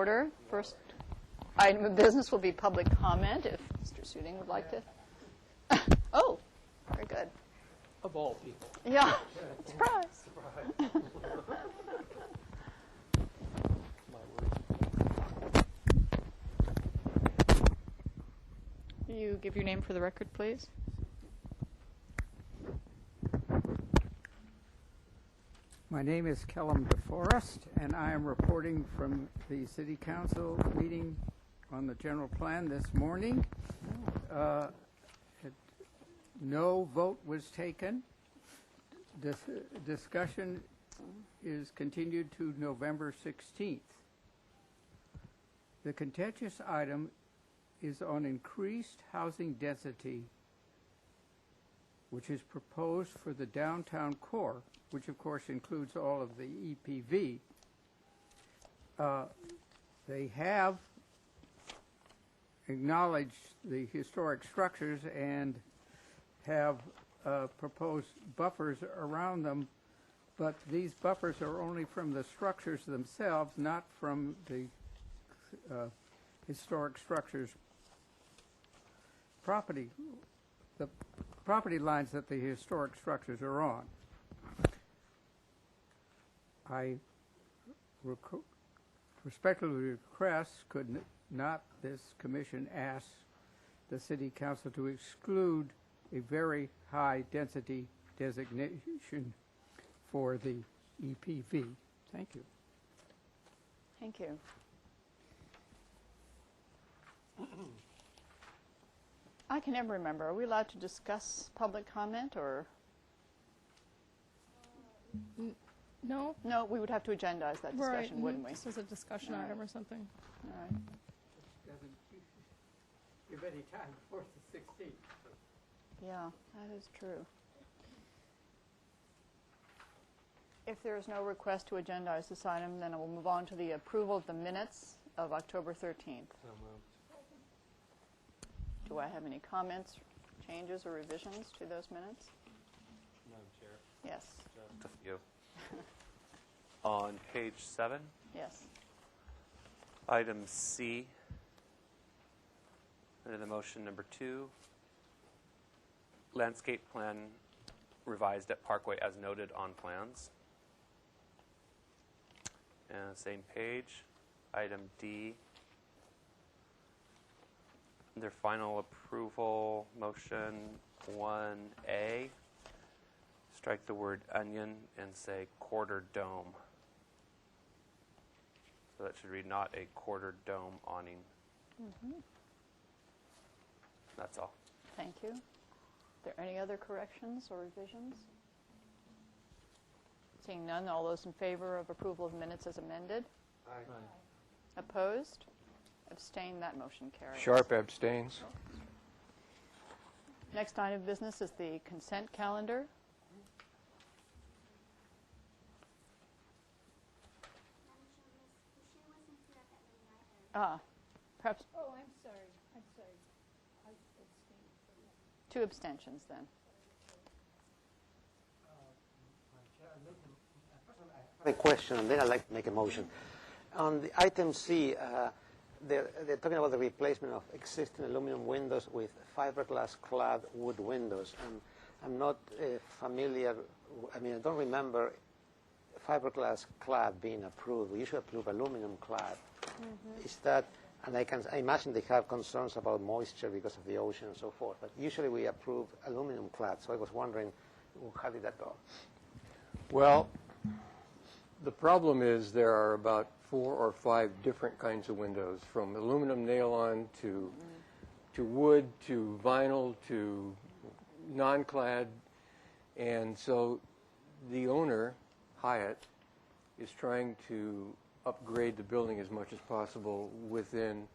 order. First item of business will be public comment, if Mr. Suding would like to. Oh, very good. Of all people. Yeah, surprise. My word. You give your name for the record, please. My name is Kellum DeForest, and I am reporting from the City Council meeting on the general plan this morning. No vote was taken. Discussion is continued to November 16th. The contentious item is on increased housing density, which is proposed for the downtown core, which of course includes all of the EPV. They have acknowledged the historic structures and have proposed buffers around them, but these buffers are only from the structures themselves, not from the historic structures the property lines that the historic structures are on. I respectfully request, could not this commission ask the City Council to exclude a very high density designation for the EPV? Thank you. Thank you. I can never remember. Are we allowed to discuss public comment, or? No? No, we would have to agendize that discussion, Right, wouldn't we? Just as a discussion All item right. or something. All right. Doesn't give any time before the 16th. Yeah, that is true. If there is no request to agendize this item, then I will move on to the approval of the minutes of October 13th. So moved. Do I have any comments, changes, or revisions to those minutes? Madam Chair. Yes. Just a few. On page 7, Yes. item C, under the motion number 2, landscape plan revised at Parkway as noted on plans. And same page, item D, under final approval motion 1A, strike the word onion and say quarter dome. So that should read not a quarter dome awning. That's all. Thank you. Are there any other corrections or revisions? Seeing none, all those in favor of approval of minutes as amended? Aye. Opposed? Abstained? That motion carries. Sharp abstains. Next item of business is the consent calendar. Perhaps Oh, I'm sorry. I'm sorry. I abstained from that. 2 abstentions then. A question, and then I'd like to make a motion. On the item C, they're talking about the replacement of existing aluminum windows with fiberglass clad wood windows. And I'm not familiar, I mean, I don't remember fiberglass clad being approved. We usually approve aluminum clad. Is that, and I imagine they have concerns about moisture because of the ocean and so forth, but usually we approve aluminum clad. So I was wondering, how did that go? Well, the problem is there are about 4 or 5 different kinds of windows, from aluminum nail-on to wood to vinyl to non-clad. And so the owner, Hyatt, is trying to upgrade the building as much as possible within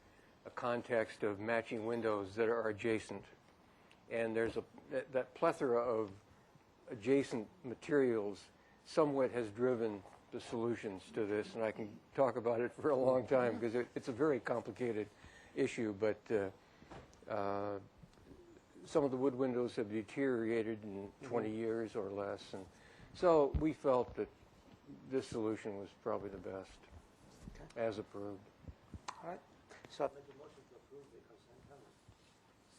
a context of matching windows that are adjacent. And there's that plethora of adjacent materials somewhat has driven the solutions to this, and I can talk about it for a long time because it's a very complicated issue, but some of the wood windows have deteriorated in 20 years or less, and so we felt that this solution was probably the best, as approved. All right. So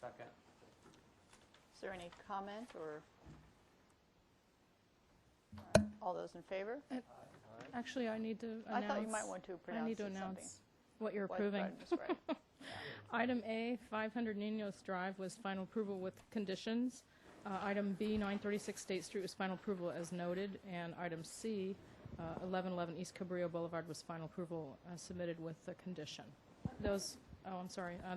Second. Is there any comment or? All those in favor? Actually, I need to announce. I thought you might want to I pronounce need to something. announce what you're What- approving. right, that's right. Item A, 500 Ninos Drive was final approval with conditions. Item B, 936 State Street was final approval as noted. And item C, 1111 East Cabrillo Boulevard was final approval submitted with the condition. Those,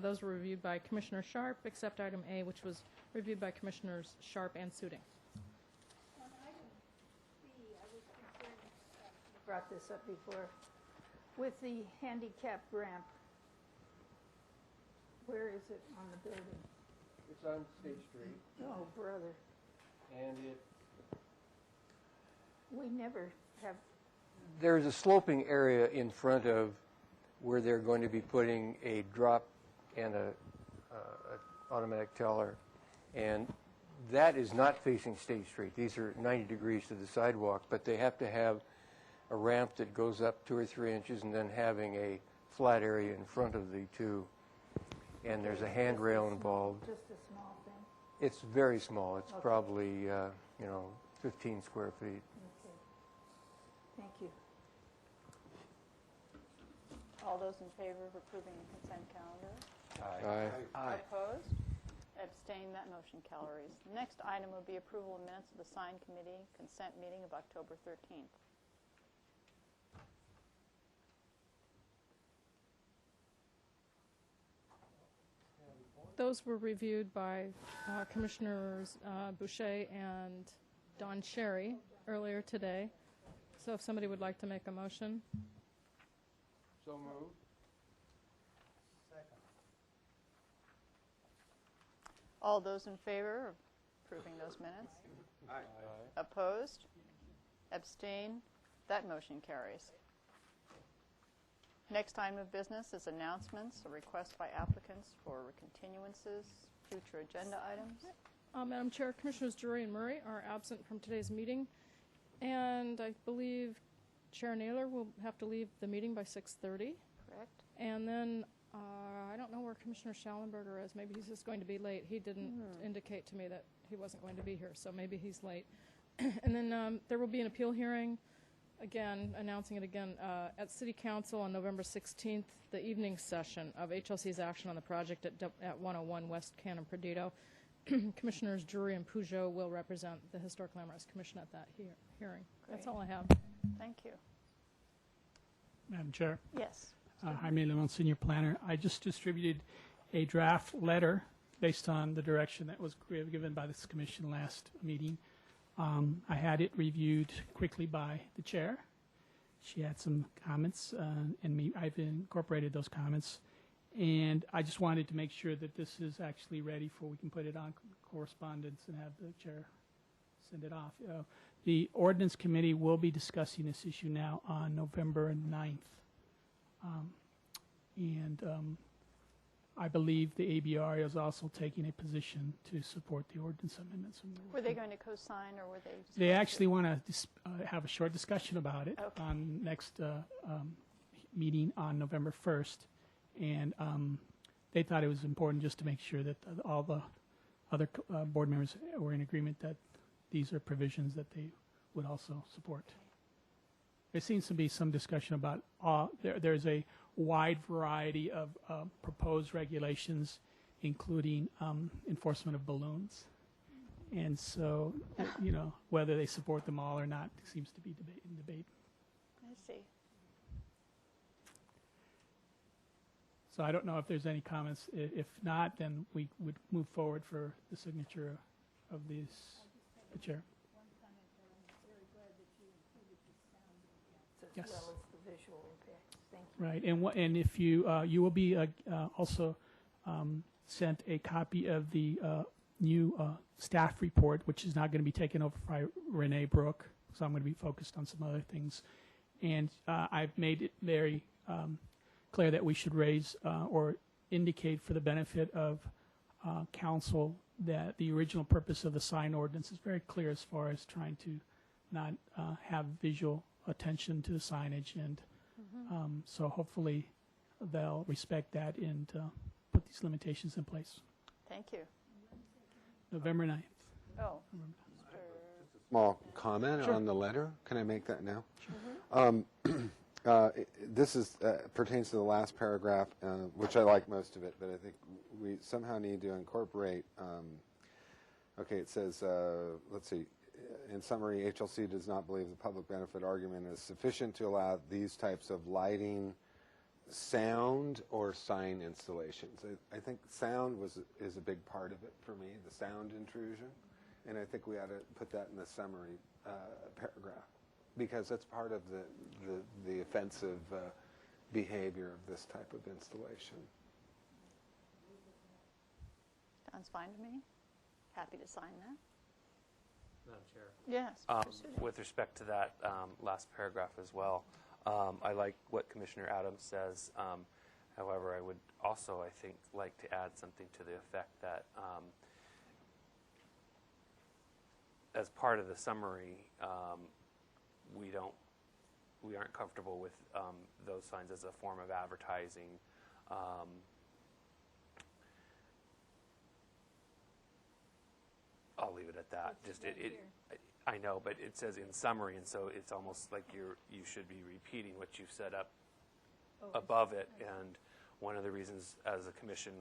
those were reviewed by Commissioner Sharp, except item A, which was reviewed by Commissioners Sharp and Suding. On item B, I was concerned, you brought this up before, with the handicap ramp. Where is it on the building? It's on State Street, Oh, brother, and we never have, there's a sloping area in front of where they're going to be putting a drop and a automatic teller, and that is not facing State Street. These are 90 degrees to the sidewalk, but they have to have a ramp that goes up 2 or 3 inches and then having a flat area in front of the two. And there's a handrail involved. just a small thing. It's very small. It's Okay. probably, 15 square feet. Okay. Thank you. All those in favor of approving the consent calendar? Aye. Opposed? Abstained, that motion carries. Next item will be approval of minutes of the sign committee consent meeting of October 13th. Those were reviewed by Commissioners Boucher and Don Sherry earlier today. So if somebody would like to make a motion. So moved. All those in favor of approving those minutes? Aye. Opposed? Abstained? That motion carries. Next item of business is announcements, a request by applicants for continuances, future agenda items. Madam Chair, Commissioners Drury and Murray are absent from today's meeting, and I believe Chair Naylor will have to leave the meeting by 6:30. Correct? And then I don't know where Commissioner Schallenberger is. Maybe he's just going to be late. He didn't indicate to me that he wasn't going to be here, so maybe he's late. And then there will be an appeal hearing, again, announcing it again, at City Council on November 16th, the evening session of HLC's action on the project at 101 West Cannon Perdido. Commissioners Drury and Peugeot will represent the Historic Landmarks Commission at that hearing. That's Great. all I have. Thank you. Madam Chair, Yes. Jaime Limon, Senior Planner. I just distributed a draft letter based on the direction that was given by this commission last meeting. I had it reviewed quickly by the chair. She had some comments, and I've incorporated those comments. And I just wanted to make sure that this is actually ready for we can put it on correspondence and have the chair send it off. The ordinance committee will be discussing this issue now on November 9th. I believe the ABR is also taking a position to support the ordinance amendments. Were they going to co-sign or were they? just They going to- actually want to have a short discussion about it Okay. on next meeting on November 1st. And they thought it was important just to make sure that all the other board members were in agreement that these are provisions that they would also support. There seems to be some discussion about there's a wide variety of proposed regulations, including enforcement of balloons. And so, whether they support them all or not seems to be in debate. I see. So I don't know if there's any comments. If not, then we would move forward for the signature of the chair. One comment there, I'm very glad that you included the sound impacts as Yes. well as the visual impacts. Thank you. Right, and if you will be also sent a copy of the new staff report, which is now going to be taken over by Renee Brooke. So I'm going to be focused on some other things, and I've made it very clear that we should raise or indicate for the benefit of council that the original purpose of the sign ordinance is very clear as far as trying to not have visual attention to the signage, and so hopefully they'll respect that and put these limitations in place. Thank you. November 9th. Oh, Small comment on the letter. Can I make that now? This is pertains to the last paragraph, which I like most of it, but I think we somehow need to incorporate. Okay, it says, let's see. In summary, HLC does not believe the public benefit argument is sufficient to allow these types of lighting, sound, or sign installations. I think sound is a big part of it for me, the sound intrusion. And I think we ought to put that in the summary paragraph, because that's part of the offensive behavior of this type of installation. sounds fine to me. Happy to sign that. Madam Chair. Yes, Mr. Suding. With respect to that last paragraph as well, I like what Commissioner Adams says. However, I would also, I think, like to add something to the effect that as part of the summary, we aren't comfortable with those signs as a form of advertising. I'll leave it at that. Just I know, but it says in summary, and so it's almost like you should be repeating what you've set up above it. And one of the reasons, as a commission,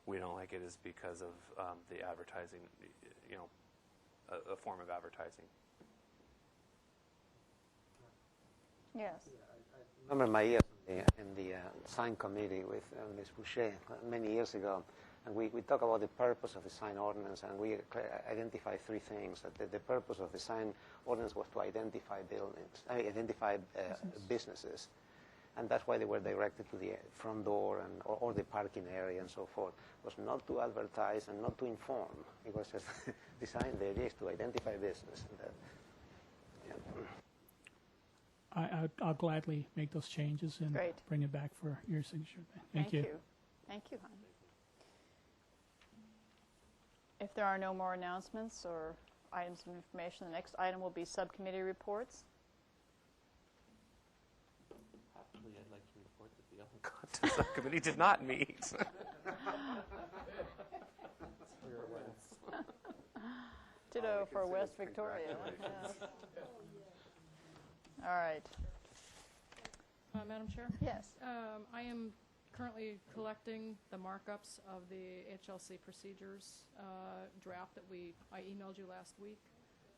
we don't like it is because of the advertising. You know, a form of advertising. Yes. I remember my years in the sign committee with Ms. Boucher many years ago, and we talk about the purpose of the sign ordinance, and we identify three things. That the purpose of the sign ordinance was to identify businesses, and that's why they were directed to the front door and or the parking area and so forth. It was not to advertise and not to inform. It was just designed, the idea is to identify business. I'll gladly make those changes and Great. bring it back for your signature. Thank you. Thank you, hon. If there are no more announcements or items of information, the next item will be subcommittee reports. Actually, I'd like to report that the Ellen Contest Subcommittee did not meet. Ditto for West Victoria. Yes. All right. Madam Chair? Yes. I am currently collecting the markups of the HLC procedures draft that I emailed you last week.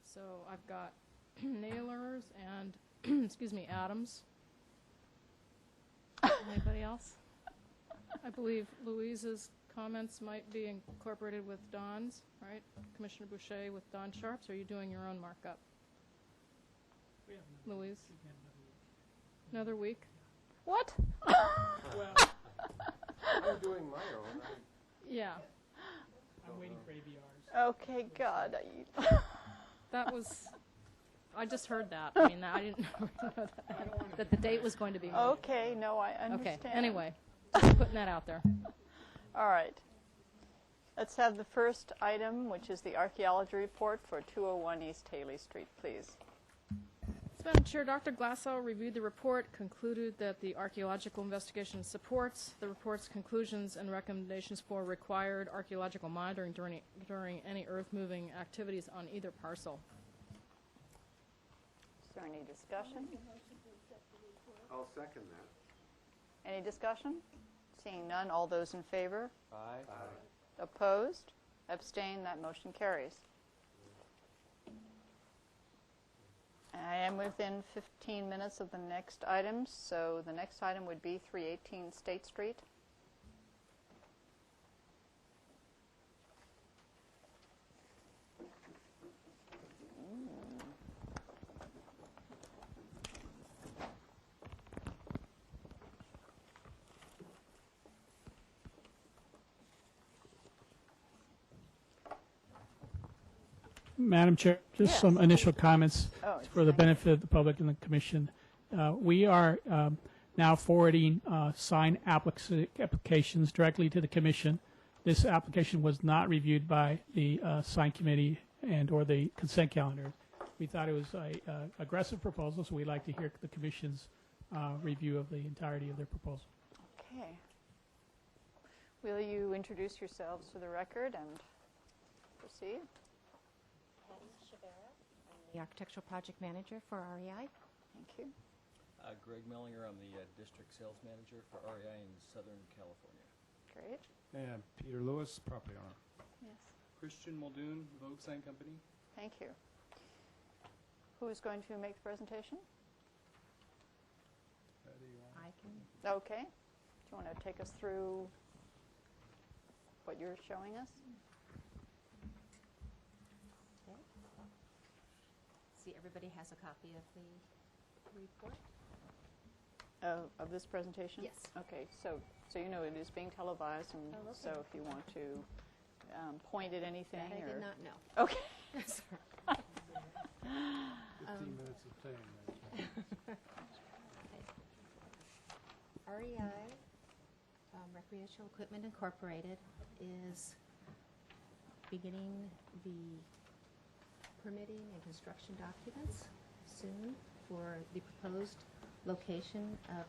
So I've got Naylor's and, excuse me, Adams. Anybody else? I believe Louise's comments might be incorporated with Don's, right? Commissioner Boucher with Don Sharp's. Or are you doing your own markup? Louise? Another week? What? I'm doing my own. Yeah. I'm waiting for ABRs. Okay, God. That was, I just heard that. I mean, I didn't know that the date was going to be moved. Okay, no, I understand. Okay, anyway, just putting that out there. All right. Let's have the first item, which is the archaeology report for 201 East Haley Street, please. Madam Chair, Dr. Glassow reviewed the report, concluded that the archaeological investigation supports the report's conclusions and recommendations for required archaeological monitoring during any earth-moving activities on either parcel. Is there any discussion? I'll second that. Any discussion? Seeing none, all those in favor? Aye. Opposed? Abstained? That motion carries. I am within 15 minutes of the next item, so the next item would be 318 State Street. Madam Chair, just Yes. some initial comments Oh, for the thank you. benefit of the public and the commission. We are now forwarding sign applications directly to the commission. This application was not reviewed by the sign committee and or the consent calendar. We thought it was a aggressive proposal, so we'd like to hear the commission's review of the entirety of their proposal. Okay. Will you introduce yourselves for the record and proceed? Patty Shavera. I'm the architectural project manager for REI. Thank you. Greg Mellinger, I'm the district sales manager for REI in Southern California. Great. And Peter Lewis, property owner. Yes. Christian Muldoon, Vogue Sign Company. Thank you. Who is going to make the presentation? I can. Okay. Do you want to take us through what you're showing us? Okay. See, everybody has a copy of the report. Of this presentation? Yes. Okay, so you know it is being televised, and Oh, okay. so if you want to point at anything That I or... did not know. Okay. 15 minutes of fame. REI, Recreational Equipment Incorporated, is beginning the permitting and construction documents soon for the proposed location of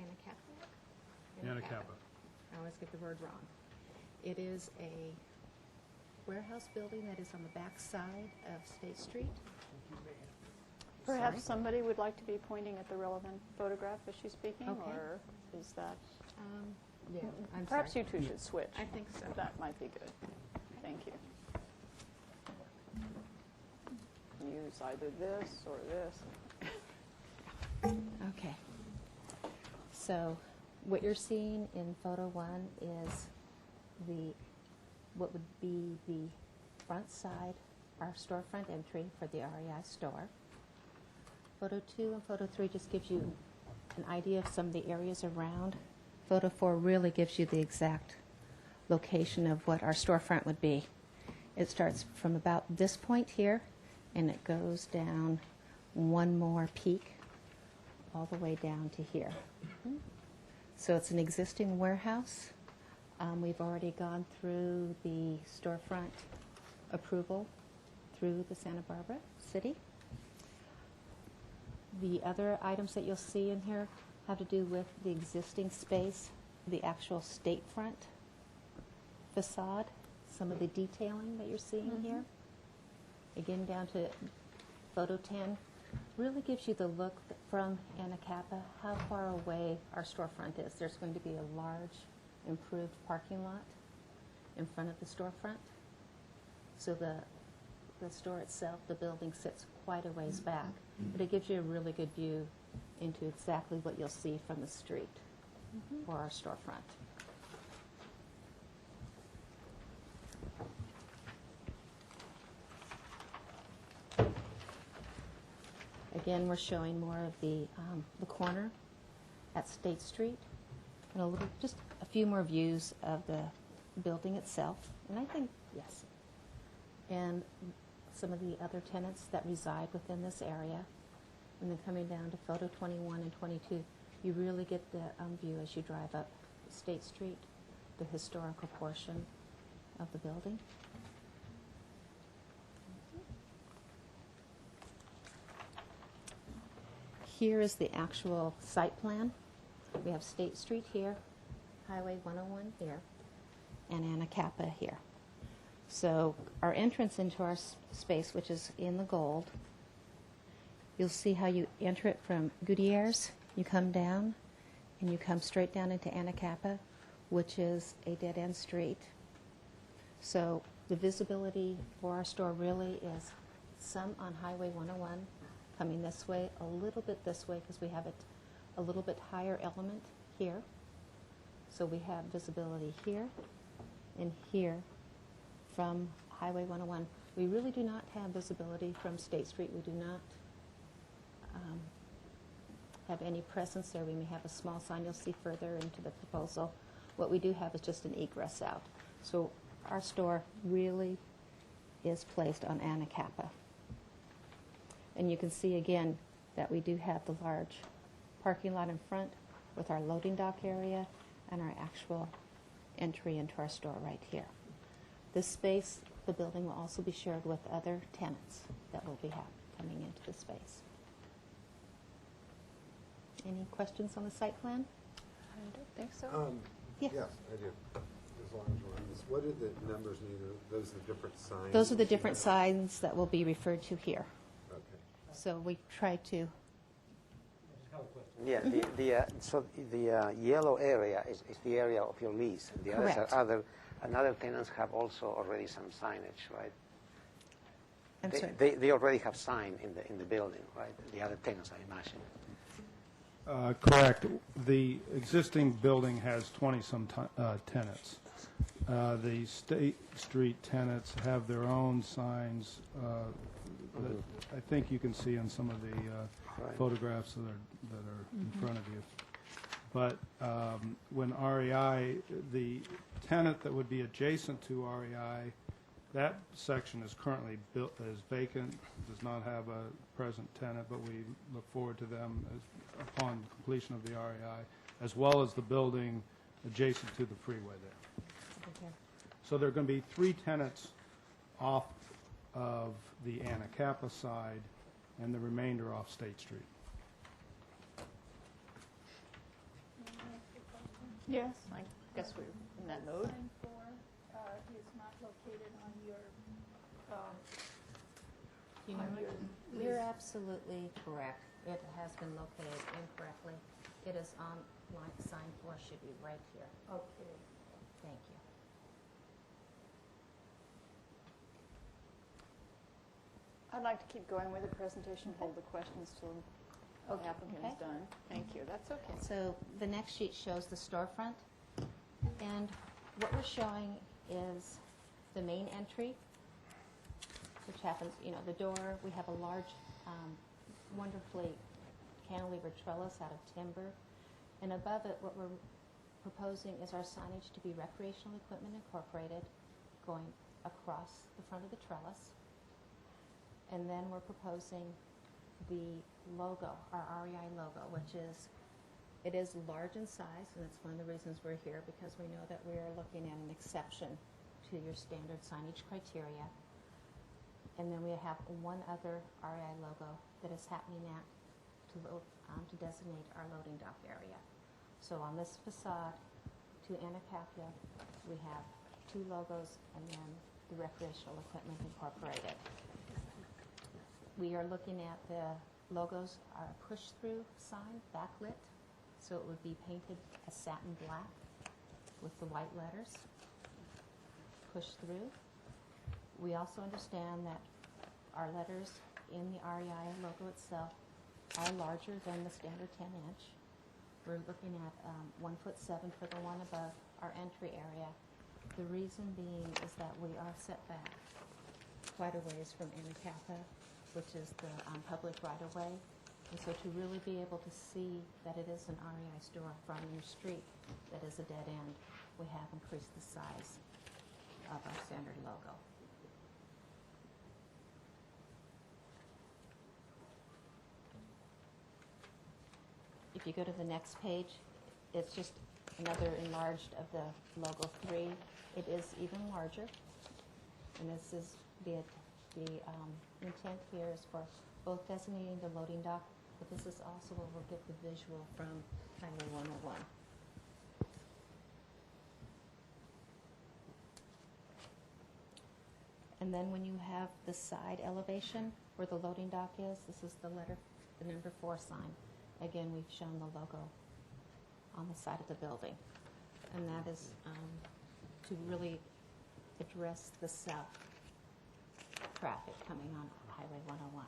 Anacapa. I always get the word wrong. It is a warehouse building that is on the back side of State Street. Perhaps somebody would like to be pointing at the relevant photograph as she's speaking, Okay. or is that... Yeah, I'm Perhaps sorry. you two should switch. I think so. That might be good. Thank you. Use either this or this. Okay. So what you're seeing in photo 1 is what would be the front side, our storefront entry for the REI store. Photo 2 and photo 3 just gives you an idea of some of the areas around. Photo 4 really gives you the exact location of what our storefront would be. It starts from about this point here, and it goes down one more peak all the way down to here. So it's an existing warehouse. We've already gone through the storefront approval through the Santa Barbara City. The other items that you'll see in here have to do with the existing space, the actual state front facade, some of the detailing that you're seeing here. Again, down to photo 10, really gives you the look from Anacapa, how far away our storefront is. There's going to be a large improved parking lot in front of the storefront. So the store itself, the building sits quite a ways back, but it gives you a really good view into exactly what you'll see from the street for our storefront. Again, we're showing more of the corner at State Street, and just a few more views of the building itself. And I think, yes, and some of the other tenants that reside within this area. And then coming down to photo 21 and 22, you really get the view as you drive up State Street, the historical portion of the building. Here is the actual site plan. We have State Street here, Highway 101 here, and Anacapa here. So our entrance into our space, which is in the gold, you'll see how you enter it from Gutierrez. You come down, and you come straight down into Anacapa, which is a dead-end street. So the visibility for our store really is some on Highway 101, coming this way, a little bit this way, because we have it a little bit higher element here. So we have visibility here and here from Highway 101. We really do not have visibility from State Street. We do not have any presence there. We may have a small sign you'll see further into the proposal. What we do have is just an egress out. So our store really is placed on Anacapa. And you can see again that we do have the large parking lot in front with our loading dock area and our actual entry into our store right here. This space, the building will also be shared with other tenants that will be coming into the space. Any questions on the site plan? I don't think so. Yeah. Yes, I do. As long as we're on this. What did the numbers mean? Those are the different signs? Those are the that you different have? signs that will be referred to here. Okay. So we try to, Yeah, so the yellow area is the area of your lease. And the others Correct. are other tenants have also already some signage, right? I'm sorry. They already have sign in the building, right? The other tenants, I imagine. Correct. The existing building has 20-some tenants. The State Street tenants have their own signs that I think you can see in some of the photographs that are in front of you. But when REI, the tenant that would be adjacent to REI, that section is currently built as vacant, does not have a present tenant, but we look forward to them upon completion of the REI, as well as the building adjacent to the freeway there. Okay. So there are going to be 3 tenants off of the Anacapa side and the remainder off State Street. Yes, I guess we're in that mode. Sign 4 is not located on your, You know, you're absolutely correct. It has been located incorrectly. It is on sign 4 should be right here. okay. Thank you. I'd like to keep going with the presentation, hold the questions till the Okay. applicant is done. Thank you, that's okay. So the next sheet shows the storefront. And what we're showing is the main entry, which happens, you know, the door. We have a large, wonderfully cantilever trellis out of timber. And above it, what we're proposing is our signage to be Recreational Equipment Incorporated, going across the front of the trellis. And then we're proposing the logo, our REI logo, which is, it is large in size, and it's one of the reasons we're here, because we know that we are looking at an exception to your standard signage criteria. And then we have one other REI logo that is happening to designate our loading dock area. So on this facade to Anacapa, we have 2 logos and then the Recreational Equipment Incorporated. We are looking at the logos are a push-through sign, backlit, so it would be painted a satin black with the white letters, push through. We also understand that our letters in the REI logo itself are larger than the standard 10-inch. We're looking at 1'7" for the one above our entry area. The reason being is that we are set back quite a ways from Anacapa, which is the public right-of-way. And so to really be able to see that it is an REI store from your street that is a dead end, we have increased the size of our standard logo. If you go to the next page, it's just another enlarged of the logo 3. It is even larger, and this is the intent here is for both designating the loading dock, but this is also where we'll get the visual from Highway 101. And then when you have the side elevation where the loading dock is, this is the number 4 sign. Again, we've shown the logo on the side of the building. And that is to really address the south traffic coming on Highway 101.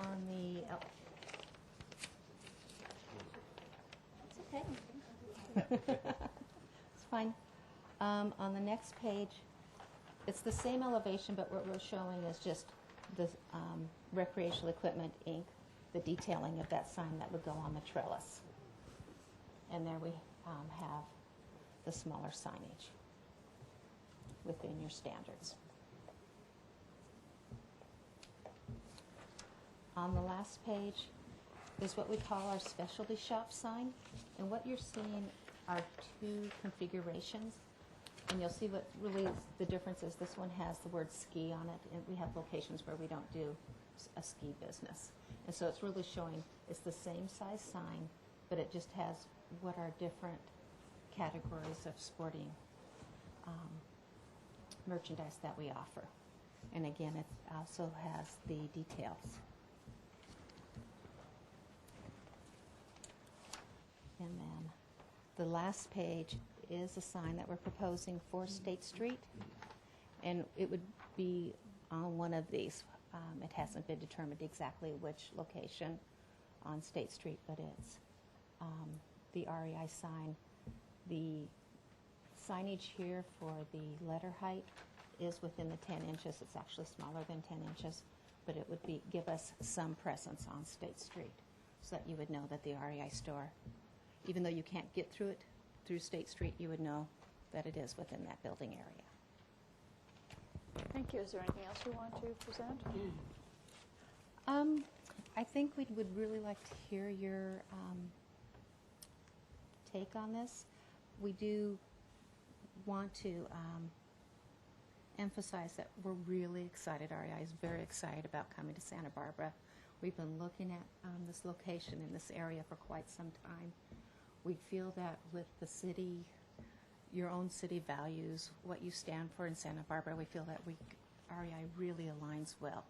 On the, it's okay. It's fine. On the next page, it's the same elevation, but what we're showing is just the Recreational Equipment, Inc., the detailing of that sign that would go on the trellis. And there we have the smaller signage within your standards. On the last page is what we call our specialty shop sign. And what you're seeing are 2 configurations. And you'll see what really is the difference is this one has the word ski on it, and we have locations where we don't do a ski business. And so it's really showing it's the same size sign, but it just has what are different categories of sporting merchandise that we offer. And again, it also has the details. And then the last page is a sign that we're proposing for State Street, and it would be on one of these. It hasn't been determined exactly which location on State Street, but it's the REI sign. The signage here for the letter height is within the 10 inches. It's actually smaller than 10 inches, but it would give us some presence on State Street so that you would know that the REI store, even though you can't get through it through State Street, you would know that it is within that building area. Thank you. Is there anything else you want to present? I think we would really like to hear your take on this. We do want to emphasize that we're really excited. REI is very excited about coming to Santa Barbara. We've been looking at this location in this area for quite some time. We feel that with the city, your own city values, what you stand for in Santa Barbara, we feel that REI really aligns well.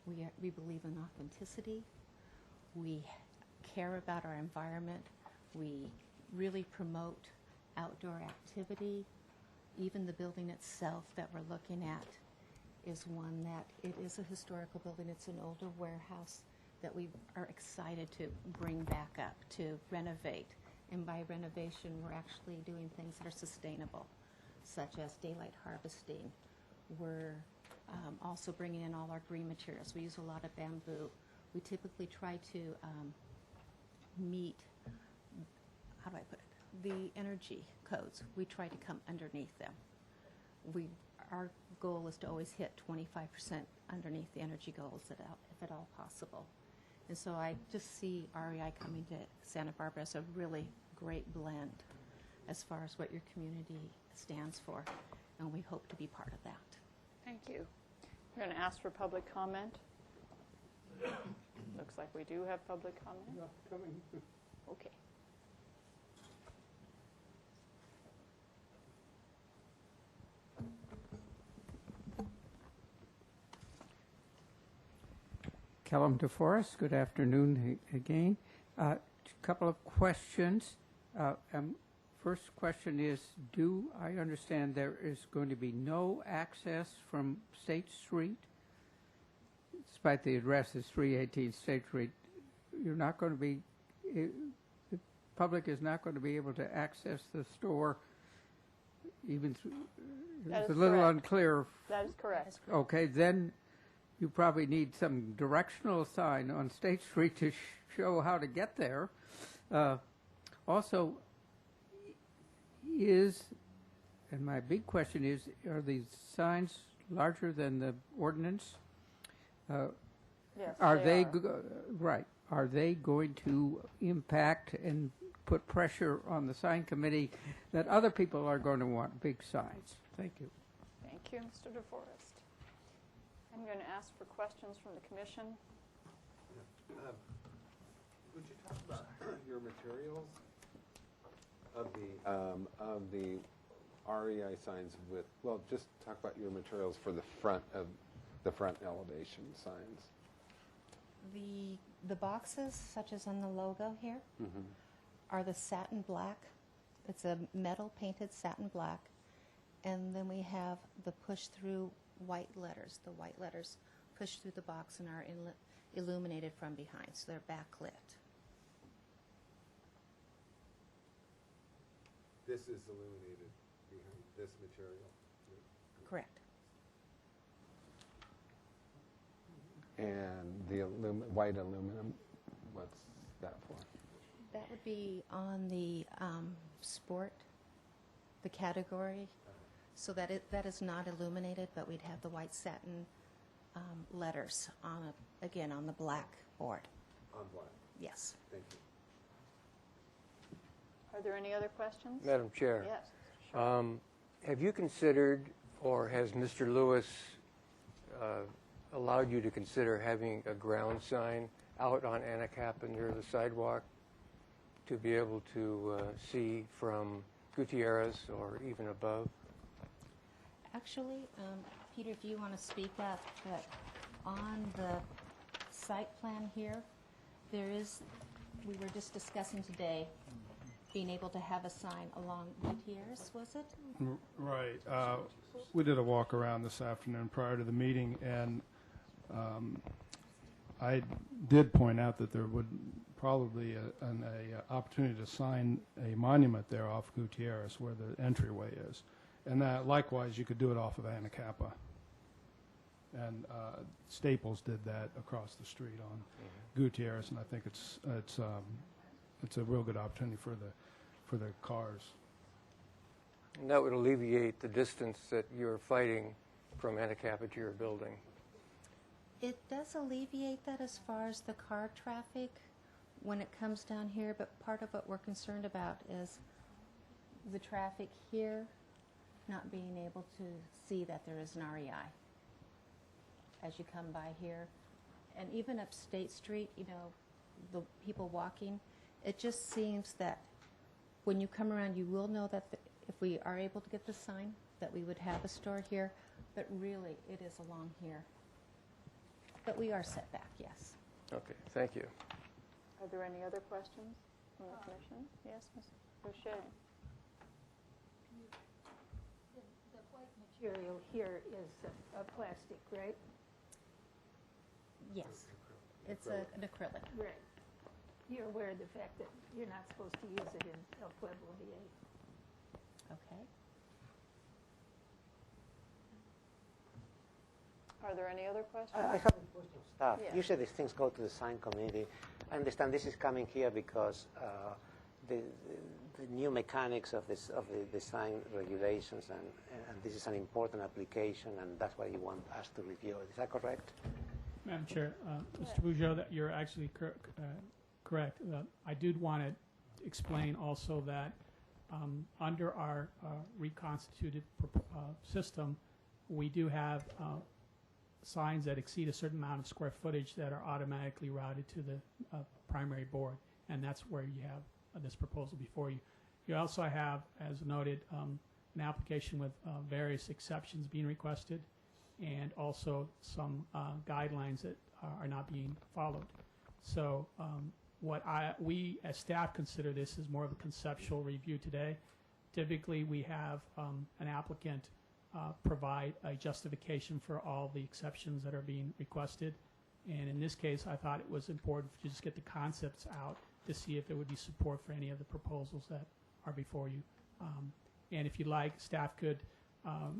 We believe in authenticity. We care about our environment. We really promote outdoor activity. Even the building itself that we're looking at is one that it is a historical building. It's an older warehouse that we are excited to bring back up, to renovate. And by renovation, we're actually doing things that are sustainable, such as daylight harvesting. We're also bringing in all our green materials. We use a lot of bamboo. We typically try to meet, how do I put it, the energy codes. We try to come underneath them. Our goal is to always hit 25% underneath the energy goals, if at all possible. And so I just see REI coming to Santa Barbara as a really great blend as far as what your community stands for, and we hope to be part of that. Thank you. We're going to ask for public comment. Looks like we do have public comment. Okay. Kellum DeForest, good afternoon again. A couple of questions. First question is, do I understand there is going to be no access from State Street? Despite the address is 318 State Street, you're not going to be, the public is not going to be able to access the store even through, it's a little correct. unclear. That is correct. Okay, then you probably need some directional sign on State Street to show how to get there. Also, and my big question is, are these signs larger than the ordinance? Yes, Are they they right? Are they going to impact and put pressure on the sign committee that other people are going to want big signs? Thank you. Thank you, Mr. DeForest. I'm going to ask for questions from the commission. Would you talk about your materials of the REI signs with, well, just talk about your materials for the front elevation signs. The boxes, such as on the logo here, are the satin black. It's a metal painted satin black. And then we have the push-through white letters. The white letters push through the box and are illuminated from behind, so they're backlit. This is illuminated behind this material. Correct. And the white aluminum, what's that for? That would be on the sport, the category, so that that is not illuminated, but we'd have the white satin letters on again on the black board. On black. Yes. Thank you. Are there any other questions? Madam Chair. Yes. Sure. Have you considered, or has Mr. Lewis allowed you to consider having a ground sign out on Anacapa near the sidewalk to be able to see from Gutierrez or even above? Actually, Peter, if you want to speak up, but on the site plan here, there is, we were just discussing today, being able to have a sign along Gutierrez, was it? Right. We did a walk around this afternoon prior to the meeting, and I did point out that there would probably an opportunity to sign a monument there off Gutierrez where the entryway is. And that likewise, you could do it off of Anacapa. And Staples did that across the street on Gutierrez, and I think it's a real good opportunity for the cars. And that would alleviate the distance that you're fighting from Anacapa to your building. It does alleviate that as far as the car traffic when it comes down here, but part of what we're concerned about is the traffic here not being able to see that there is an REI as you come by here. And even up State Street, you know, the people walking, it just seems that when you come around, you will know that if we are able to get the sign, that we would have a store here, but really it is along here. But we are set back, yes. Okay, thank you. Are there any other questions from the commission? Yes, Ms. Boucher. The white material here is a plastic, right? Yes. It's an acrylic. Right. You're aware of the fact that you're not supposed to use it in El Pueblo VA. Okay. Are there any other questions? I have a question of staff. Yeah. Usually these things go to the sign committee. I understand this is coming here because the new mechanics of the design regulations, and this is an important application, and that's why you want us to review it. Is that correct? Madam Chair, Mr. Bujo, that you're actually correct. I did want to explain also that under our reconstituted system, we do have signs that exceed a certain amount of square footage that are automatically routed to the primary board, and that's where you have this proposal before you. You also have, as noted, an application with various exceptions being requested, and also some guidelines that are not being followed. So what we as staff consider this is more of a conceptual review today. Typically we have an applicant provide a justification for all the exceptions that are being requested. And in this case, I thought it was important to just get the concepts out to see if there would be support for any of the proposals that are before you. And if you like, staff could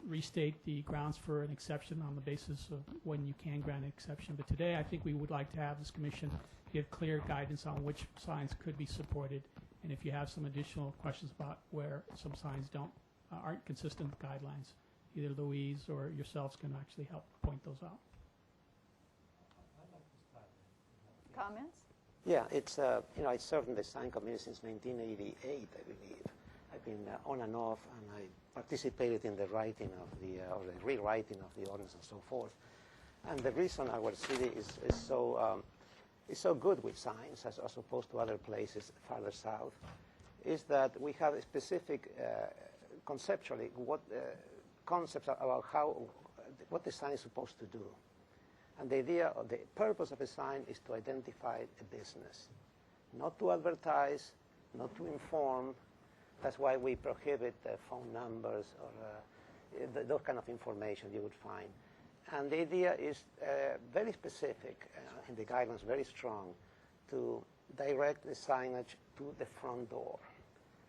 restate the grounds for an exception on the basis of when you can grant an exception. But today, I think we would like to have this commission give clear guidance on which signs could be supported. And if you have some additional questions about where some signs aren't consistent with guidelines, either Louise or yourselves can actually help point those out. Comments? Yeah, it's I served in the design committee since 1988, I believe. I've been on and off, and I participated in the writing of or the rewriting of the ordinance and so forth. And the reason our city is so good with signs, as opposed to other places farther south, is that we have a specific conceptually concepts about what the sign is supposed to do. And the idea of the purpose of a sign is to identify a business, not to advertise, not to inform. That's why we prohibit phone numbers or those kind of information you would find. And the idea is very specific, and the guidelines very strong, to direct the signage to the front door.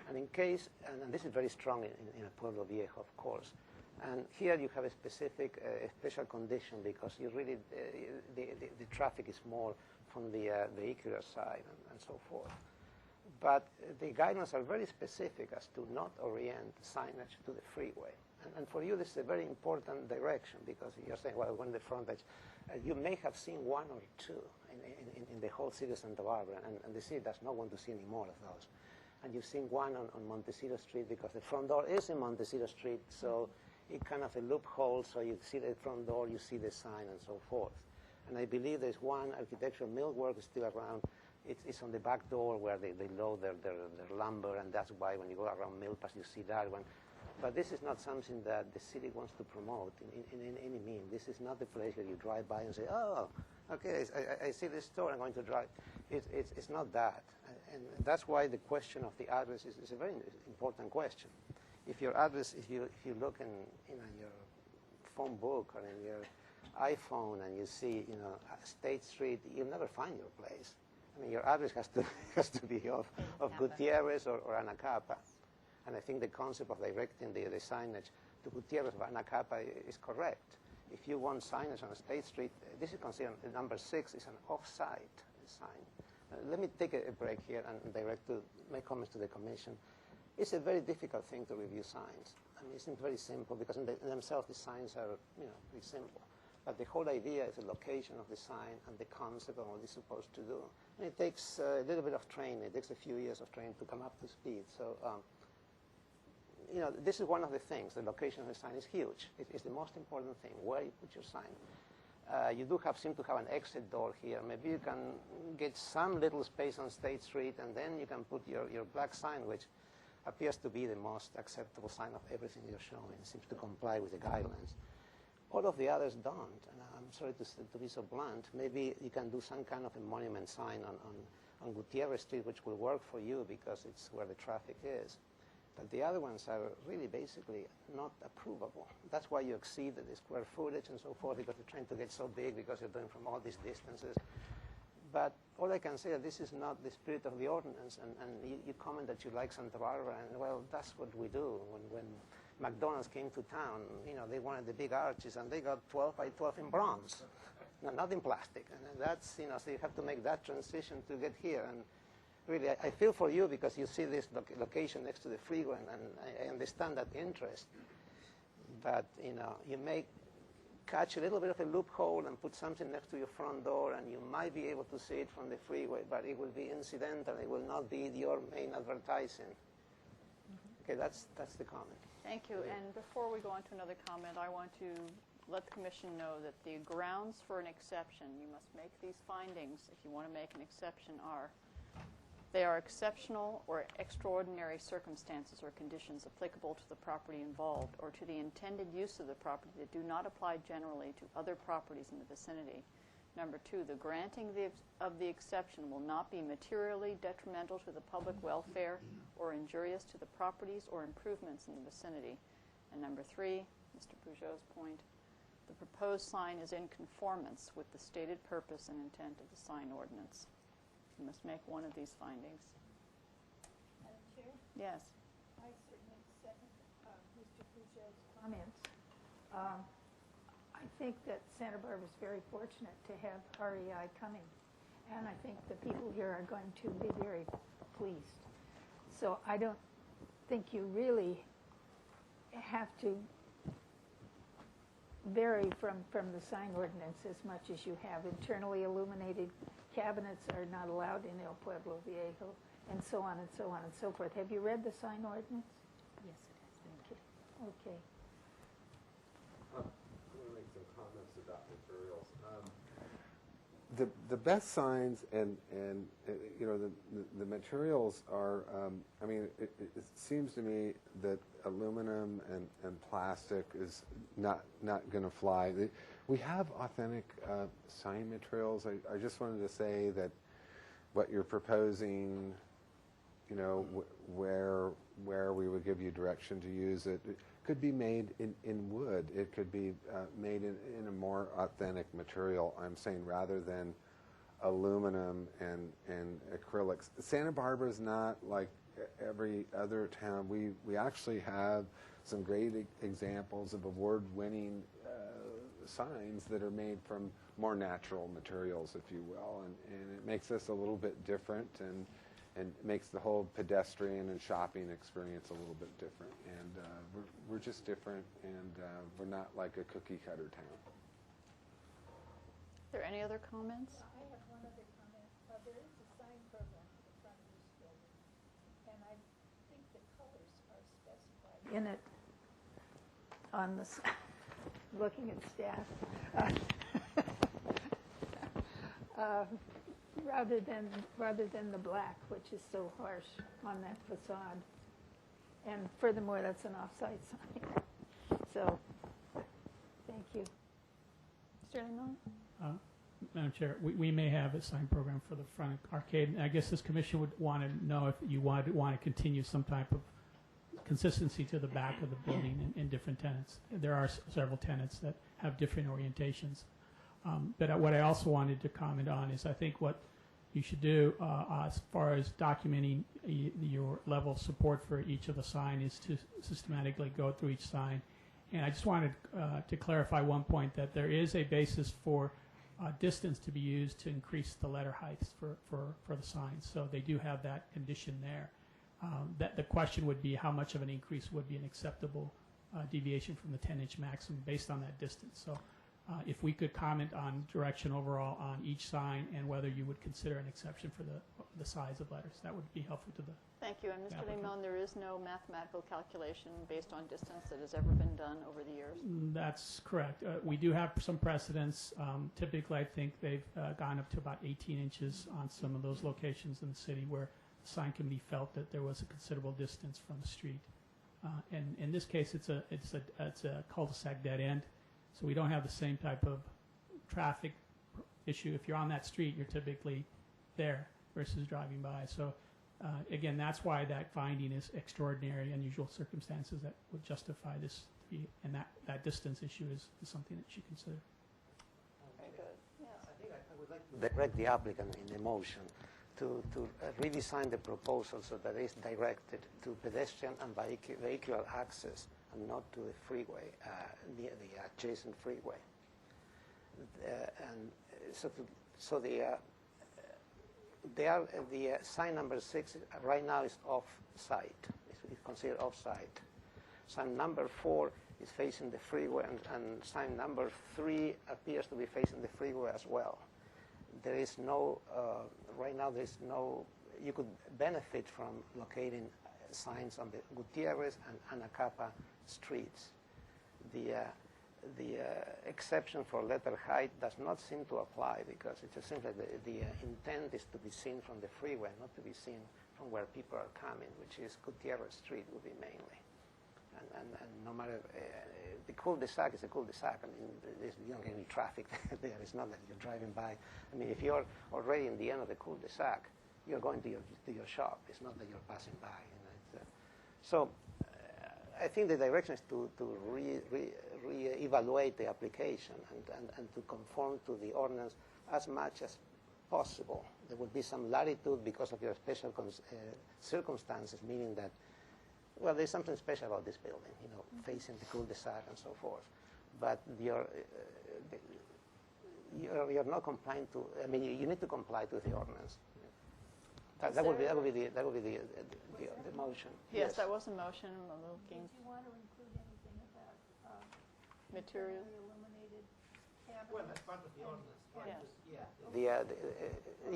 And in case, and this is very strong in Pueblo Viejo, of course, and here you have a specific, special condition because you really, the traffic is more from the vehicular side and so forth. But the guidelines are very specific as to not orient signage to the freeway. And for you, this is a very important direction because you're saying, well, when the frontage, you may have seen one or two in the whole city of Santa Barbara, and the city does not want to see any more of those. And you've seen one on Montecito Street because the front door is in Montecito Street, so it kind of a loophole, so you see the front door, you see the sign, and so forth. And I believe there's one architectural millwork is still around. It's on the back door where they load their lumber, and that's why when you go around Milpas, you see that one. But this is not something that the city wants to promote in any means. This is not the place where you drive by and say, oh, okay, I see this store, I'm going to drive. It's not that. And that's why the question of the address is a very important question. If your address, if you look in your phone book or in your iPhone and you see, State Street, you'll never find your place. I mean, your address has to be of Gutierrez or Anacapa. And I think the concept of directing the signage to Gutierrez or Anacapa is correct. If you want signage on State Street, this is considered number 6 is an off-site sign. Let me take a break here and direct my comments to the Commission. It's a very difficult thing to review signs. I mean, it seems very simple because in themselves the signs are, pretty simple. But the whole idea is the location of the sign and the concept of what it's supposed to do. And it takes a little bit of training. It takes a few years of training to come up to speed. So, this is one of the things. The location of the sign is huge. It's the most important thing, where you put your sign. You do seem to have an exit door here. Maybe you can get some little space on State Street, and then you can put your black sign, which appears to be the most acceptable sign of everything you're showing. It seems to comply with the guidelines. All of the others don't, and I'm sorry to be so blunt. Maybe you can do some kind of a monument sign on Gutierrez Street, which will work for you because it's where the traffic is. But the other ones are really basically not approvable. That's why you exceeded the square footage and so forth, because you're trying to get so big because you're doing from all these distances. But all I can say is this is not the spirit of the ordinance. And you comment that you like Santa Barbara, and well, that's what we do. When McDonald's came to town, they wanted the big arches, and they got 12 by 12 in bronze, not in plastic. And that's, so you have to make that transition to get here. And really, I feel for you because you see this location next to the freeway, and I understand that interest. But, you may catch a little bit of a loophole and put something next to your front door, and you might be able to see it from the freeway, but it will be incidental. It will not be your main advertising. Okay, that's the comment. Thank you. And before we go on to another comment, I want to let the Commission know that the grounds for an exception, you must make these findings if you want to make an exception, they are exceptional or extraordinary circumstances or conditions applicable to the property involved or to the intended use of the property that do not apply generally to other properties in the vicinity. Number 2, the granting of the exception will not be materially detrimental to the public welfare or injurious to the properties or improvements in the vicinity. And number 3, Mr. Peugeot's point, the proposed sign is in conformance with the stated purpose and intent of the sign ordinance. You must make one of these findings. Madam Chair? Yes. I certainly second Mr. Peugeot's comments. I think that Santa Barbara is very fortunate to have REI coming, and I think the people here are going to be very pleased. So I don't think you really have to vary from the sign ordinance as much as you have. Internally illuminated cabinets are not allowed in El Pueblo Viejo, and so on and so on and so forth. Have you read the sign ordinance? Yes, it has been. Okay. I want to make some comments about materials. The best signs and the materials are. It seems to me that aluminum and plastic is not going to fly. We have authentic sign materials. I just wanted to say that what you're proposing, where we would give you direction to use it, could be made in wood. It could be made in a more authentic material, I'm saying, rather than aluminum and acrylics. Santa Barbara is not like every other town. We actually have some great examples of award-winning signs that are made from more natural materials, if you will, and it makes us a little bit different and makes the whole pedestrian and shopping experience a little bit different. And we're just different, and we're not like a cookie-cutter town. Are there any other comments? I have one other comment. There is a sign program at the front of this building, and I in it on the, looking at staff, rather than the black, which is so harsh on that facade. And furthermore, that's an off-site sign. So, thank you. Mr. Lemon? Madam Chair, we may have a sign program for the front arcade. And I guess this commission would want to know if you want to continue some type of consistency to the back of the building in different tenants. There are several tenants that have different orientations. But what I also wanted to comment on is I think what you should do as far as documenting your level of support for each of the sign is to systematically go through each sign. And I just wanted to clarify one point, that there is a basis for distance to be used to increase the letter heights for the signs. So they do have that condition there. That the question would be how much of an increase would be an acceptable deviation from the 10-inch maximum based on that distance. So if we could comment on direction overall on each sign and whether you would consider an exception for the size of letters, that would be helpful to the. Thank you. And Mr. applicant. Lemon, there is no mathematical calculation based on distance that has ever been done over the years? That's correct. We do have some precedents. Typically, I think they've gone up to about 18 inches on some of those locations in the city where the sign committee felt that there was a considerable distance from the street. And in this case, it's a cul-de-sac dead end, so we don't have the same type of traffic issue. If you're on that street, you're typically there versus driving by. So again, that's why that finding is extraordinary, unusual circumstances that would justify this to be, and that distance issue is something that you consider. Very good. Yes. I think I would like to direct the applicant in the motion to redesign the proposal so that it's directed to pedestrian and vehicular access and not to the freeway, the adjacent freeway. And so the sign number 6 right now is off-site. It's considered off-site. Sign number 4 is facing the freeway, and sign number 3 appears to be facing the freeway as well. There is no, right now there is no, you could benefit from locating signs on the Gutierrez and Anacapa streets. The exception for letter height does not seem to apply because it's just simply the intent is to be seen from the freeway, not to be seen from where people are coming, which is Gutierrez Street would be mainly. And no matter, the cul-de-sac is a cul-de-sac. I mean, you don't get any traffic there. It's not that you're driving by. I mean, if you're already in the end of the cul-de-sac, you're going to your shop. It's not that you're passing by. You know, so I think the direction is to re-evaluate the application and to conform to the ordinance as much as possible. There will be some latitude because of your special circumstances, meaning that, well, there's something special about this building, you know, facing the cul-de-sac and so forth. But you're not complying to. I mean, you need to comply to the ordinance. That would be the motion. Yes, that was a motion. I'm looking. Did you want to include anything about Material? illuminated cabinets? Well, that's part of the ordinance. Yeah.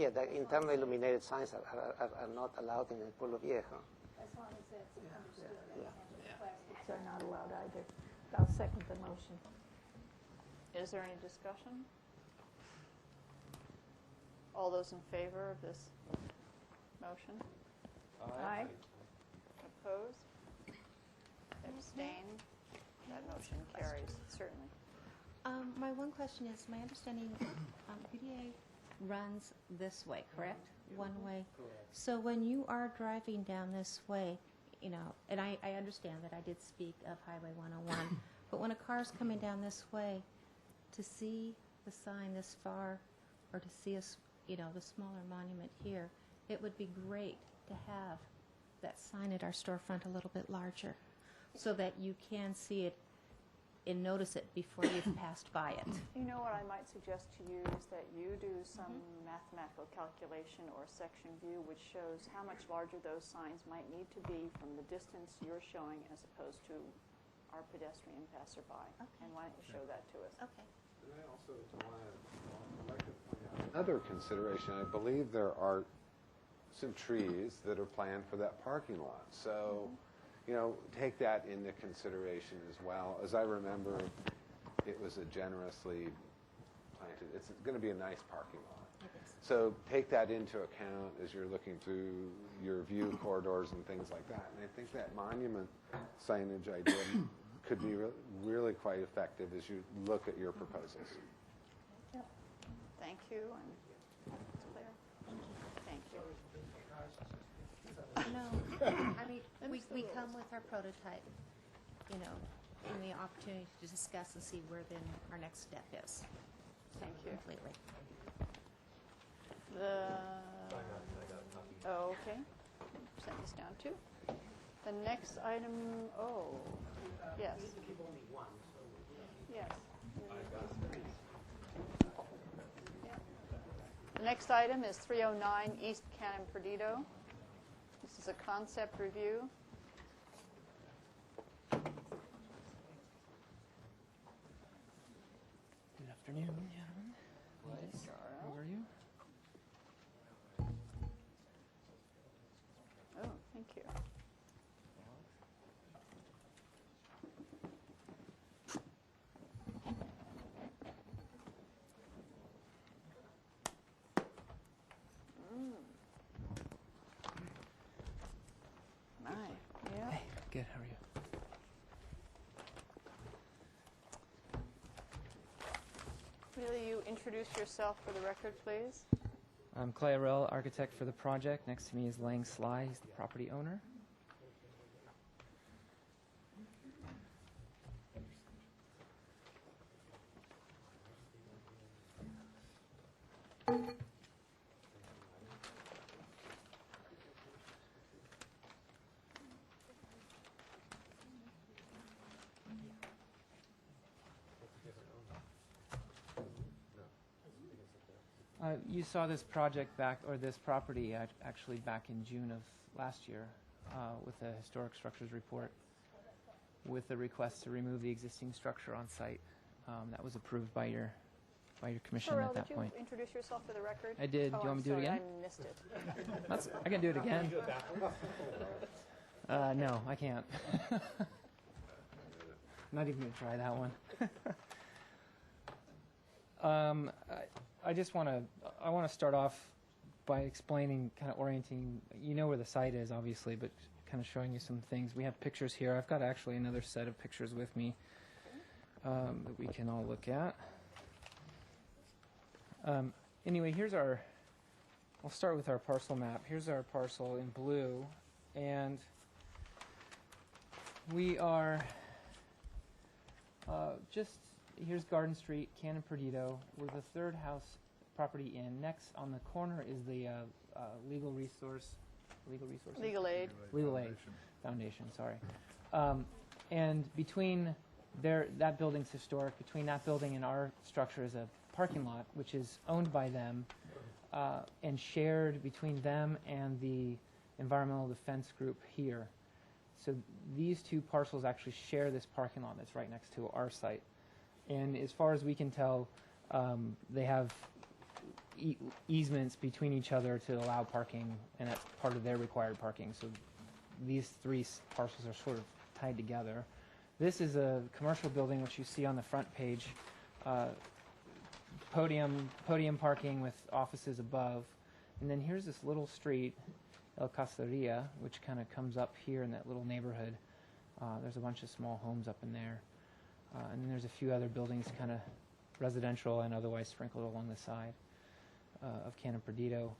The internally illuminated signs are not allowed in El Pueblo Viejo. As long as that's understood. Yeah. And plastics are not allowed either. I'll second the motion. Is there any discussion? All those in favor of this motion? Aye. Opposed? Abstained? That motion carries, certainly. My one question is, my understanding, UDA runs this way, correct? One way? Correct. So when you are driving down this way, you know, and I understand that I did speak of Highway 101, but when a car's coming down this way, to see the sign this far, or to see us, you know, the smaller monument here, it would be great to have that sign at our storefront a little bit larger, so that you can see it and notice it before you've passed by it. You know what I might suggest to you is that you do some mathematical calculation or section view which shows how much larger those signs might need to be from the distance you're showing as opposed to our pedestrian passerby. Okay. And why don't you show that to us? Okay. And I also want to like to point out another consideration. I believe there are some trees that are planned for that parking lot. So, take that into consideration as well. As I remember, it was a generously planted, it's going to be a nice parking lot. So take that into account as you're looking through your view corridors and things like that. And I think that monument signage idea could be really quite effective as you look at your proposals. Thank you, and it's clear. Thank you. No, I mean, we come with our prototype, and the opportunity to discuss and see where then our next step is. Thank you. Completely. Oh, okay. Send this down too. The next item, yes. Yes. The next item is 309 East Cannon Perdido. This is a concept review. Good afternoon, gentlemen. Ladies, how are you? Oh, thank you. My, yeah. Hey, good, how are you? Will you introduce yourself for the record, please? I'm Clay Arell, architect for the project. Next to me is Lang Sly, he's the property owner. You saw this project this property actually back in June of last year with the Historic Structures Report with the request to remove the existing structure on site. That was approved by your commission Sorrel, at that point. Did you introduce yourself for the record? I did. Oh, Do you want me to do it sorry, again? I missed it. I can do it again. No, I can't. Not even going to try that one. I just want to start off by explaining, kind of orienting. You know where the site is, obviously, but kind of showing you some things. We have pictures here. I've got actually another set of pictures with me that we can all look at. Anyway, I'll start with our parcel map. Here's our parcel in blue, and we are here's Garden Street, Cannon Perdido. We're the third house property in. Next on the corner is the Legal Aid Foundation, sorry. And between that building's historic, between that building and our structure is a parking lot, which is owned by them and shared between them and the environmental defense group here. So these two parcels actually share this parking lot that's right next to our site. And as far as we can tell, they have easements between each other to allow parking, and that's part of their required parking. So these three parcels are sort of tied together. This is a commercial building, which you see on the front page. Podium parking with offices above. And then here's this little street, El Caceria, which kind of comes up here in that little neighborhood. There's a bunch of small homes up in there. And then there's a few other buildings, kind of residential and otherwise sprinkled along the side of Cannon Perdido.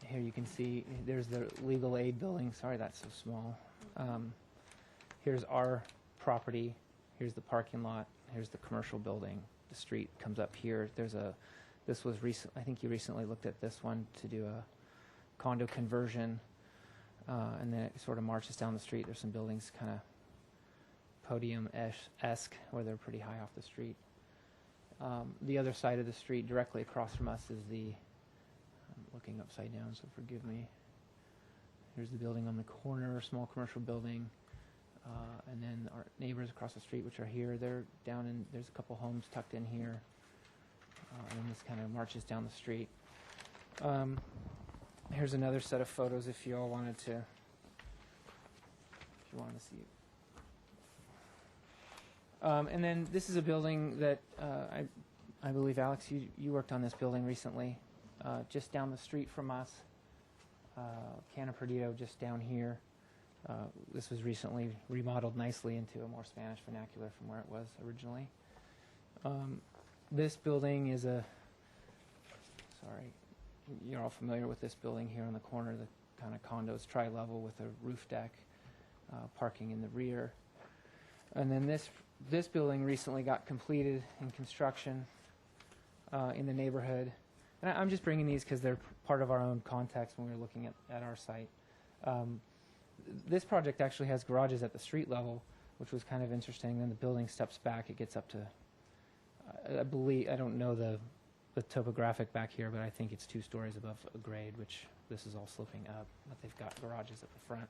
Here you can see there's the Legal Aid building. Sorry, that's so small. Here's our property. Here's the parking lot. Here's the commercial building. The street comes up here. This was recent. I think you recently looked at this one to do a condo conversion, and then it sort of marches down the street. There's some buildings kind of podium-esque where they're pretty high off the street. The other side of the street directly across from us is I'm looking upside down, so forgive me. Here's the building on the corner, small commercial building. And then our neighbors across the street, which are here, they're down in, there's a couple homes tucked in here. And then this kind of marches down the street. Here's another set of photos if you all wanted to if you wanted to see it. And then this is a building that I believe, Alex, you worked on this building recently, just down the street from us, Canna Perdido, just down here. This was recently remodeled nicely into a more Spanish vernacular from where it was originally. This building is you're all familiar with this building here on the corner, the kind of condos, tri-level with a roof deck, parking in the rear. And then this building recently got completed in construction in the neighborhood. And I'm just bringing these because they're part of our own context when we were looking at our site. This project actually has garages at the street level, which was kind of interesting. Then the building steps back. It gets up to, I believe, I don't know the topographic back here, but I think it's 2 stories above a grade, which this is all sloping up. But they've got garages at the front,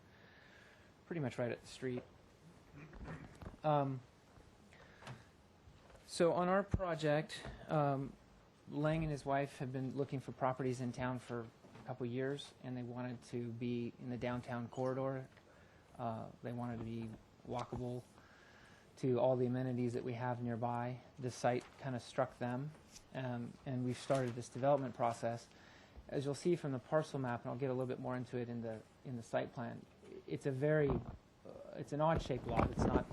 pretty much right at the street. So on our project, Lang and his wife have been looking for properties in town for a couple years, and they wanted to be in the downtown corridor. They wanted to be walkable to all the amenities that we have nearby. This site kind of struck them, and we've started this development process. As you'll see from the parcel map, and I'll get a little bit more into it in the site plan, it's it's an odd-shaped lot. It's not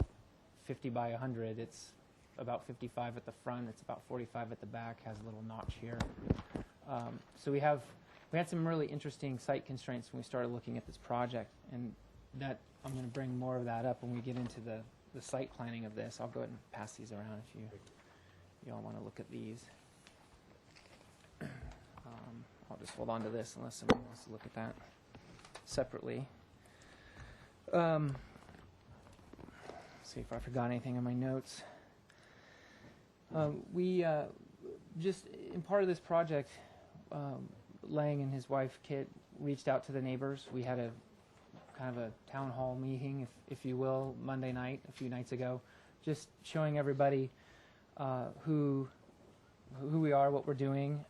50 by 100. It's about 55 at the front. It's about 45 at the back. Has a little notch here. So we had some really interesting site constraints when we started looking at this project, and that I'm going to bring more of that up when we get into the site planning of this. I'll go ahead and pass these around if you all want to look at these. I'll just hold on to this unless somebody wants to look at that separately. See if I forgot anything in my notes. We just in part of this project, Lang and his wife Kit reached out to the neighbors. We had a kind of a town hall meeting, if you will, Monday night, a few nights ago, just showing everybody who we are, what we're doing.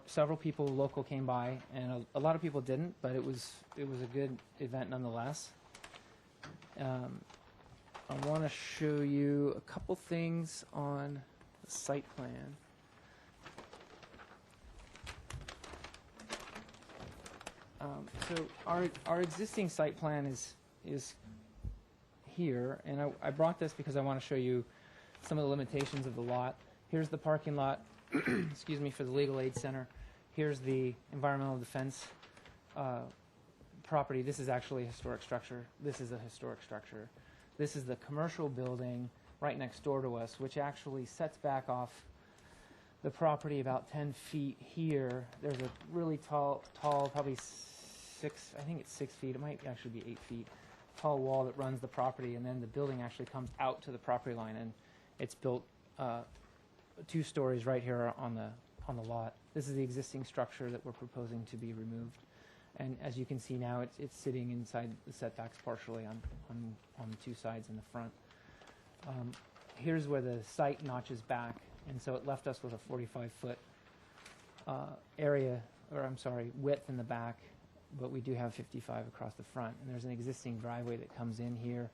Several people local came by, and a lot of people didn't, but it was a good event nonetheless. I want to show you a couple things on the site plan. So our existing site plan is here, and I brought this because I want to show you some of the limitations of the lot. Here's the parking lot, excuse me, for the Legal Aid Center. Here's the environmental defense property. This is actually a historic structure. This is a historic structure. This is the commercial building right next door to us, which actually sets back off the property about 10 feet here. There's a really tall, probably 6, I think it's 6 feet, it might actually be 8 feet, tall wall that runs the property, and then the building actually comes out to the property line, and it's built 2 stories right here on the lot. This is the existing structure that we're proposing to be removed. And as you can see now, it's sitting inside the setbacks partially on the 2 sides in the front. Here's where the site notches back, and so it left us with a 45-foot width in the back, but we do have 55 across the front. And there's an existing driveway that comes in here.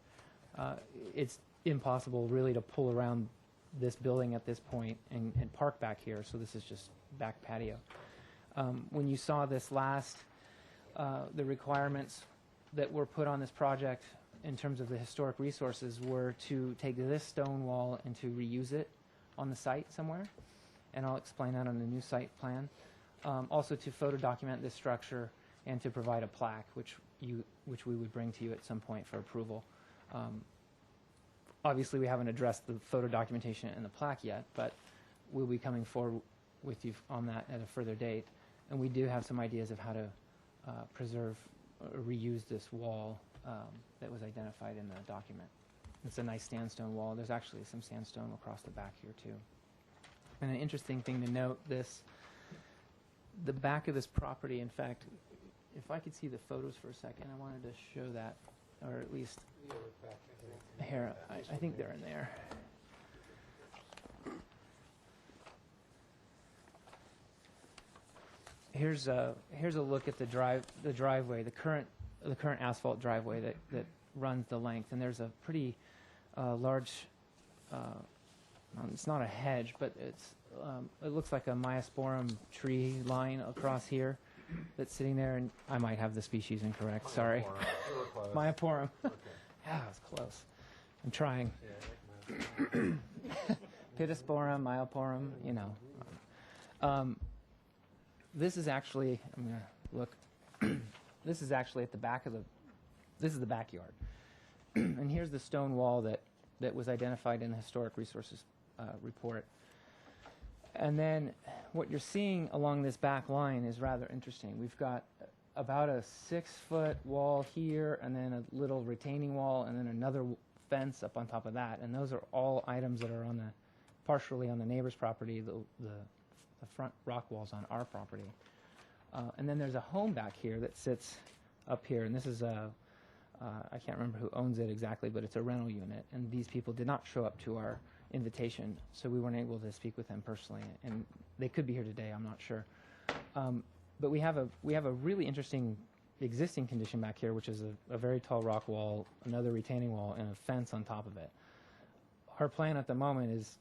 It's impossible really to pull around this building at this point and park back here, so this is just back patio. When you saw this last, the requirements that were put on this project in terms of the historic resources were to take this stone wall and to reuse it on the site somewhere, and I'll explain that on the new site plan. Also to photo document this structure and to provide a plaque, which we would bring to you at some point for approval. Obviously, we haven't addressed the photo documentation and the plaque yet, but we'll be coming forward with you on that at a further date. And we do have some ideas of how to preserve or reuse this wall that was identified in the document. It's a nice sandstone wall. There's actually some sandstone across the back here too. And an interesting thing to note, the back of this property, in fact, if I could see the photos for a second, I wanted to show that, or at least here, I think they're in there. Here's a look at the driveway, the current asphalt driveway that runs the length, and there's a pretty large, it's not a hedge, but it looks like a Myosporum tree line across here that's sitting there, and I might have the species incorrect, sorry. Myosporum. Yeah, it's close. I'm trying. Pittosporum, Myosporum, you know. This is actually, I'm going to look, this is actually at the back of this is the backyard. And here's the stone wall that was identified in the Historic Resources report. And then what you're seeing along this back line is rather interesting. We've got about a 6-foot wall here, and then a little retaining wall, and then another fence up on top of that. And those are all items that are on partially on the neighbor's property, the front rock walls on our property. And then there's a home back here that sits up here, and this is I can't remember who owns it exactly, but it's a rental unit. And these people did not show up to our invitation, so we weren't able to speak with them personally. And they could be here today, I'm not sure. But we have a really interesting existing condition back here, which is a very tall rock wall, another retaining wall, and a fence on top of it. Our plan at the moment is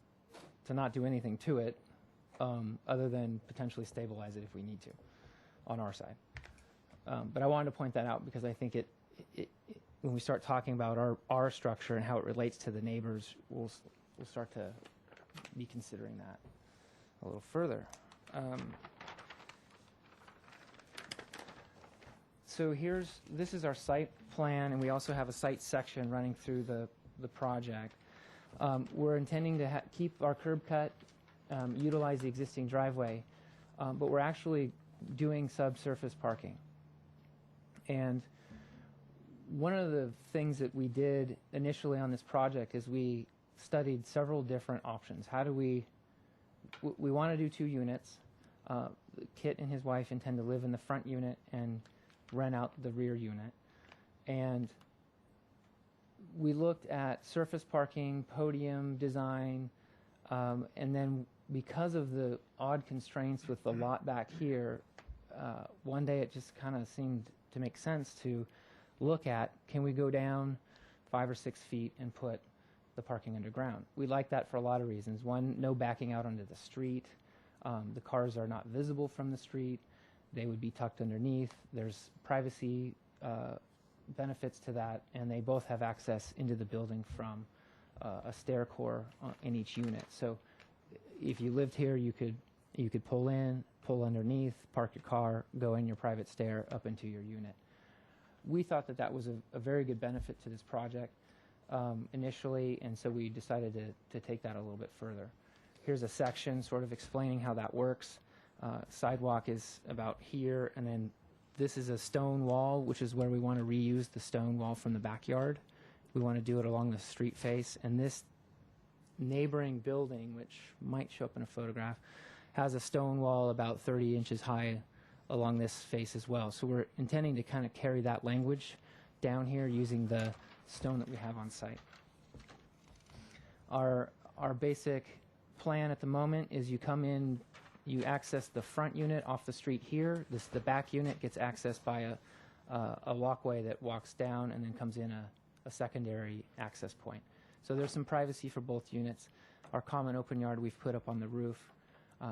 to not do anything to it, other than potentially stabilize it if we need to on our side. But I wanted to point that out because I think when we start talking about our structure and how it relates to the neighbors, we'll start to be considering that a little further. So this is our site plan, and we also have a site section running through the project. We're intending to keep our curb cut, utilize the existing driveway, but we're actually doing subsurface parking. And one of the things that we did initially on this project is we studied several different options. How do we want to do 2 units. Kit and his wife intend to live in the front unit and rent out the rear unit. And we looked at surface parking, podium design, and then because of the odd constraints with the lot back here, one day it just kind of seemed to make sense to look at, can we go down 5 or 6 feet and put the parking underground? We like that for a lot of reasons. One, no backing out onto the street. The cars are not visible from the street. They would be tucked underneath. There's privacy benefits to that, and they both have access into the building from a stair core in each unit. So if you lived here, you could pull in, pull underneath, park your car, go in your private stair up into your unit. We thought that was a very good benefit to this project initially, and so we decided to take that a little bit further. Here's a section sort of explaining how that works. Sidewalk is about here, and then this is a stone wall, which is where we want to reuse the stone wall from the backyard. We want to do it along the street face, and this neighboring building, which might show up in a photograph, has a stone wall about 30 inches high along this face as well. So we're intending to kind of carry that language down here using the stone that we have on site. Our basic plan at the moment is you come in, you access the front unit off the street here. The back unit gets accessed by a walkway that walks down and then comes in a secondary access point. So there's some privacy for both units. Our common open yard we've put up on the roof.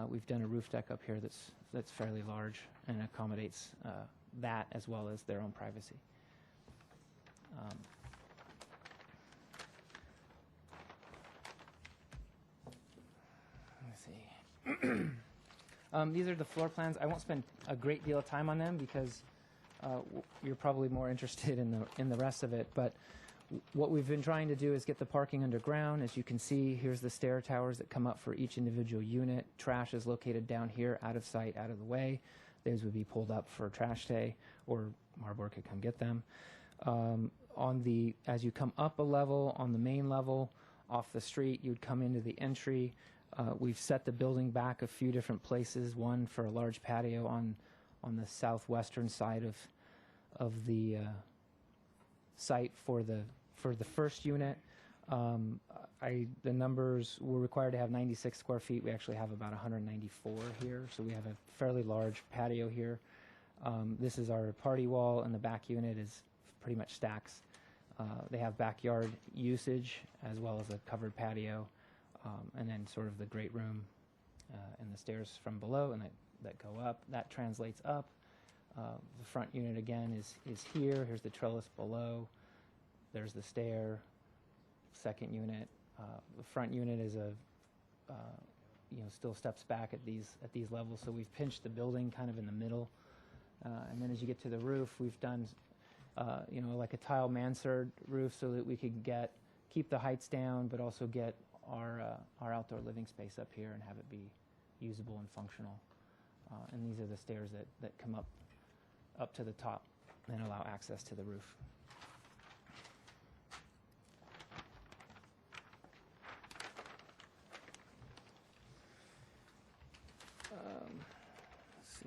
We've done a roof deck up here that's fairly large and accommodates that as well as their own privacy. Let's see. These are the floor plans. I won't spend a great deal of time on them because you're probably more interested in the rest of it. But what we've been trying to do is get the parking underground. As you can see, here's the stair towers that come up for each individual unit. Trash is located down here, out of sight, out of the way. Those would be pulled up for trash day, or Marburg could come get them. As you come up a level, on the main level, off the street, you'd come into the entry. We've set the building back a few different places. One for a large patio on the southwestern side of the site for the first unit. The numbers were required to have 96 square feet. We actually have about 194 here, so we have a fairly large patio here. This is our party wall, and the back unit is pretty much stacks They have backyard usage as well as a covered patio, and then sort of the great room and the stairs from below and that go up. That translates up. The front unit again is here. Here's the trellis below. There's the stair. Second unit. The front unit is still steps back at these levels. So we've pinched the building kind of in the middle. And then as you get to the roof, we've done like a tile mansard roof so that we could keep the heights down, but also get our outdoor living space up here and have it be usable and functional. And these are the stairs that come up to the top and allow access to the roof. Let's see.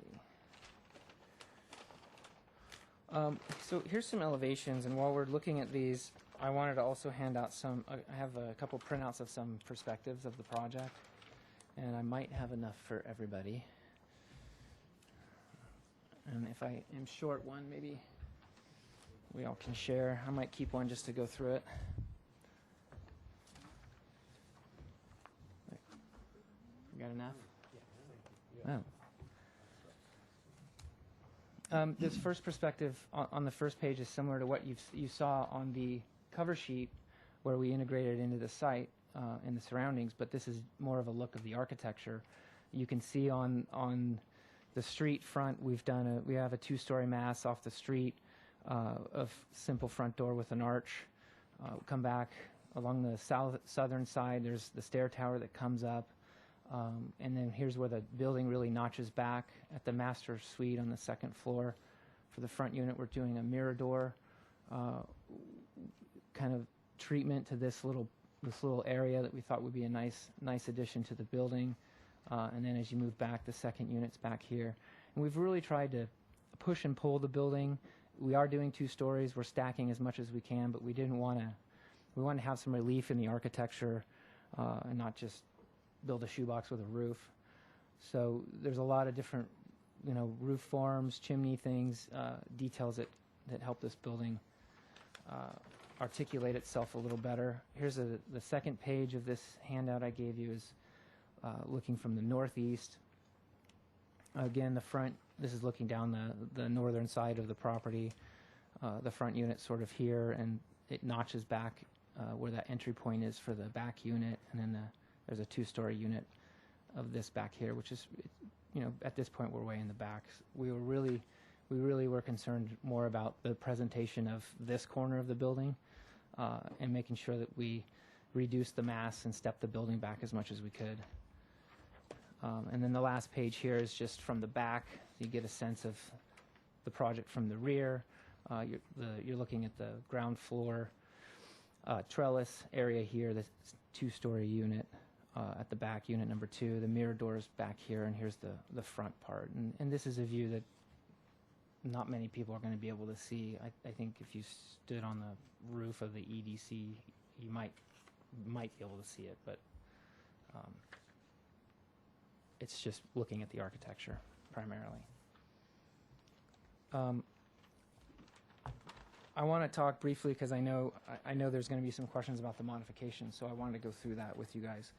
So here's some elevations, and while we're looking at these, I wanted to also hand out some. I have a couple printouts of some perspectives of the project, and I might have enough for everybody. And if I am short one, maybe we all can share. I might keep one just to go through it. You got enough? Oh. This first perspective on the first page is similar to what you saw on the cover sheet where we integrated into the site and the surroundings, but this is more of a look of the architecture. You can see on the street front, we have a 2-story mass off the street of simple front door with an arch. Come back along the southern side, there's the stair tower that comes up. And then here's where the building really notches back at the master suite on the second floor. For the front unit, we're doing a mirror door kind of treatment to this little area that we thought would be a nice addition to the building. And then as you move back, the second unit's back here. And we've really tried to push and pull the building. We are doing 2 stories. We're stacking as much as we can, but we want to have some relief in the architecture and not just build a shoebox with a roof. So there's a lot of different, roof forms, chimney things, details that help this building articulate itself a little better. Here's the second page of this handout I gave you is looking from the northeast. Again, the front, this is looking down the northern side of the property. The front unit sort of here, and it notches back where that entry point is for the back unit, and then there's a 2-story unit of this back here, which is, at this point we're way in the back. We really were concerned more about the presentation of this corner of the building and making sure that we reduce the mass and step the building back as much as we could. And then the last page here is just from the back. You get a sense of the project from the rear. You're looking at the ground floor trellis area here, the 2-story unit. At the back, unit number 2, the mirror doors back here, and here's the front part. And this is a view that not many people are going to be able to see. I think if you stood on the roof of the EDC, you might be able to see it, but it's just looking at the architecture primarily. I want to talk briefly because I know there's going to be some questions about the modification, so I wanted to go through that with you guys.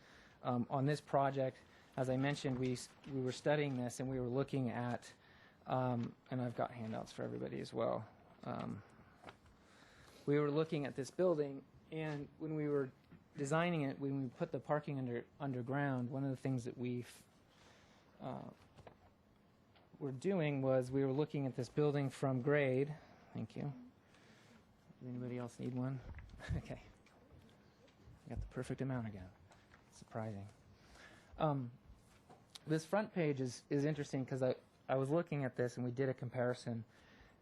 On this project, as I mentioned, we were studying this and we were looking at, and I've got handouts for everybody as well. We were looking at this building, and when we were designing it, when we put the parking underground, one of the things that we were doing was we were looking at this building from grade. Thank you. Does anybody else need one? Okay. I got the perfect amount again. Surprising. This front page is interesting because I was looking at this and we did a comparison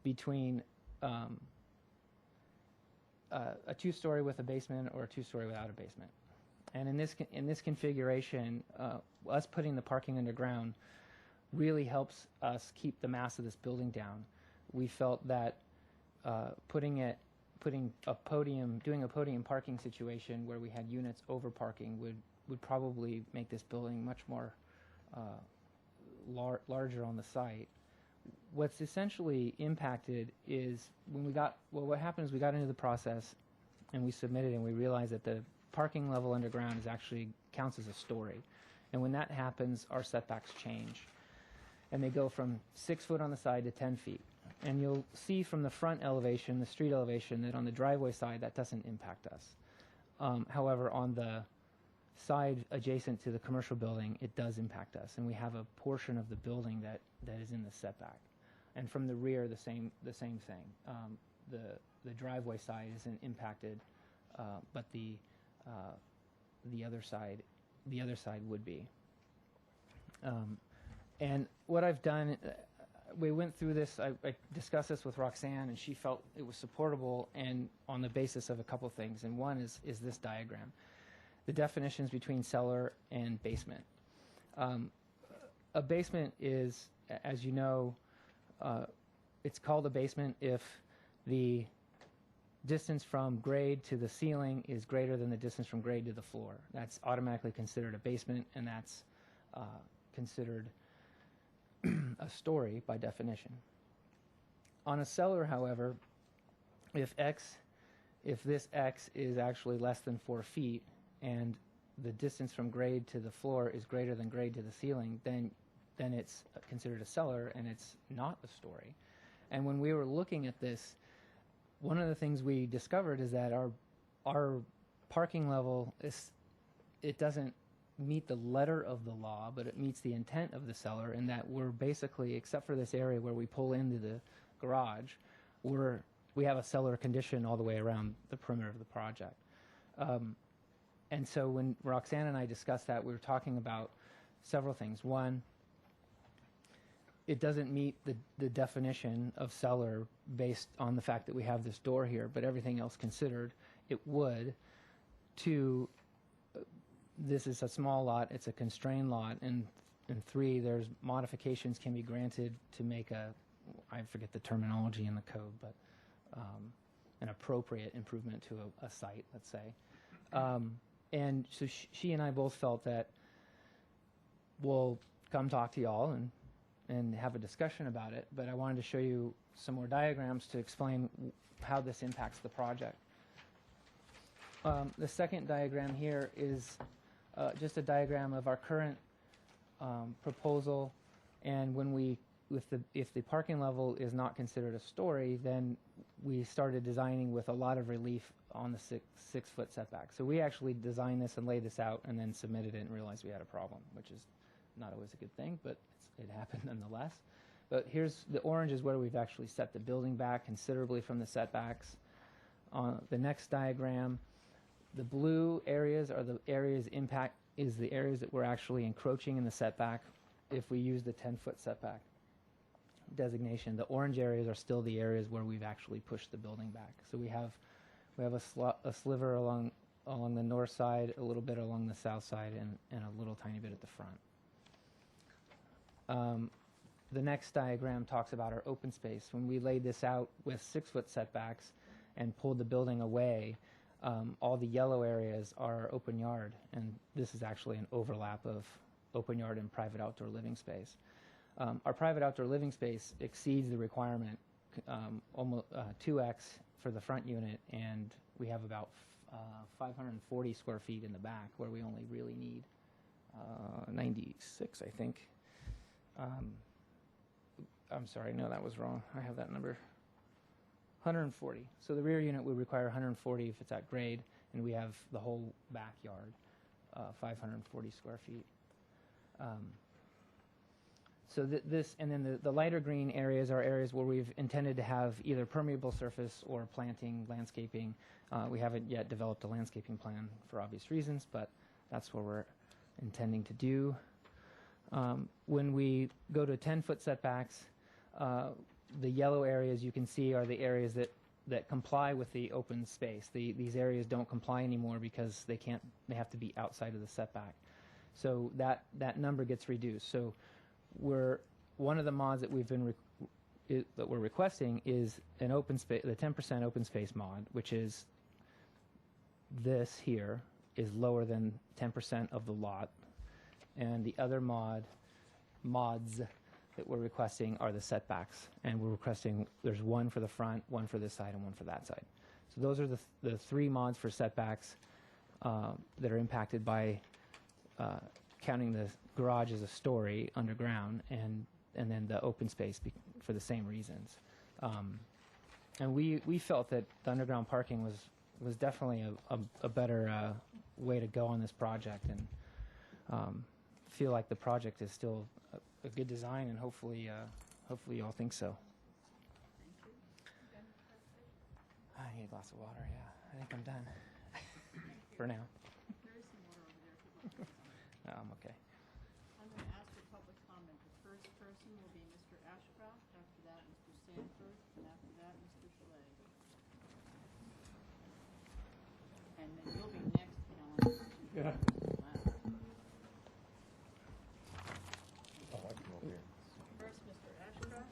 between a 2-story with a basement or a 2-story without a basement. And in this configuration, us putting the parking underground really helps us keep the mass of this building down. We felt that doing a podium parking situation where we had units over parking would probably make this building much more larger on the site. what's essentially impacted is when we got, well, what happened is we got into the process and we submitted and we realized that the parking level underground is actually counts as a story. And when that happens, our setbacks change. And they go from 6 foot on the side to 10 feet. And you'll see from the front elevation, the street elevation, that on the driveway side, that doesn't impact us. However, on the side adjacent to the commercial building, it does impact us. And we have a portion of the building that is in the setback. And from the rear, the same thing. The driveway side isn't impacted, but the other side would be. And what I've done, we went through this, I discussed this with Roxanne, and she felt it was supportable and on the basis of a couple things. And one is this diagram. The definitions between cellar and basement. A basement is, as you know, it's called a basement if the distance from grade to the ceiling is greater than the distance from grade to the floor. That's automatically considered a basement, and that's considered a story by definition. On a cellar, however, if this X is actually less than 4 feet and the distance from grade to the floor is greater than grade to the ceiling, then it's considered a cellar and it's not a story. And when we were looking at this, one of the things we discovered is that our parking level it doesn't meet the letter of the law, but it meets the intent of the cellar, in that we're basically, except for this area where we pull into the garage, we have a cellar condition all the way around the perimeter of the project. And so when Roxanne and I discussed that, we were talking about several things. One, it doesn't meet the definition of cellar based on the fact that we have this door here, but everything else considered, it would. Two, this is a small lot, it's a constrained lot, and three, there's modifications can be granted to make I forget the terminology in the code, but an appropriate improvement to a site, let's say. And so she and I both felt that we'll come talk to y'all and have a discussion about it, but I wanted to show you some more diagrams to explain how this impacts the project. The second diagram here is just a diagram of our current proposal, and when if the parking level is not considered a story, then we started designing with a lot of relief on the six foot setback. So we actually designed this and laid this out and then submitted it and realized we had a problem, which is not always a good thing, but it happened nonetheless. But here's the orange is where we've actually set the building back considerably from the setbacks. On the next diagram, the blue areas are the areas the areas that we're actually encroaching in the setback if we use the 10-foot setback designation. The orange areas are still the areas where we've actually pushed the building back. So we have a sliver along the north side, a little bit along the south side, and a little tiny bit at the front. The next diagram talks about our open space. When we laid this out with 6-foot setbacks and pulled the building away, all the yellow areas are open yard, and this is actually an overlap of open yard and private outdoor living space. Our private outdoor living space exceeds the requirement, almost 2x for the front unit, and we have about 540 square feet in the back, where we only really need 96, I think. I'm sorry, no, that was wrong. I have that number. 140. So the rear unit would require 140 if it's at grade, and we have the whole backyard, 540 square feet. So this, and then the lighter green areas are areas where we've intended to have either permeable surface or planting, landscaping. We haven't yet developed a landscaping plan for obvious reasons, but that's what we're intending to do. When we go to 10-foot setbacks, the yellow areas you can see are the areas that comply with the open space. These areas don't comply anymore because they have to be outside of the setback. So that number gets reduced. So one of the mods that that we're requesting is an open space, the 10% open space mod, which is this here is lower than 10% of the lot, and the other mods that we're requesting are the setbacks. And we're requesting, there's one for the front, one for this side, and one for that side. So those are the three mods for setbacks that are impacted by counting the garage as a story underground, and then the open space for the same reasons. And we felt that the underground parking was definitely a better way to go on this project, and feel like the project is still a good design, and hopefully you all think so. I need a glass of water. Yeah, I think I'm done for now. There is some water over there if you'd like. No, I'm okay. I'm going to ask for public comment. The first person will be Mr. Ashcroft, after that Mr. Sanford, and after that Mr. Schley. And then you'll be next, Helen. Yeah. First, Mr. Ashcroft.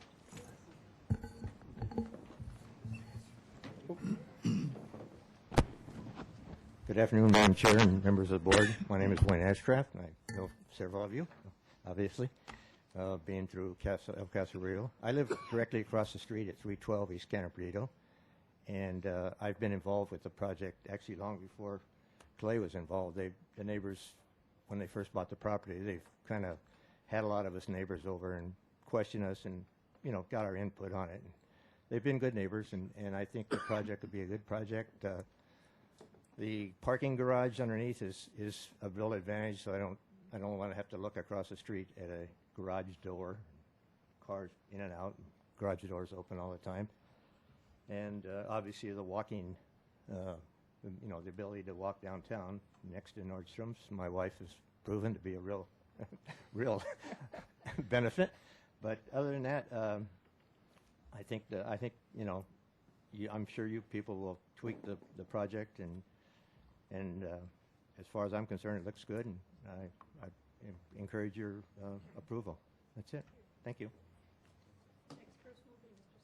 Good afternoon, Madam Chair and members of the board. My name is Wayne Ashcraft, and I know several of you, obviously, being through El Caserío. I live directly across the street at 312 East Canterbury, and I've been involved with the project actually long before Clay was involved. The neighbors, when they first bought the property, they've kind of had a lot of us neighbors over and questioned us and, got our input on it. And they've been good neighbors, and I think the project would be a good project. The parking garage underneath is a real advantage, so I don't want to have to look across the street at a garage door. Cars in and out, garage doors open all the time. And obviously the walking, the ability to walk downtown next to Nordstrom's, my wife has proven to be a real benefit. But other than that, I think I'm sure you people will tweak the project, and as far as I'm concerned, it looks good, and I encourage your approval. That's it. Thank you. Next person will be Mr.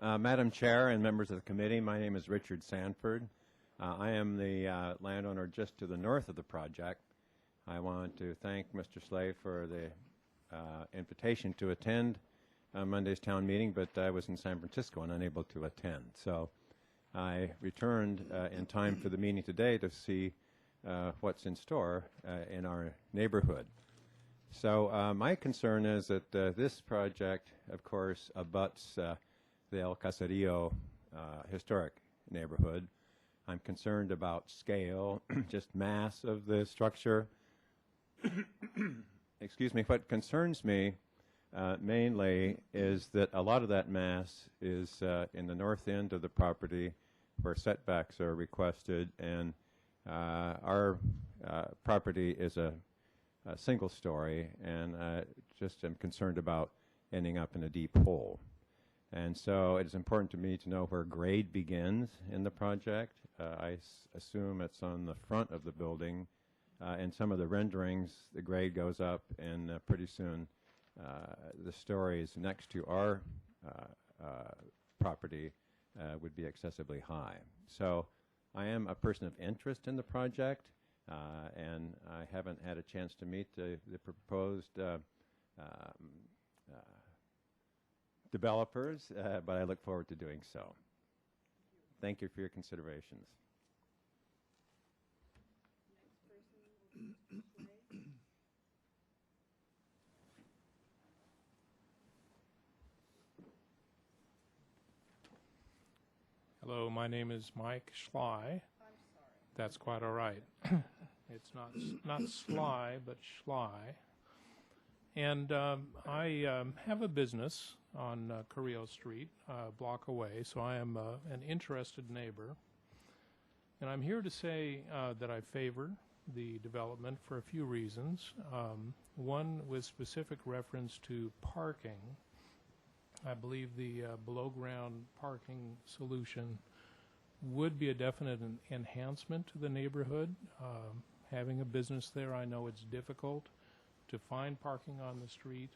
Sanford. Madam Chair and members of the committee, my name is Richard Sanford. I am the landowner just to the north of the project. I want to thank Mr. Slay for the invitation to attend Monday's town meeting, but I was in San Francisco and unable to attend. So I returned in time for the meeting today to see what's in store in our neighborhood. So my concern is that this project, of course, abuts the El Caserío historic neighborhood. I'm concerned about scale, just mass of the structure. Excuse me. What concerns me mainly is that a lot of that mass is in the north end of the property where setbacks are requested, and our property is a single story, and just am concerned about ending up in a deep hole. And so it is important to me to know where grade begins in the project. I assume it's on the front of the building. In some of the renderings, the grade goes up, and pretty soon the stories next to our property would be excessively high. So I am a person of interest in the project, and I haven't had a chance to meet the proposed developers, but I look forward to doing so. Thank you for your considerations. Hello, my name is Mike Schley. I'm sorry. That's quite all right. It's not Sly, but Schley. And I have a business on Carrillo Street, a block away, so I am an interested neighbor. And I'm here to say that I favor the development for a few reasons. One with specific reference to parking. I believe the below-ground parking solution would be a definite enhancement to the neighborhood. Having a business there, I know it's difficult to find parking on the street.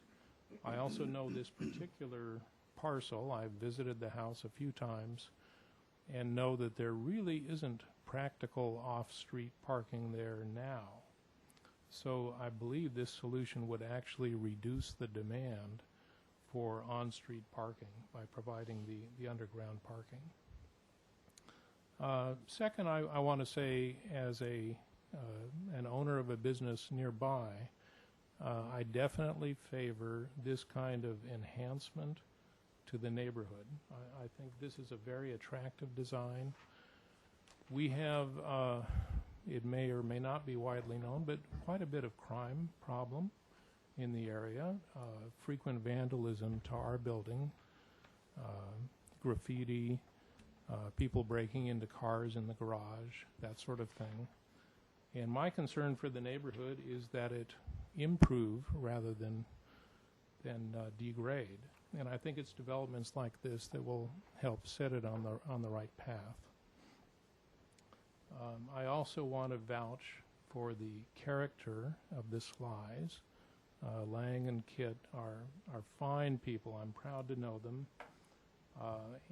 I also know this particular parcel. I've visited the house a few times and know that there really isn't practical off-street parking there now. So I believe this solution would actually reduce the demand for on-street parking by providing the underground parking. Second, I want to say, as an owner of a business nearby, I definitely favor this kind of enhancement to the neighborhood. I think this is a very attractive design. We have, it may or may not be widely known, but quite a bit of crime problem in the area, frequent vandalism to our building, graffiti, people breaking into cars in the garage, that sort of thing. And my concern for the neighborhood is that it improve rather than degrade. And I think it's developments like this that will help set it on the right path. I also want to vouch for the character of the Slys. Lang and Kit are fine people. I'm proud to know them.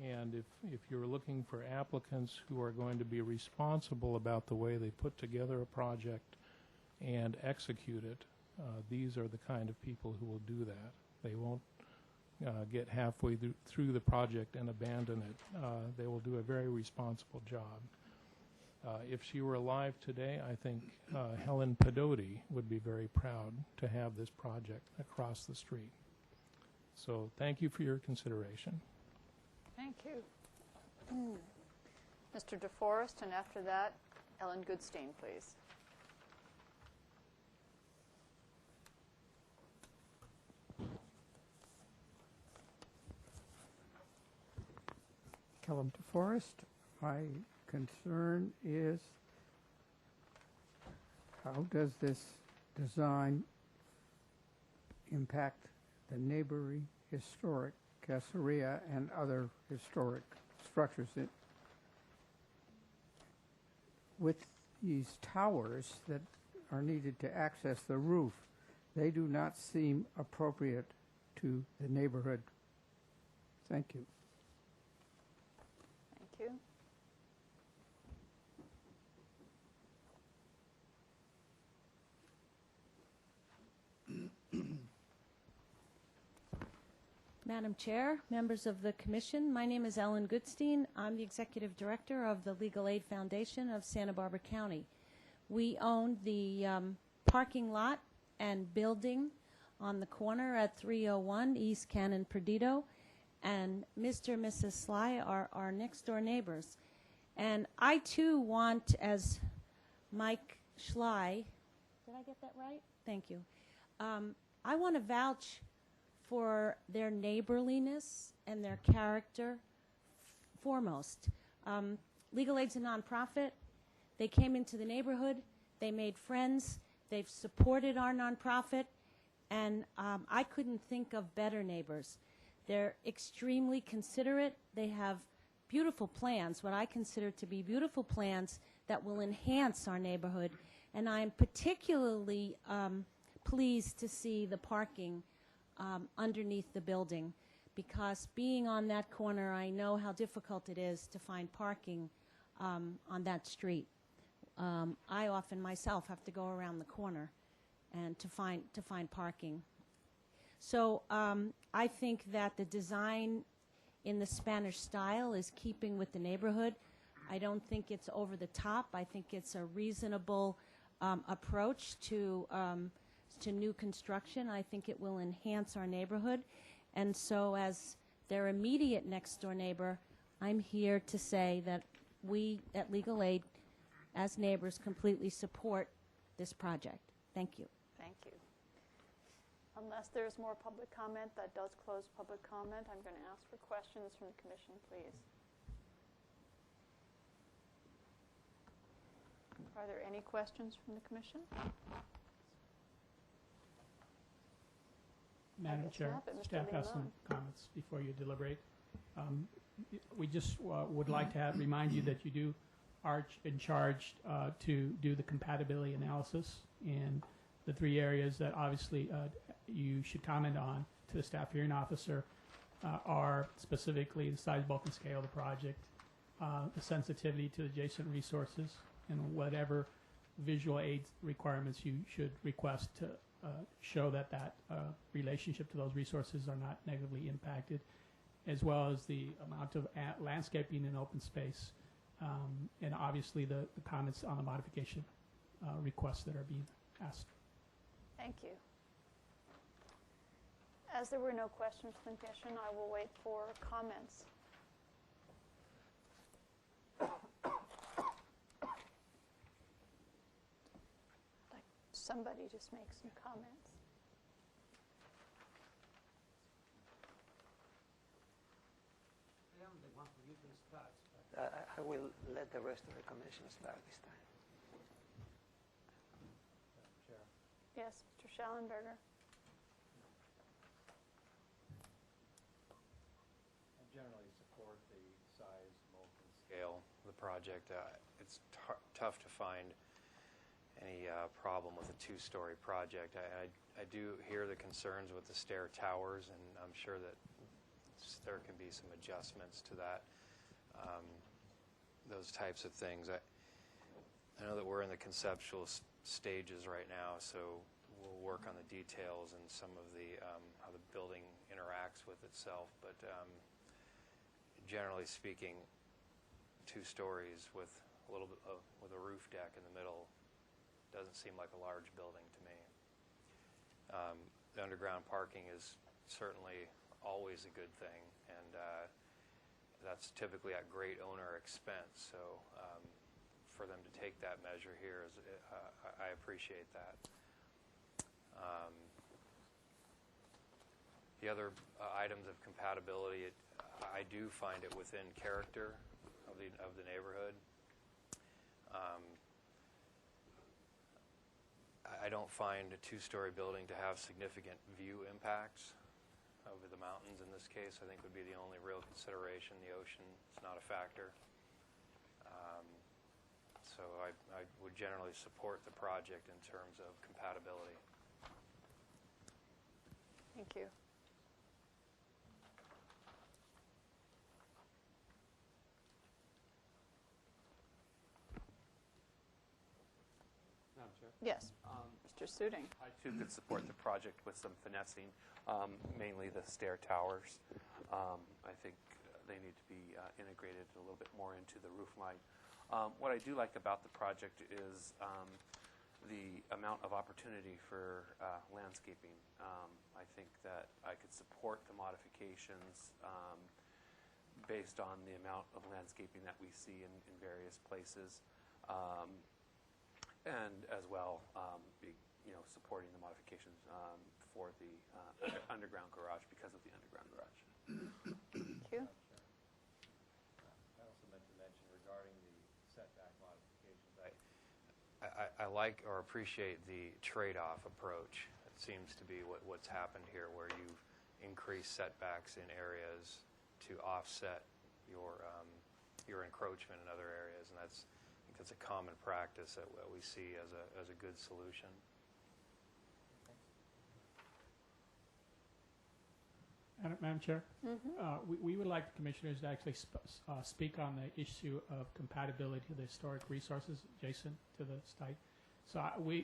And if you're looking for applicants who are going to be responsible about the way they put together a project and execute it, these are the kind of people who will do that. They won't get halfway through the project and abandon it. They will do a very responsible job. If she were alive today, I think Helen Pedotti would be very proud to have this project across the street. So thank you for your consideration. Thank you. Mr. DeForest, and after that, Ellen Goodstein, please. Kellum DeForest, my concern is how does this design impact the neighboring historic Caseria and other historic structures with these towers that are needed to access the roof? They do not seem appropriate to the neighborhood. Thank you. Thank you. Madam Chair, members of the Commission, my name is Ellen Goodstein. I'm the Executive Director of the Legal Aid Foundation of Santa Barbara County. We own the parking lot and building on the corner at 301 East Cannon Perdido, and Mr. and Mrs. Sly are our next-door neighbors. And I, too, want, as Mike Schley, did I get that right? Thank you. I want to vouch for their neighborliness and their character foremost. Legal Aid's a nonprofit. They came into the neighborhood. They made friends. They've supported our nonprofit. And I couldn't think of better neighbors. They're extremely considerate. They have beautiful plans, what I consider to be beautiful plans that will enhance our neighborhood. And I'm particularly pleased to see the parking underneath the building, because being on that corner, I know how difficult it is to find parking on that street. I often myself have to go around the corner and to find parking. So I think that the design in the Spanish style is keeping with the neighborhood. I don't think it's over the top. I think it's a reasonable approach to new construction. I think it will enhance our neighborhood. And so as their immediate next door neighbor, I'm here to say that we at Legal Aid, as neighbors, completely support this project. Thank you. Thank you. Unless there's more public comment, that does close public comment. I'm going to ask for questions from the Commission, please. Are there any questions from the Commission? Madam Chair, staff has some comments before you deliberate. We just would like to remind you that you are in charge to do the compatibility analysis in the three areas that obviously you should comment on to the staff hearing officer are specifically the size, bulk, and scale of the project, the sensitivity to adjacent resources, and whatever visual aid requirements you should request to show that relationship to those resources are not negatively impacted, as well as the amount of landscaping in open space, and obviously the comments on the modification requests that are being asked. Thank you. As there were no questions from the commission, I will wait for comments. Like somebody just make some comments. I will let the rest of the commission start this time. Yes, Mr. Schallenberger. I generally support the size, bulk, and scale of the project. It's tough to find any problem with a two-story project. I do hear the concerns with the stair towers, and I'm sure that there can be some adjustments to that, those types of things. I know that we're in the conceptual stages right now, so we'll work on the details and some of the how the building interacts with itself. But generally speaking, 2 stories with a little bit with a roof deck in the middle doesn't seem like a large building to me. The underground parking is certainly always a good thing, and that's typically at great owner expense. So for them to take that measure here, I appreciate that. The other items of compatibility, I do find it within character of the neighborhood. I don't find a 2-story building to have significant view impacts over the mountains in this case. I think would be the only real consideration. The ocean is not a factor. So I would generally support the project in terms of compatibility. Thank you. Madam Chair? Yes, Mr. Suding. I too could support the project with some finessing, mainly the stair towers. I think they need to be integrated a little bit more into the roof line. What I do like about the project is the amount of opportunity for landscaping. I think that I could support the modifications based on the amount of landscaping that we see in various places. And as well, supporting the modifications for the underground garage because of the underground garage. Thank you. I also meant to mention regarding the setback modifications. I like or appreciate the trade-off approach. It seems to be what's happened here, where you increase setbacks in areas to offset your encroachment in other areas, and that's a common practice that we see as a good solution. Madam Chair, we would like the commissioners to actually speak on the issue of compatibility of the historic resources adjacent to the site. So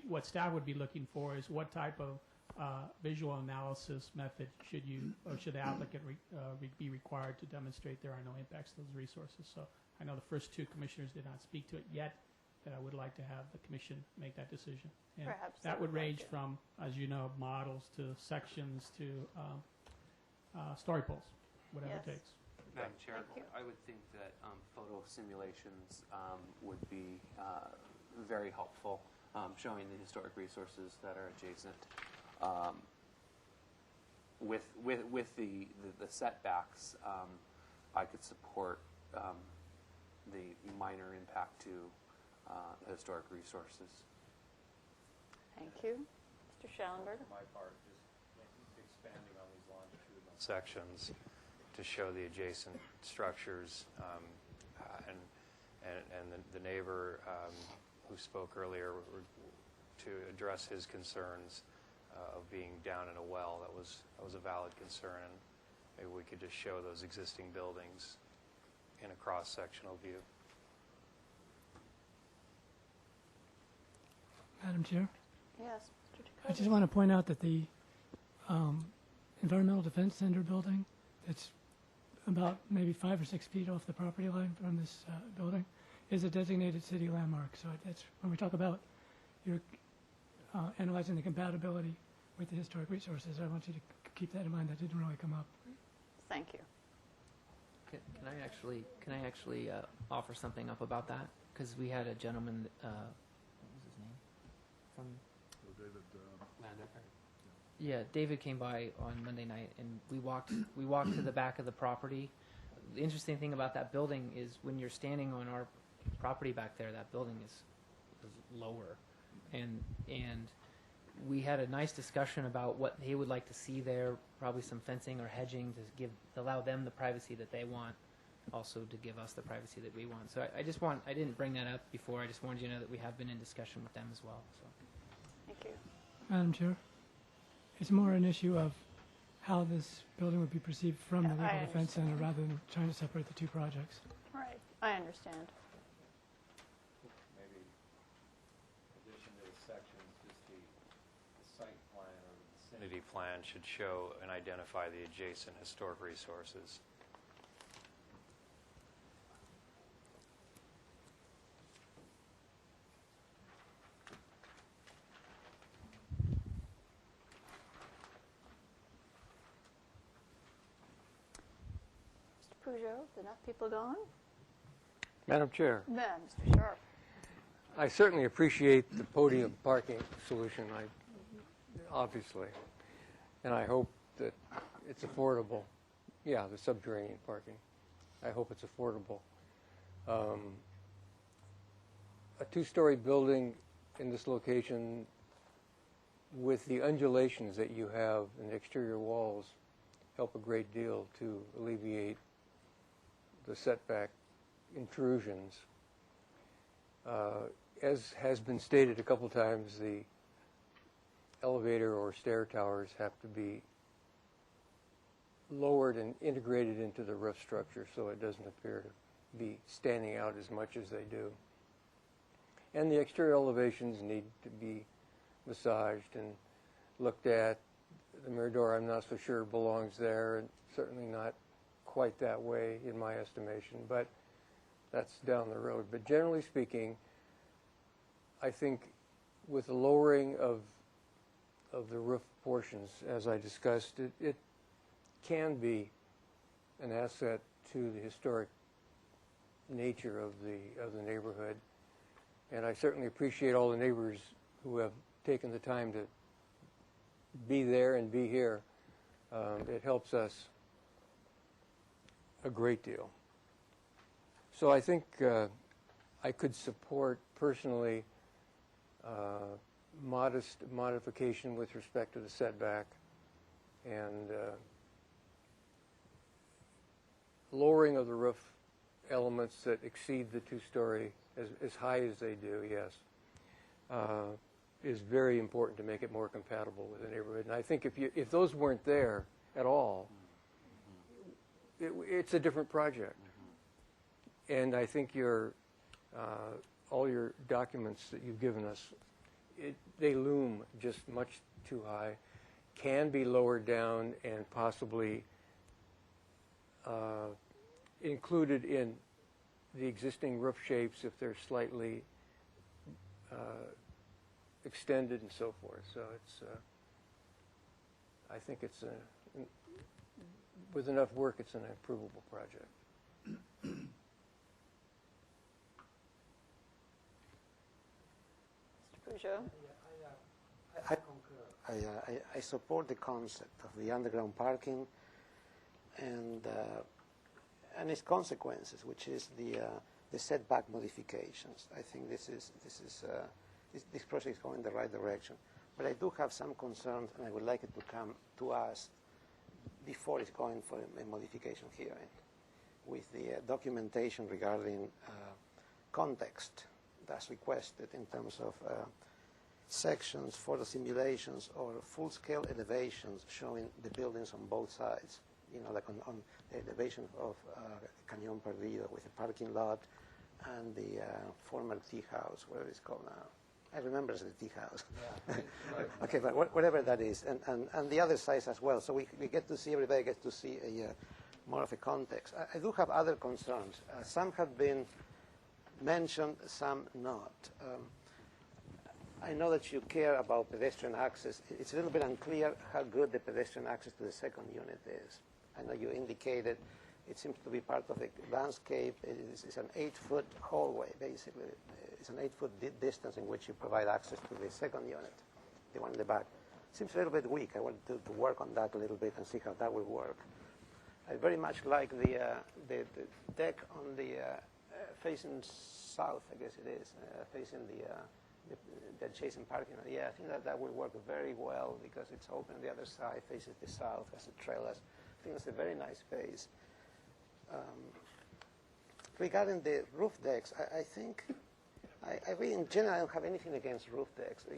what staff would be looking for is what type of visual analysis method should the applicant be required to demonstrate there are no impacts to those resources. So I know the first 2 commissioners did not speak to it yet, but I would like to have the commission make that decision. And Perhaps that would range like from, as you know, models to sections to story poles, whatever it Yes. takes. Madam Chair, Thank you. I would think that photo simulations would be very helpful, showing the historic resources that are adjacent. With the setbacks, I could support the minor impact to historic resources. Thank you. Mr. Schallenberger. For my part, just expanding on these longitudinal sections to show the adjacent structures, and the neighbor who spoke earlier to address his concerns of being down in a well. That was a valid concern, and maybe we could just show those existing buildings in a cross-sectional view. Madam Chair, Yes, Mr. I just Jacoby. want to point out that the Environmental Defense Center building, that's about maybe 5 or 6 feet off the property line from this building, is a designated city landmark. So that's when we talk about your analyzing the compatibility with the historic resources. I want you to keep that in mind. That didn't really come up. Thank you. Can I actually offer something up about that? Because we had a gentleman, what was his name? From Yeah, David came by on Monday night, and we walked to the back of the property. The interesting thing about that building is when you're standing on our property back there, that building is lower, and we had a nice discussion about what he would like to see there, probably some fencing or hedging to allow them the privacy that they want, also to give us the privacy that we want. So I didn't bring that up before. I just wanted you to know that we have been in discussion with them as well. So. Thank you. Madam Chair, it's more an issue of how this building would be perceived from the Yeah, I Legal Defense Center understand. rather than trying to separate the two projects. Right, I understand. Maybe in addition to the sections, just the site plan or the Vicinity plan should show and identify the adjacent historic resources. Mr. Peugeot, enough people gone? Madam Chair, Then, Mr. Sharp. I certainly appreciate the podium parking solution, obviously, and I hope that it's affordable. Yeah, the subterranean parking. I hope it's affordable. A two-story building in this location with the undulations that you have in the exterior walls help a great deal to alleviate the setback intrusions. As has been stated a couple times, the elevator or stair towers have to be lowered and integrated into the roof structure so it doesn't appear to be standing out as much as they do. And the exterior elevations need to be massaged and looked at. The Mirador, I'm not so sure belongs there, and certainly not quite that way in my estimation, but that's down the road. But generally speaking, I think with the lowering of the roof portions, as I discussed, it can be an asset to the historic nature of the neighborhood. And I certainly appreciate all the neighbors who have taken the time to be there and be here. It helps us a great deal. So I think I could support personally modest modification with respect to the setback and lowering of the roof elements that exceed the two-story as high as they do, yes, is very important to make it more compatible with the neighborhood. And I think if those weren't there at all, it's a different project. And I think all your documents that you've given us, they loom just much too high, can be lowered down and possibly included in the existing roof shapes if they're slightly extended and so forth. So I think with enough work, it's an improvable project. Mr. Peugeot? I support the concept of the underground parking and its consequences, which is the setback modifications. I think this project is going in the right direction. But I do have some concerns, and I would like it to come to us before it's going for a modification hearing, with the documentation regarding context that's requested in terms of sections, photo simulations, or full-scale elevations showing the buildings on both sides. like on the elevation of Cañón Perdido with the parking lot and the former tea house, whatever it's called now. I remember it's the tea house. Yeah. Okay, but whatever that is, and the other sides as well. So we get to see, everybody gets to see more of a context. I do have other concerns. Some have been mentioned, some not. I know that you care about pedestrian access. It's a little bit unclear how good the pedestrian access to the second unit is. I know you indicated it seems to be part of the landscape. It's an 8-foot hallway, basically. It's an 8-foot distance in which you provide access to the second unit, the one in the back. Seems a little bit weak. I want to work on that a little bit and see how that will work. I very much like the deck on the facing south, I guess it is, facing the adjacent parking lot. Yeah, I think that will work very well because it's open on the other side, faces the south, has a trellis. I think it's a very nice space. Regarding the roof decks, I think, I really, in general, I don't have anything against roof decks. I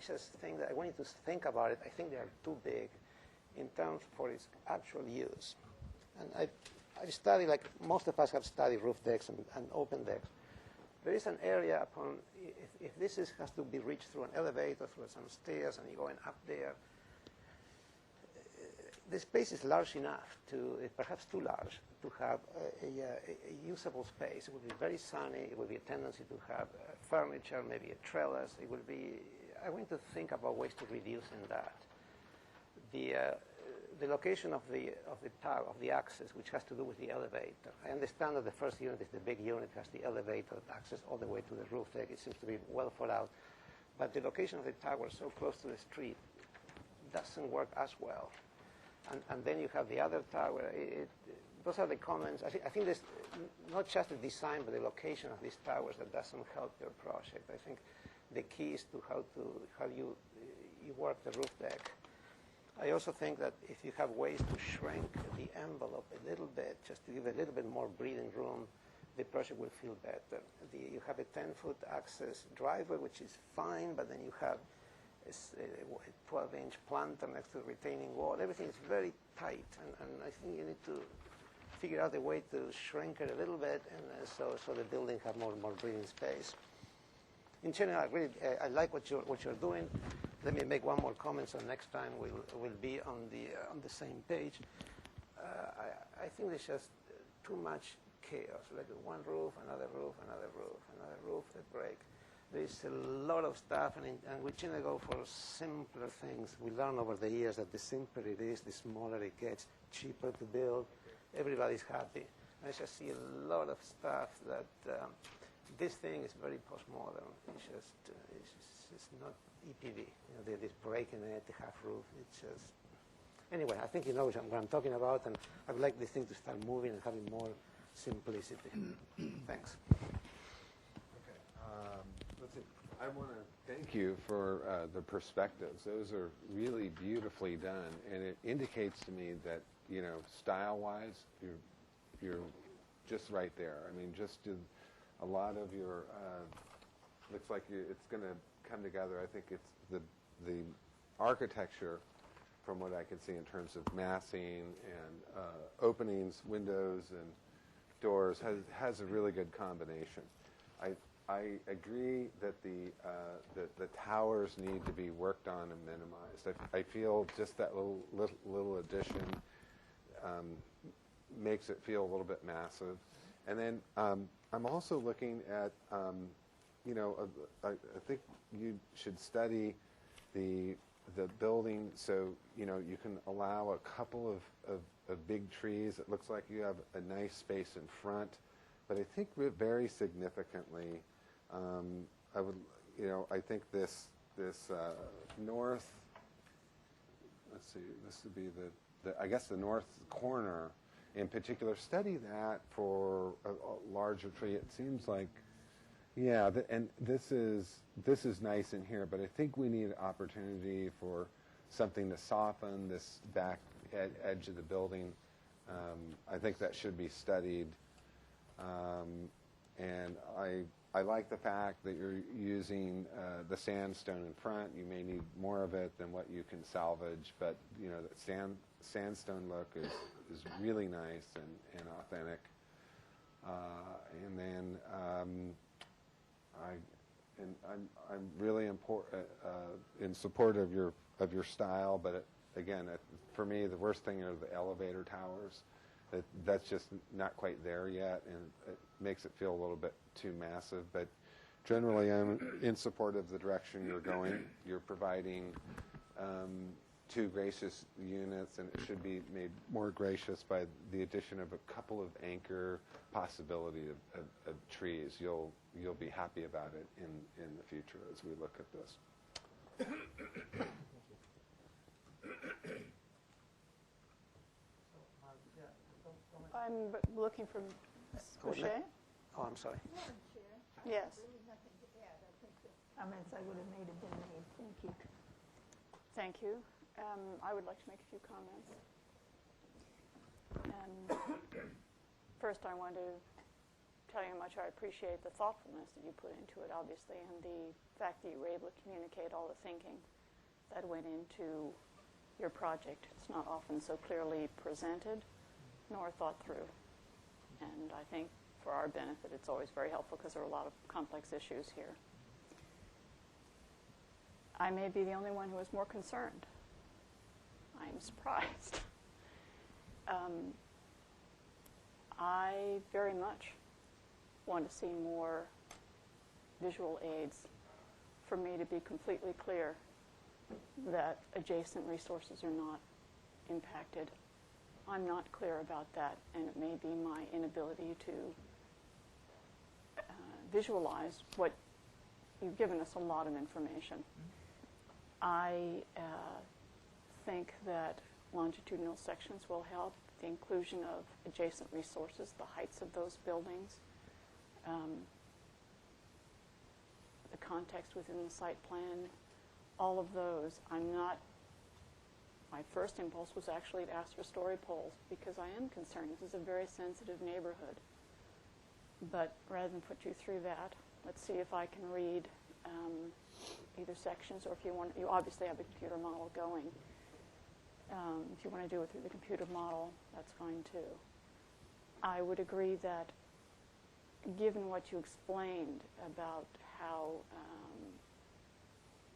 just think that I want you to think about it. I think they are too big in terms for its actual use. And I've studied, like most of us have studied roof decks and open decks. There is an area upon, if this has to be reached through an elevator, through some stairs, and you're going up there, the space is large enough perhaps too large, to have a usable space. It would be very sunny. It would be a tendency to have furniture, maybe a trellis. It would be, I want to think about ways to reducing that. The location of the tower, of the access, which has to do with the elevator. I understand that the first unit is the big unit, has the elevator access all the way to the roof deck. It seems to be well thought out. But the location of the tower so close to the street doesn't work as well. And then you have the other tower. Those are the comments. I think there's not just the design, but the location of these towers that doesn't help your project. I think the key is to how you work the roof deck. I also think that if you have ways to shrink the envelope a little bit, just to give a little bit more breathing room, the project will feel better. You have a 10-foot access driveway, which is fine, but then you have a 12-inch planter next to the retaining wall. Everything is very tight, and I think you need to figure out a way to shrink it a little bit, and so the building have more breathing space. In general, I like what you're doing. Let me make one more comment, so next time we'll be on the same page. I think there's just too much chaos, like one roof, another roof, another roof, another roof that break. There's a lot of stuff, and we tend to go for simpler things. We learn over the years that the simpler it is, the smaller it gets, cheaper to build. Everybody's happy. I just see a lot of stuff that this thing is very postmodern. It's not EPV. This breaking it, the half roof. It's just anyway. I think you know what I'm talking about, and I would like this thing to start moving and having more simplicity. Thanks. Let's see. I want to thank you for the perspectives. Those are really beautifully done, and it indicates to me that style-wise, you're just right there. I mean, just a lot of your looks like it's going to come together. I think it's the architecture, from what I can see in terms of massing and openings, windows, and doors, has a really good combination. I agree that the towers need to be worked on and minimized. I feel just that little addition makes it feel a little bit massive. And then I'm also looking at, I think you should study the building so you can allow a couple of big trees. It looks like you have a nice space in front, but I think very significantly, I think this north. Let's see. This would be I guess the north corner, in particular. Study that for a larger tree. It seems like, yeah, and this is nice in here, but I think we need opportunity for something to soften this back edge of the building. I think that should be studied, and I like the fact that you're using the sandstone in front. You may need more of it than what you can salvage, but you know, that sandstone look is really nice and authentic. And then I'm really in support of your style, but again, for me, the worst thing are the elevator towers. That's just not quite there yet, and it makes it feel a little bit too massive. But generally, I'm in support of the direction you're going. You're providing 2 gracious units, and it should be made more gracious by the addition of a couple of anchor possibility of trees. You'll be happy about it in the future as we look at this. I'm looking for Boucher. Oh, I'm sorry. Yes. Really nothing to add. I think the comments I would have made have been made. Thank you. Thank you. I would like to make a few comments. And first, I want to tell you how much I appreciate the thoughtfulness that you put into it, obviously, and the fact that you were able to communicate all the thinking that went into your project. It's not often so clearly presented nor thought through. And I think for our benefit, it's always very helpful because there are a lot of complex issues here. I may be the only one who is more concerned. I'm surprised. I very much want to see more visual aids for me to be completely clear that adjacent resources are not impacted. I'm not clear about that, and it may be my inability to visualize what you've given us a lot of information. I think that longitudinal sections will help. The inclusion of adjacent resources, the heights of those buildings, the context within the site plan, all of those. My first impulse was actually to ask for story poles because I am concerned. This is a very sensitive neighborhood. But rather than put you through that, let's see if I can read either sections, or if you want, you obviously have a computer model going. If you want to do it through the computer model, that's fine too. I would agree that given what you explained about how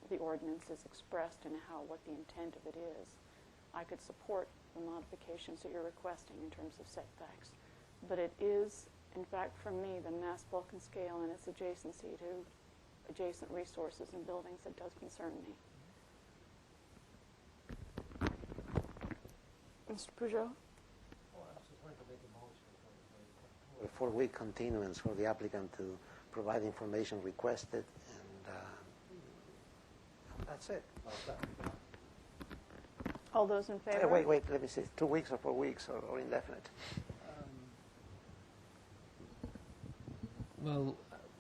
the ordinance is expressed and what the intent of it is, I could support the modifications that you're requesting in terms of setbacks. But it is, in fact, for me, the mass, bulk, and scale and its adjacency to adjacent resources and buildings that does concern me. Mr. Peugeot? A 4-week continuance for the applicant to provide information requested, and that's it. All those in favor? Wait, let me see. 2 weeks or 4 weeks or indefinite? Well,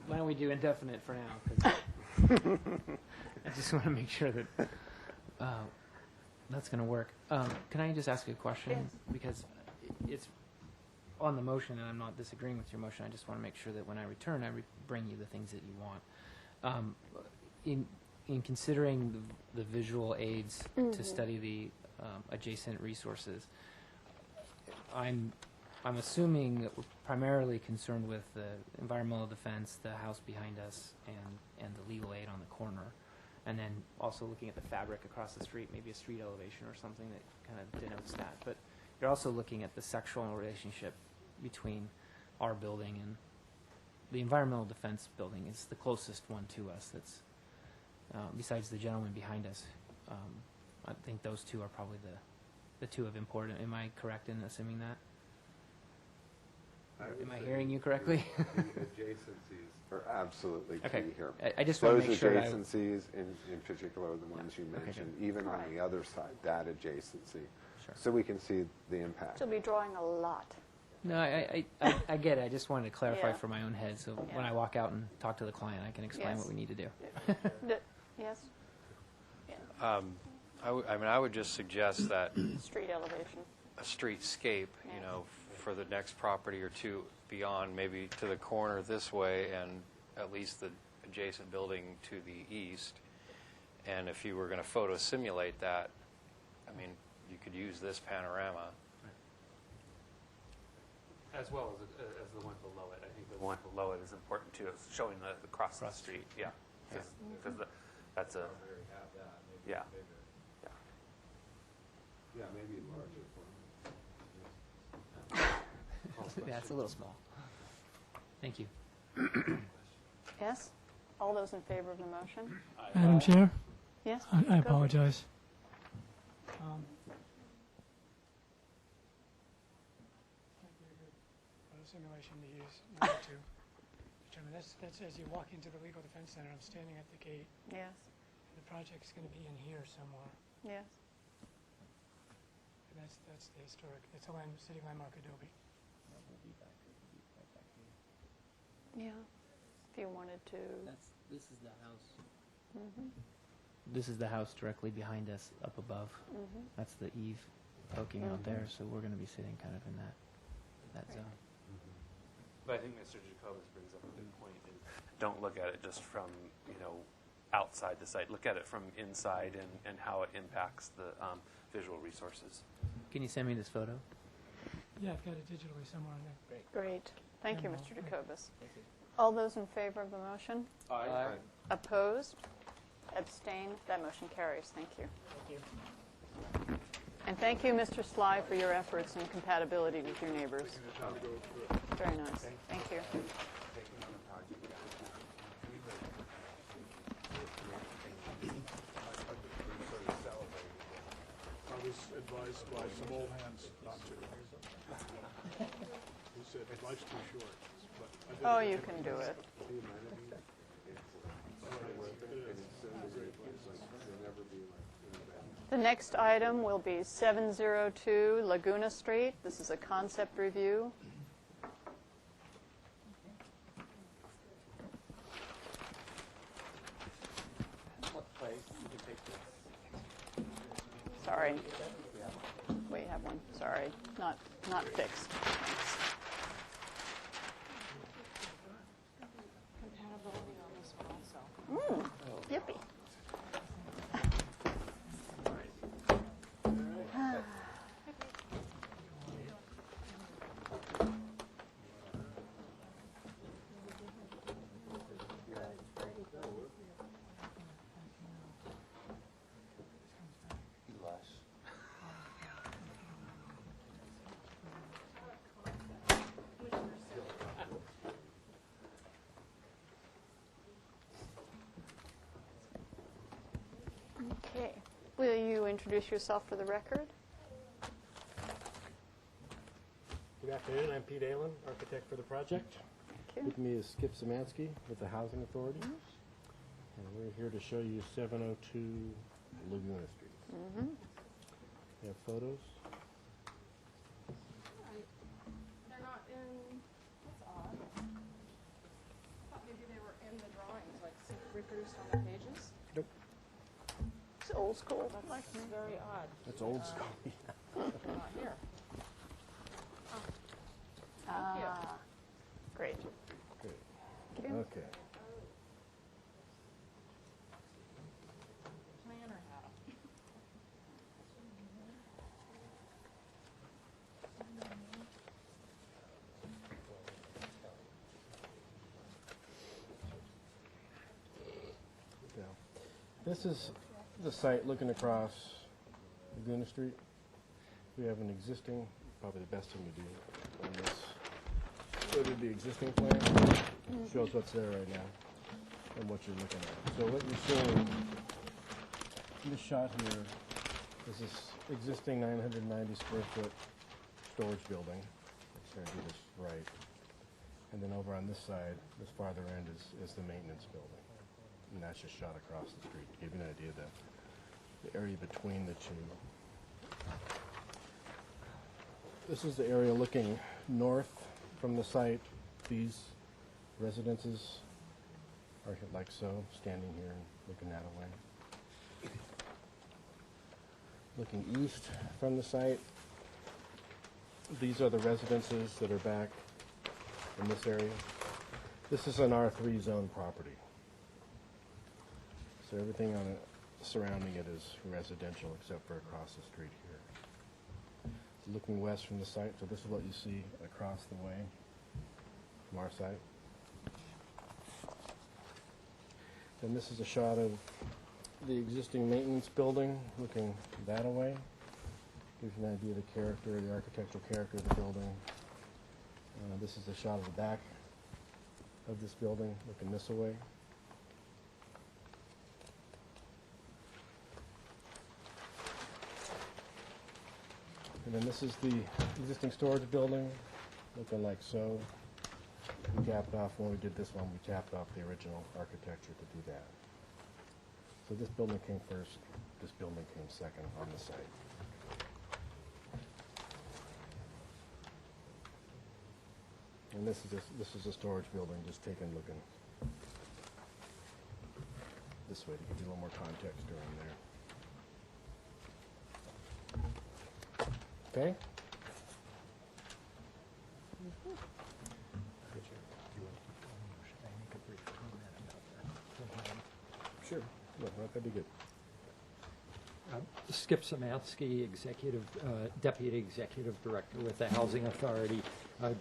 why don't we do indefinite for now? 'Cause I just want to make sure that that's going to work. Can I just ask a question? Yes. Because it's on the motion, and I'm not disagreeing with your motion. I just want to make sure that when I return, I bring you the things that you want. In considering the visual aids to study the adjacent resources, I'm assuming that we're primarily concerned with the environmental defense, the house behind us, and the legal aid on the corner, and then also looking at the fabric across the street, maybe a street elevation or something that kind of denotes that. But you're also looking at the sexual relationship between our building and the environmental defense building. Is the closest one to us. That's besides the gentleman behind us. I think those two are probably the two of importance. Am I correct in assuming that? Am I hearing you correctly? The adjacencies are absolutely key Okay. here. I just want to make sure Those adjacencies, in particular, are the ones you mentioned, even on the other side, that adjacency. Sure. So we can see the impact. She'll be drawing a lot. No, I get it. I just wanted to clarify Yeah. for my own head, so Yeah. when I walk out and talk to the client, I can explain Yes. what we need to do. Yes? I would just suggest that Street elevation. a streetscape, Yeah. for the next property or two beyond, maybe to the corner this way and at least the adjacent building to the east. And if you were going to photo simulate that, I mean, you could use this panorama. As well as the one below it. I think the one below it is important too. It's showing the across the street. Yeah, because that's a yeah. Yeah, maybe larger for Yeah, it's a little small. Thank you. Yes? All those in favor of the motion? Madam Chair? Yes? I apologize. Simulation to use to determine that's as you walk into the Legal Defense Center. I'm standing at the gate. Yes. The project's going to be in here somewhere. Yes. And that's the historic. It's a city landmark Adobe. Yeah. If you wanted to. This is the house. Mm-hmm. This is the house directly behind us, up above. Mm-hmm. That's the eave poking out there, so we're going to be sitting kind of in that zone. But I think Mr. Jacobus brings up a good point. Don't look at it just from, outside the site. Look at it from inside and how it impacts the visual resources. Can you send me this photo? Yeah, I've got it digitally somewhere in there. Great. Thank you, Mr. Jacobus. Thank you. All those in favor of the motion? Aye. Opposed? Abstained? That motion carries. Thank you. Thank you. And thank you, Mr. Sly, for your efforts and compatibility with your neighbors. Very nice. Thank you. I was advised by some old hands not to. He said, life's too short. But I did You can do it. The next item will be 702 Laguna Street. This is a concept review. Sorry. We have one. Sorry. Not fixed. Thanks. Compatibility on this one also. Yippee. Okay. Will you introduce yourself for the record? Good afternoon. I'm Pete Allen, architect for the project. Thank you. With me is Skip Szymanski with the Housing Authority. And we're here to show you 702 Laguna Street. Mm-hmm. We have photos. They're not in. That's odd. I thought maybe they were in the drawings, like reproduced on the pages. Nope. It's old school. That's very odd. That's old school. They're not here. Thank you. Great. Good. Thank you. Okay. Planner hat. Yeah. This is the site looking across Laguna Street. We have an existing, probably the best thing to do on this. Go to the existing plan, shows what's there right now and what you're looking at. So what you're seeing in this shot here is this existing 990 square foot storage building. Let's try to do this right. And then over on this side, this farther end is the maintenance building. And that's just shot across the street to give you an idea of the area between the two. This is the area looking north from the site. These residences are like so, standing here and looking that way. Looking east from the site, these are the residences that are back in this area. This is an R3 zone property. So everything on it surrounding it is residential except for across the street here. Looking west from the site, so this is what you see across the way from our site. And this is a shot of the existing maintenance building looking that way. Gives you an idea of the character, the architectural character of the building. This is a shot of the back of this building looking this way. And then this is the existing storage building, looking like so. We capped off, when we did this one, we capped off the original architecture to do that. So this building came first, this building came second on the site. And this is a storage building, just taken looking this way to give you a little more context around there. Okay? Sure. No, that'd be good. Skip Samansky, Deputy Executive Director with the Housing Authority.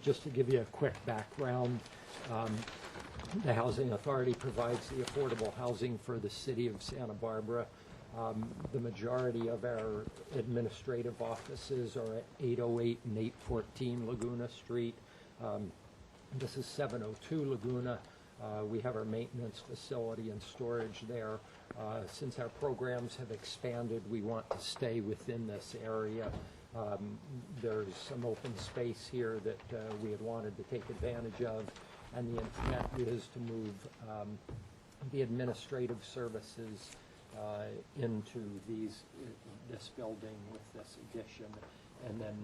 Just to give you a quick background, the Housing Authority provides the affordable housing for the city of Santa Barbara. The majority of our administrative offices are at 808 and 814 Laguna Street. This is 702 Laguna. We have our maintenance facility and storage there. Since our programs have expanded, we want to stay within this area. There's some open space here that we had wanted to take advantage of, and the intent is to move the administrative services into this building with this addition, and then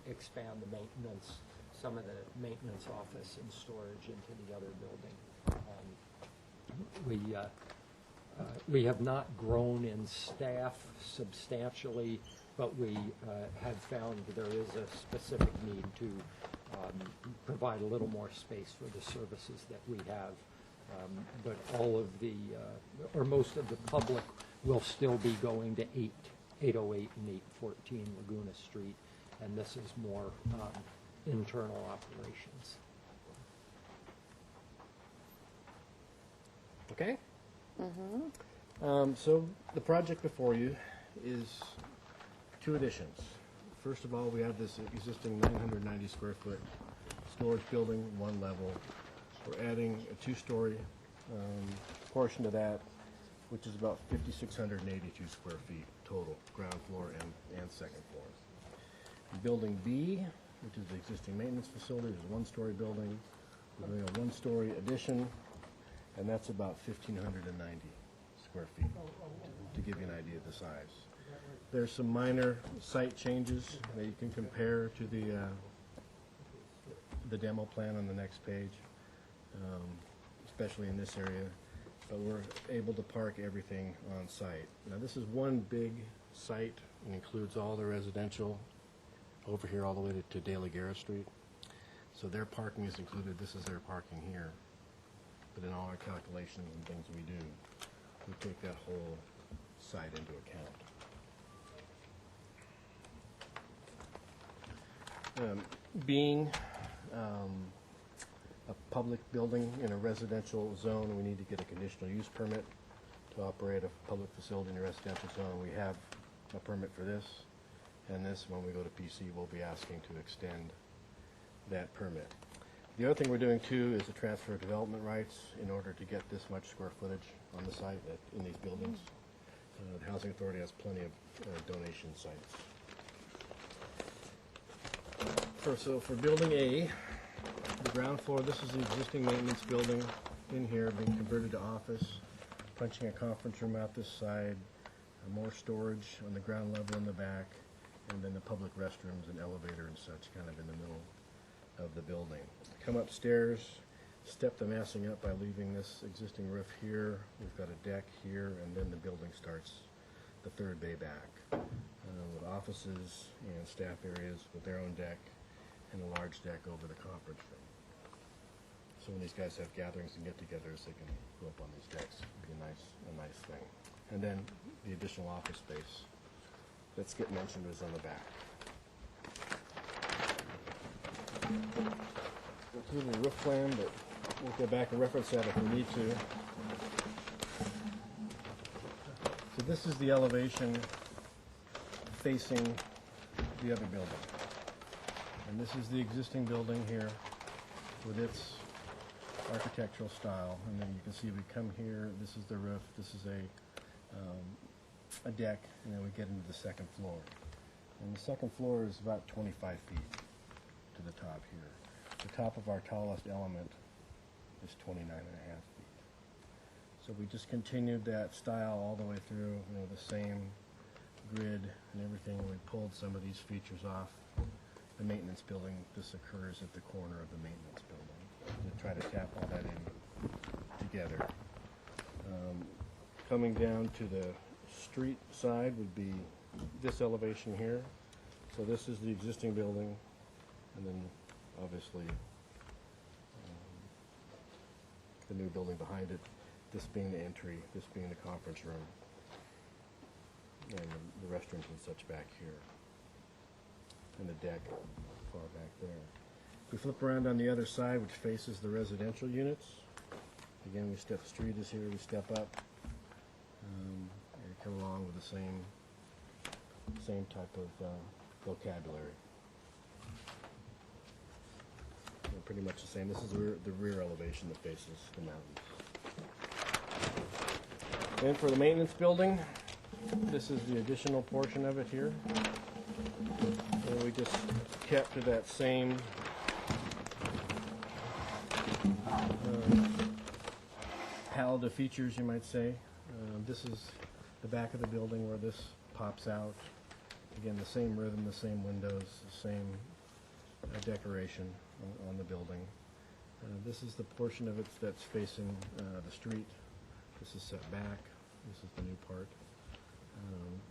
expand the maintenance, some of the maintenance office and storage into the other building. We have not grown in staff substantially, but we have found there is a specific need to provide a little more space for the services that we have. But all of the, or most of the public will still be going to 808 and 814 Laguna Street, and this is more internal operations. Okay? So the project before you is two additions. First of all, we have this existing 990 square foot storage building, one level. We're adding a two-story portion to that, which is about 5,682 square feet total, ground floor and second floor. Building B, which is the existing maintenance facility, is a one-story building. We're doing a one-story addition, and that's about 1,590 square feet, to give you an idea of the size. There's some minor site changes that you can compare to the demo plan on the next page, especially in this area. But we're able to park everything on site. Now this is one big site and includes all the residential over here all the way to De La Guerra Street. So their parking is included. This is their parking here. But in all our calculations and things we do, we take that whole site into account. Being a public building in a residential zone, we need to get a conditional use permit to operate a public facility in a residential zone. We have a permit for this, and this, when we go to PC, we'll be asking to extend that permit. The other thing we're doing too is the transfer of development rights in order to get this much square footage on the site in these buildings. The Housing Authority has plenty of donation sites. So for building A, the ground floor, this is the existing maintenance building in here being converted to office, punching a conference room out this side, more storage on the ground level in the back, and then the public restrooms and elevator and such kind of in the middle of the building. Come upstairs, step the massing up by leaving this existing roof here. We've got a deck here, and then the building starts the third bay back with offices and staff areas with their own deck and a large deck over the conference room. So when these guys have gatherings and get-togethers, they can go up on these decks. It'd be a nice thing. And then the additional office space that's get mentioned is on the back. Go through the roof plan, but we'll go back and reference that if we need to. So this is the elevation facing the other building. And this is the existing building here with its architectural style. And then you can see we come here, this is the roof, this is a deck, and then we get into the second floor. And the second floor is about 25 feet to the top here. The top of our tallest element is 29 and a half feet. So we just continued that style all the way through, the same grid and everything. We pulled some of these features off the maintenance building. This occurs at the corner of the maintenance building. To try to tap all that in together. Coming down to the street side would be this elevation here. So this is the existing building, and then obviously the new building behind it, this being the entry, this being the conference room, and the restrooms and such back here, and the deck far back there. If we flip around on the other side, which faces the residential units, again, the street is here, we step up, and come along with the same type of vocabulary. They're pretty much the same. This is the rear elevation that faces the mountains. Then for the maintenance building, this is the additional portion of it here. And we just kept to that same palette of features, you might say. This is the back of the building where this pops out. Again, the same rhythm, the same windows, the same decoration on the building. This is the portion of it that's facing the street. This is set back. This is the new part.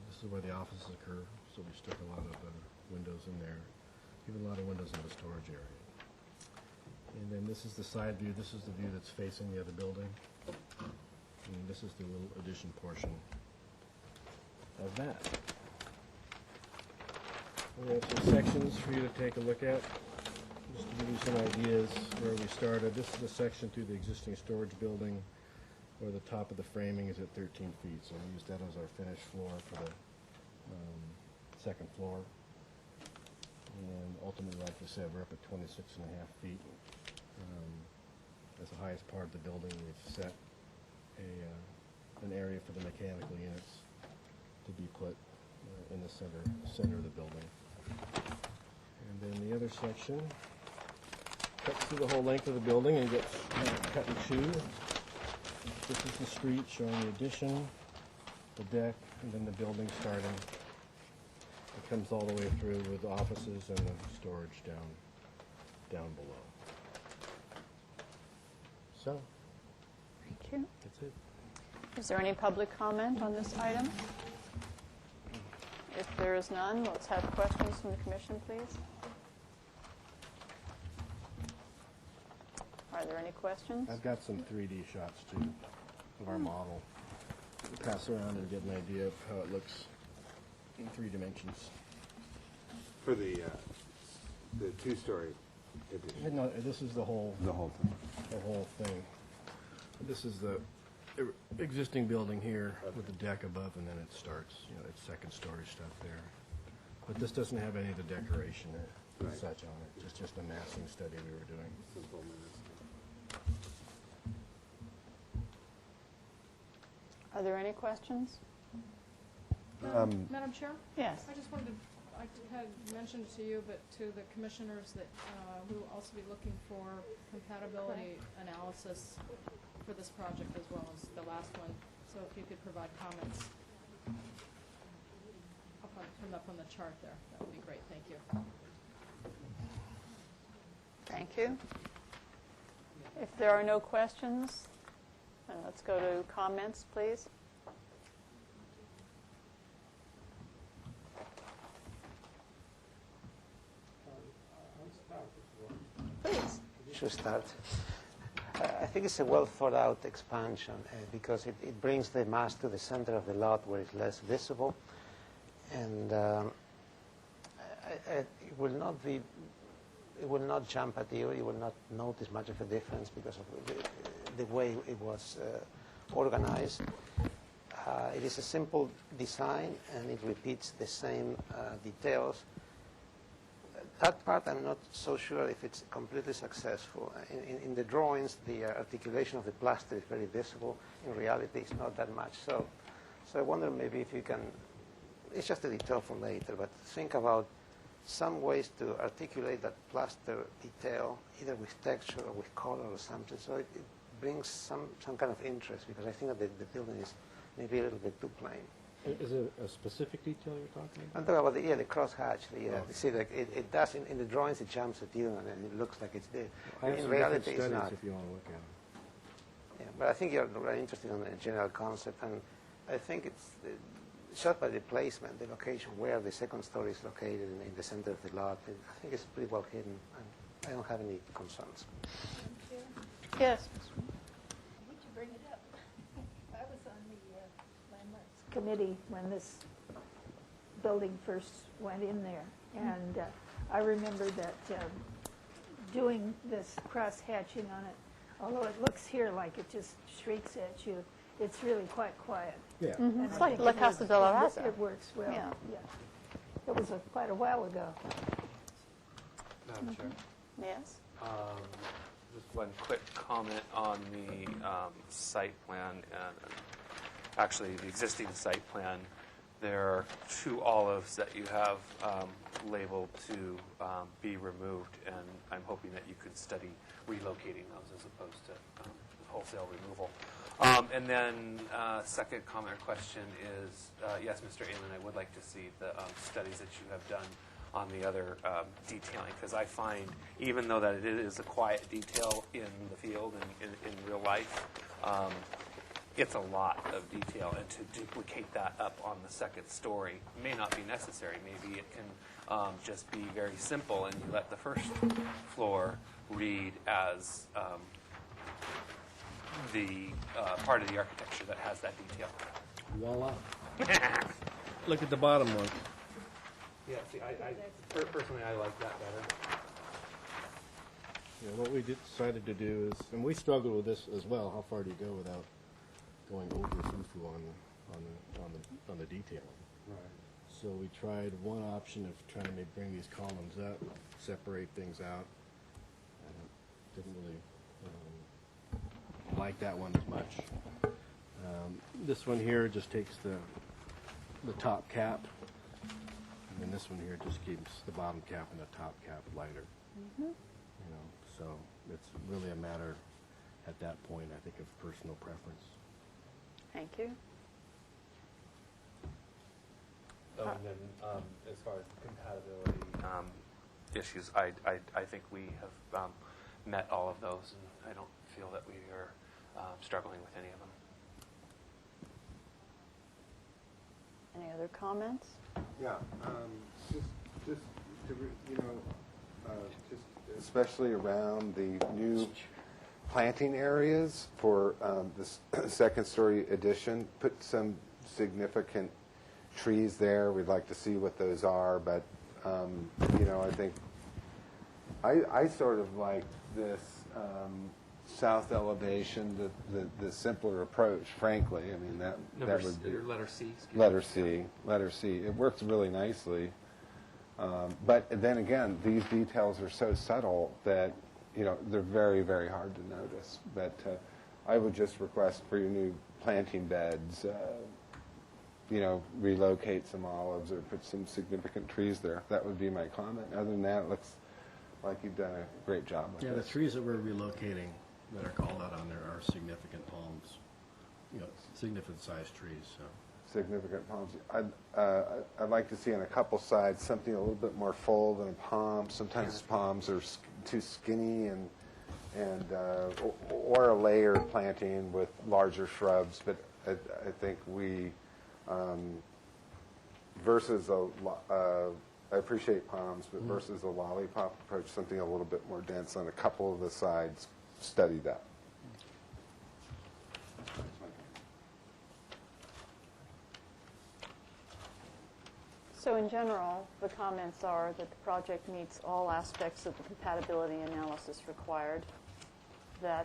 This is where the offices occur, so we stuck a lot of windows in there. Even a lot of windows in the storage area. And then this is the side view. This is the view that's facing the other building. And this is the little addition portion of that. We have some sections for you to take a look at, just to give you some ideas where we started. This is the section through the existing storage building where the top of the framing is at 13 feet. So we used that as our finished floor for the second floor. And ultimately, like we said, we're up at 26 and a half feet. As the highest part of the building, we've set an area for the mechanical units to be put in the center of the building. And then the other section cuts through the whole length of the building and gets cut in two. This is the street showing the addition, the deck, and then the building starting. It comes all the way through with offices and the storage down below. So, Thank you. that's it. Is there any public comment on this item? If there is none, let's have questions from the commission, please. Are there any questions? I've got some 3D shots too of our model. Pass around and get an idea of how it looks in 3 dimensions. For the two-story addition. No, this is the whole thing. The whole thing. This is the existing building here with the deck above, and then it starts. It's second-story stuff there. But this doesn't have any of the decoration and such on it. It's just a massing study we were doing. Simple minutes. Are there any questions? Madam Chair? Yes. I just wanted to, I had mentioned to you, but to the commissioners, that we will also be looking for compatibility analysis for this project as well as the last one. So if you could provide comments from the chart there, that would be great. Thank you. Thank you. If there are no questions, then let's go to comments, please. Please. Should start. I think it's a well thought out expansion because it brings the mass to the center of the lot where it's less visible, and it will not jump at you. You will not notice much of a difference because of the way it was organized. It is a simple design and it repeats the same details. That part I'm not so sure if it's completely successful. In the drawings, the articulation of the plaster is very visible. In reality, it's not that much. So I wonder maybe if you can, it's just a detail for later, but think about some ways to articulate that plaster detail, either with texture or with color or something. So it brings some kind of interest, because I think that the building is maybe a little bit too plain. Is it a specific detail you're talking about? I'm talking about the crosshatch. You see, like it does in the drawings. It jumps at you, and it looks like it's there. I have In some reality, different it's studies not. if you want to look at them. Yeah, but I think you're very interested in the general concept, and I think it's shot by the placement, the location where the second story is located in the center of the lot. I think it's pretty well hidden, and I don't have any concerns. Yes. I hate to bring it up. I was on the landmarks committee when this building first went in there, and I remember that doing this cross-hatching on it, although it looks here like it just shrieks at you, it's really quite quiet. Yeah. And It's I like think La it Casa works- de la Raza. It works well. Yeah. It was quite a while ago. Madam Chair. Yes. Just one quick comment on the site plan, and actually the existing site plan. There are 2 olives that you have labeled to be removed, and I'm hoping that you could study relocating those as opposed to wholesale removal. And then second comment or question is, yes, Mr. Allen, I would like to see the studies that you have done on the other detailing, because I find, even though that it is a quiet detail in the field and in real life, it's a lot of detail, and to duplicate that up on the second story may not be necessary. Maybe it can just be very simple, and you let the first floor read as the part of the architecture that has that detail. Voila. Look at the bottom one. Yeah, see, personally, I like that better. Yeah, what we decided to do is, and we struggled with this as well. How far do you go without going over foo-foo on the detail? Right. So we tried one option of trying to bring these columns up, separate things out. Didn't really like that one as much. This one here just takes the top cap, and then this one here just keeps the bottom cap and the top cap lighter. Mm-hmm. You know, so it's really a matter at that point, I think, of personal preference. Thank you. And then, as far as compatibility issues, I think we have met all of those, and I don't feel that we are struggling with any of them. Any other comments? Yeah, just to, just especially around the new planting areas for this second story addition, put some significant trees there. We'd like to see what those are, but I think I sort of like this south elevation, the simpler approach, frankly. I mean, that would be letter C. Letter C. It works really nicely. But then again, these details are so subtle that, they're very, very hard to notice. But I would just request for your new planting beds, relocate some olives or put some significant trees there. That would be my comment. Other than that, it looks like you've done a great job with Yeah, this. the trees that we're relocating that are called out on there are significant palms, significant sized trees. So. Significant palms. I'd like to see on a couple sides something a little bit more full than a palm. Sometimes palms are too skinny, or a layered planting with larger shrubs. But I think we versus I appreciate palms, but versus a lollipop approach, something a little bit more dense on a couple of the sides. Study that. So in general, the comments are that the project meets all aspects of the compatibility analysis required, that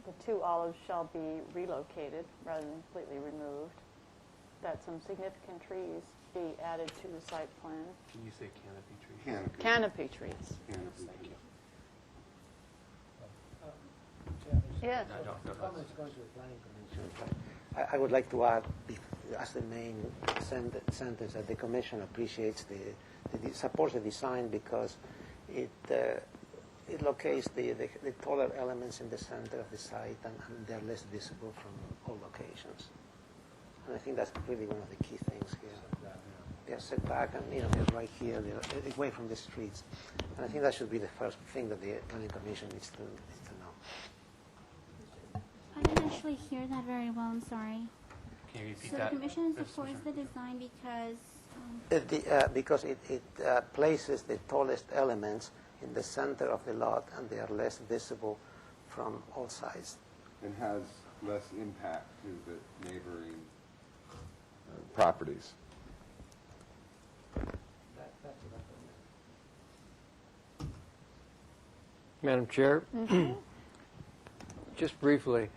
the 2 olives shall be relocated rather than completely removed, that some significant trees be added to the site plan. Can you say canopy trees? Canopy trees. Thank you. Yes. I would like to add, as the main sentence, that the Commission appreciates supports the design because it locates the taller elements in the center of the site and they're less visible from all locations. And I think that's really one of the key things here. They're set back and they're right here, they're away from the streets. And I think that should be the first thing that the Planning Commission needs to know. I didn't actually hear that very well, I'm sorry. Can you repeat so that? The Commission supports the design because... Because it places the tallest elements in the center of the lot and they are less visible from all sides. And has less impact to the neighboring properties. Madam Chair, just briefly,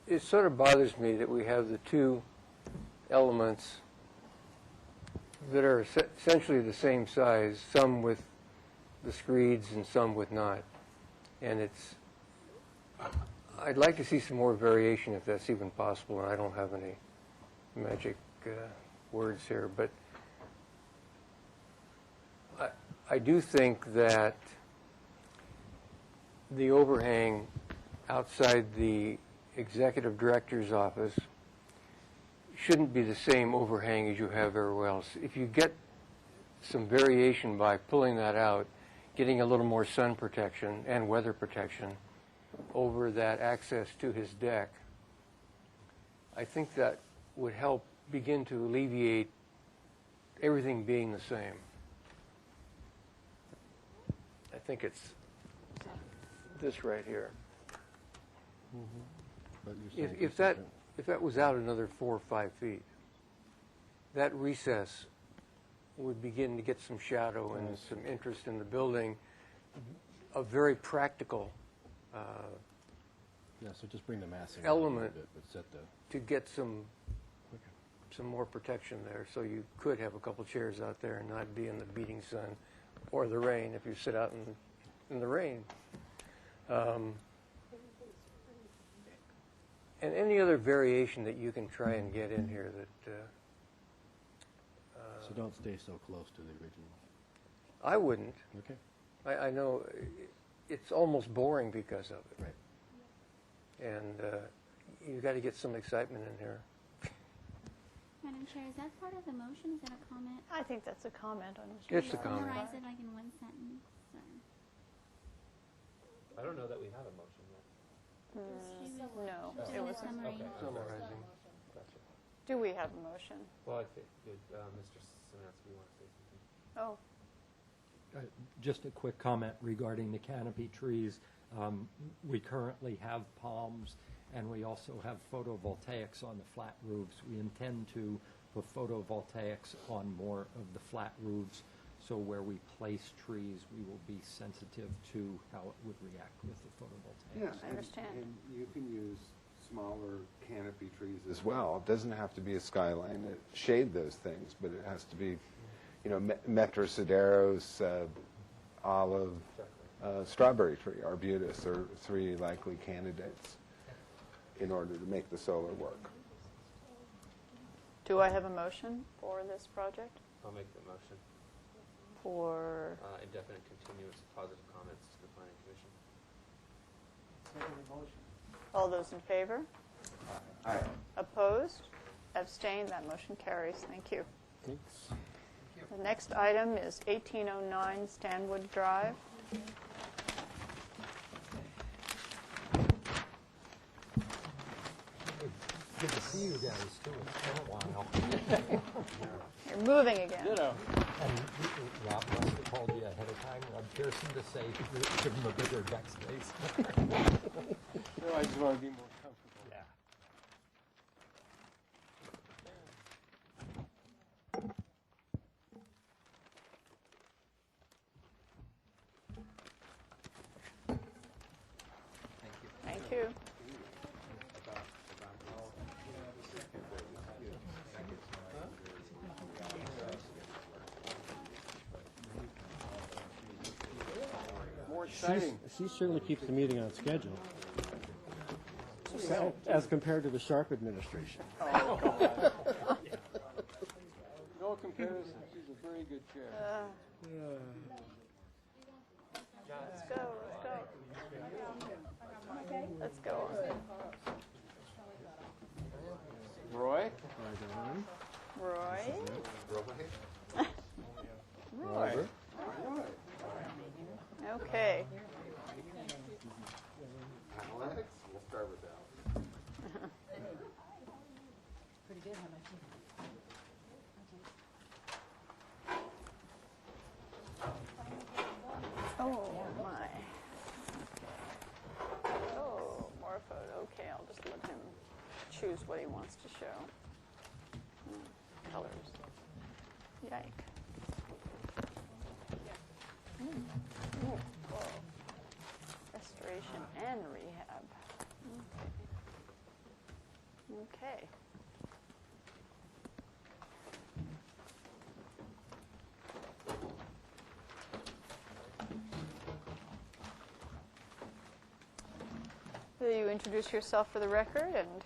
it sort of bothers me that we have the 2 elements that are essentially the same size, some with the screeds and some with not. And I'd like to see some more variation if that's even possible, and I don't have any magic words here, but I do think that the overhang outside the executive director's office shouldn't be the same overhang as you have everywhere else. If you get some variation by pulling that out, getting a little more sun protection and weather protection over that access to his deck, I think that would help begin to alleviate everything being the same. I think it's this right here. If that was out another 4 or 5 feet, that recess would begin to get some shadow and some interest in the building. A very practical so just bring the massing element bit, but set the to get some more protection there, so you could have a couple chairs out there and not be in the beating sun or the rain if you sit out in the rain. And any other variation that you can try and get in here that... so don't stay so close to the original. I wouldn't. Okay. I know it's almost boring because of it. Right. And you've got to get some excitement in here. Madam Chair, is that part of the motion? Is that a comment? I think that's a comment on his It's a comment. Summarize it like in one sentence. I don't know that we have a motion yet. No, Just it a was summary. Summarizing. Do we have a motion? Well, I think Mr. Szymanski wants to say something. Oh, Just a quick comment regarding the canopy trees. We currently have palms, and we also have photovoltaics on the flat roofs. We intend to put photovoltaics on more of the flat roofs, so where we place trees, we will be sensitive to how it would react with the photovoltaics. I understand. And you can use smaller canopy trees as well. It doesn't have to be a skyline that shade those things, but it has to be, Metrosideros, olive, strawberry tree, arbutus are 3 likely candidates in order to make the solar work. Do I have a motion for this project? I'll make the motion. For Indefinite continuous positive comments to the Planning Commission. all those in favor? Aye. Opposed? Abstained? That motion carries. Thank you. Thanks. The next item is 1809 Stanwood Drive. Good to see you guys, too. It's been a while. You're moving again. And Rob must have called you ahead of time, Rob Pearson, to say, give him a bigger deck space. No, I just want to be more comfortable. Yeah. exciting. She certainly keeps the meeting on schedule. As compared to the Sharp administration. No comparison. She's a very good chair. Let's go, let's go. Let's go. Roy? Roy? Roy. Okay. Alex, we'll start with that. Pretty good, how about you? Oh, my. Oh, more photo. Okay, I'll just let him choose what he wants to show. Colors. Yike. Whoa. Restoration and rehab. Okay. Will you introduce yourself for the record and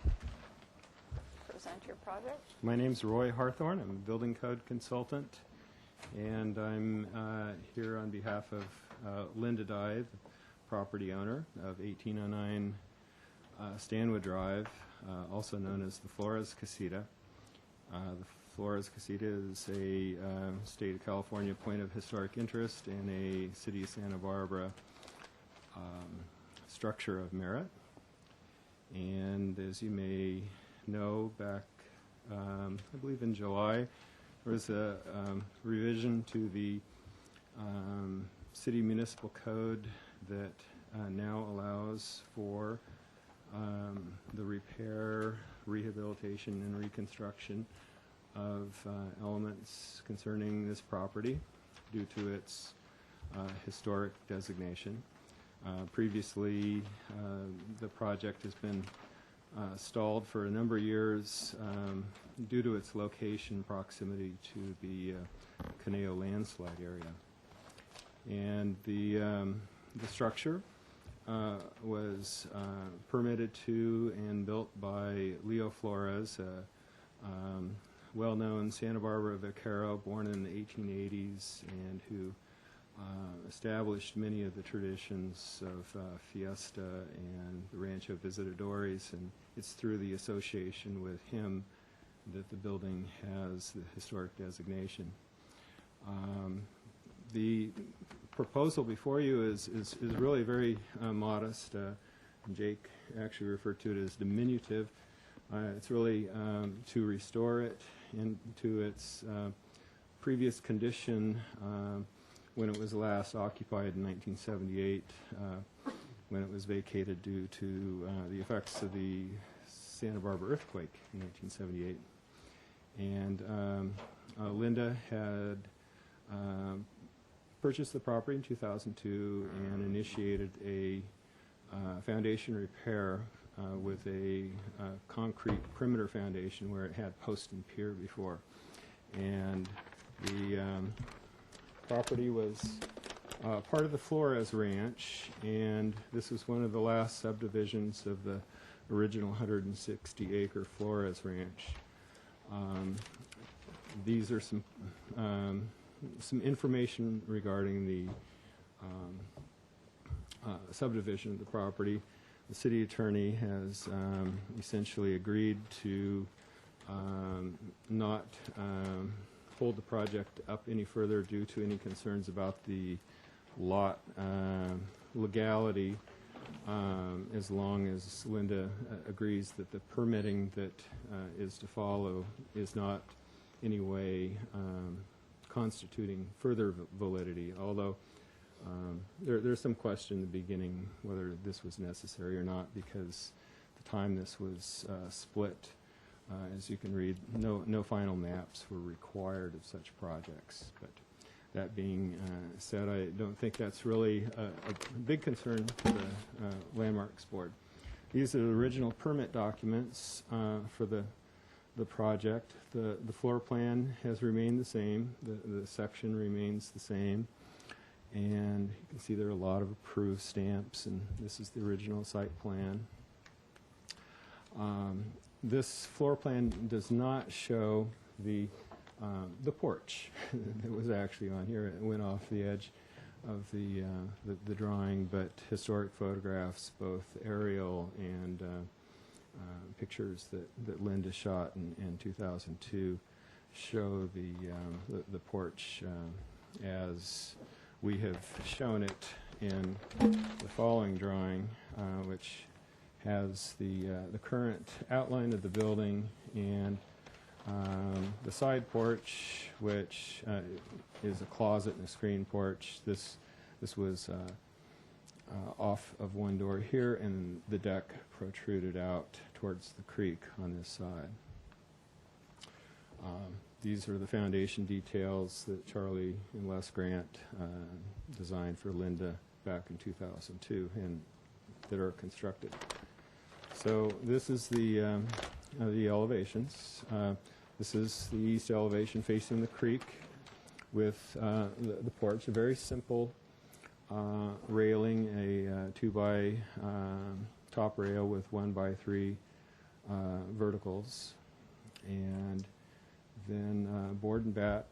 present your project? My name's Roy Harthorn. I'm a building code consultant, and I'm here on behalf of Linda Dye, the property owner of 1809 Stanwood Drive, also known as the Flores Casita. The Flores Casita is a state of California point of historic interest and a city of Santa Barbara structure of merit. And as you may know, back, I believe in July, there was a revision to the city municipal code that now allows for the repair, rehabilitation, and reconstruction of elements concerning this property due to its historic designation. Previously, the project has been stalled for a number of years due to its location proximity to the Conejo landslide area. And the structure was permitted to and built by Leo Flores, a well-known Santa Barbara vaquero born in the 1880s and who established many of the traditions of Fiesta and the Rancho Visitadores, and it's through the association with him that the building has the historic designation. The proposal before you is really very modest. Jake actually referred to it as diminutive. It's really to restore it into its previous condition when it was last occupied in 1978, when it was vacated due to the effects of the Santa Barbara earthquake in 1978. And Linda had purchased the property in 2002 and initiated a foundation repair with a concrete perimeter foundation where it had post and pier before. And the property was part of the Flores Ranch, and this was one of the last subdivisions of the original 160-acre Flores Ranch. These are some information regarding the subdivision of the property. The city attorney has essentially agreed to not hold the project up any further due to any concerns about the lot legality, as long as Linda agrees that the permitting that is to follow is not any way constituting further validity, although there's some question in the beginning whether this was necessary or not, because the time this was split, as you can read, no final maps were required of such projects. But that being said, I don't think that's really a big concern for the Landmarks Board. These are the original permit documents for the project. The floor plan has remained the same. The section remains the same. And you can see there are a lot of approved stamps, and this is the original site plan. This floor plan does not show the porch that was actually on here. It went off the edge of the drawing, but historic photographs, both aerial and pictures that Linda shot in 2002, show the porch as we have shown it in the following drawing, which has the current outline of the building and the side porch, which is a closet and a screen porch. This was off of one door here, and the deck protruded out towards the creek on this side. These are the foundation details that Charlie and Les Grant designed for Linda back in 2002 and that are constructed. So this is the elevations. This is the east elevation facing the creek with the porch, a very simple railing, a 2x top rail with 1x3 verticals, and then board and bat,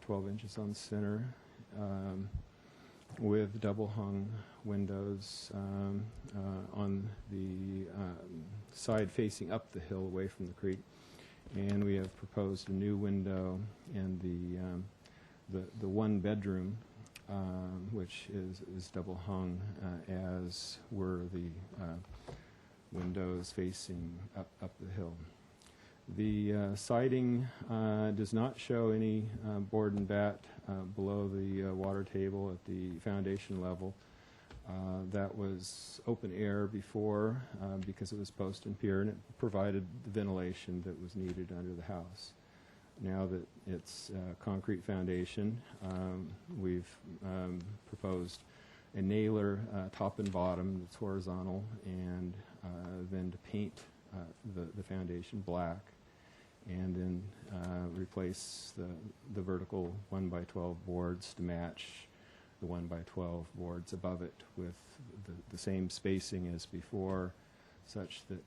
12 inches on the center, with double hung windows on the side facing up the hill away from the creek. And we have proposed a new window in the one bedroom, which is double hung, as were the windows facing up the hill. The siding does not show any board and bat below the water table at the foundation level. That was open air before because it was post and pier, and it provided the ventilation that was needed under the house. Now that it's concrete foundation, we've proposed a nailer top and bottom that's horizontal, and then to paint the foundation black, and then replace the vertical 1x12 boards to match the 1x12 boards above it with the same spacing as before, such that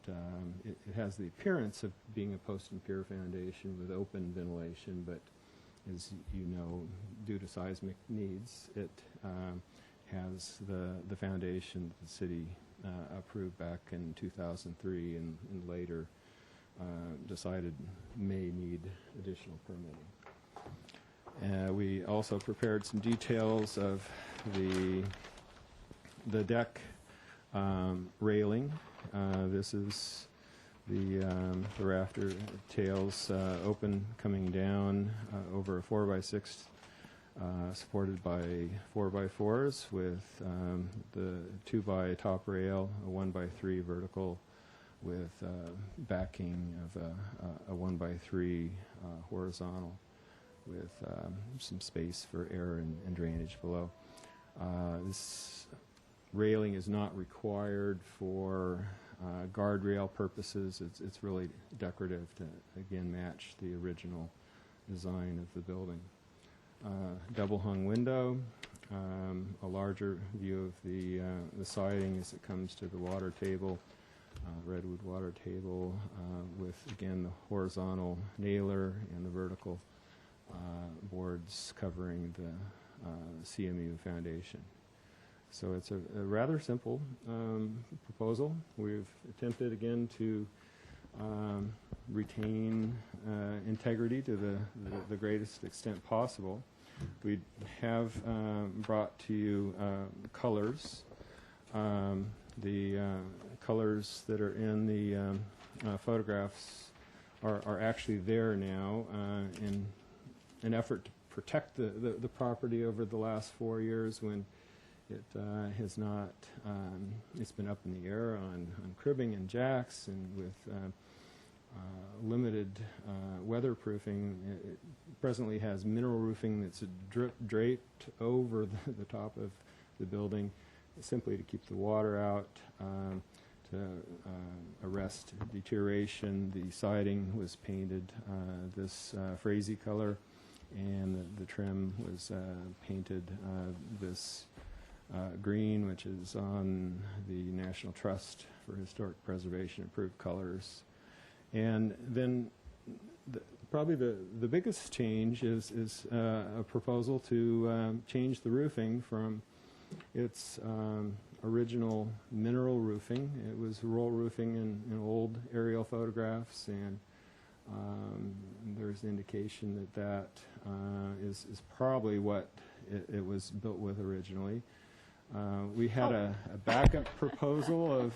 it has the appearance of being a post and pier foundation with open ventilation, but as you know, due to seismic needs, it has the foundation that the city approved back in 2003 and later decided may need additional permitting. We also prepared some details of the deck railing. This is the rafter tails open coming down over a 4x6 supported by 4x4s with the 2x top rail, a 1x3 vertical with backing of a 1x3 horizontal with some space for air and drainage below. This railing is not required for guardrail purposes. It's really decorative to, again, match the original design of the building. Double hung window, a larger view of the siding as it comes to the water table, redwood water table with, again, the horizontal nailer and the vertical boards covering the CMU foundation. So it's a rather simple proposal. We've attempted again to retain integrity to the greatest extent possible. We have brought to you colors. The colors that are in the photographs are actually there now in an effort to protect the property over the last 4 years when it has not, it's been up in the air on cribbing and jacks, and with limited weatherproofing. It presently has mineral roofing that's draped over the top of the building simply to keep the water out, to arrest deterioration. The siding was painted this Frazee color, and the trim was painted this green, which is on the National Trust for Historic Preservation approved colors. And then probably the biggest change is a proposal to change the roofing from its original mineral roofing. It was roll roofing in old aerial photographs, and there's indication that is probably what it was built with originally. We had a backup proposal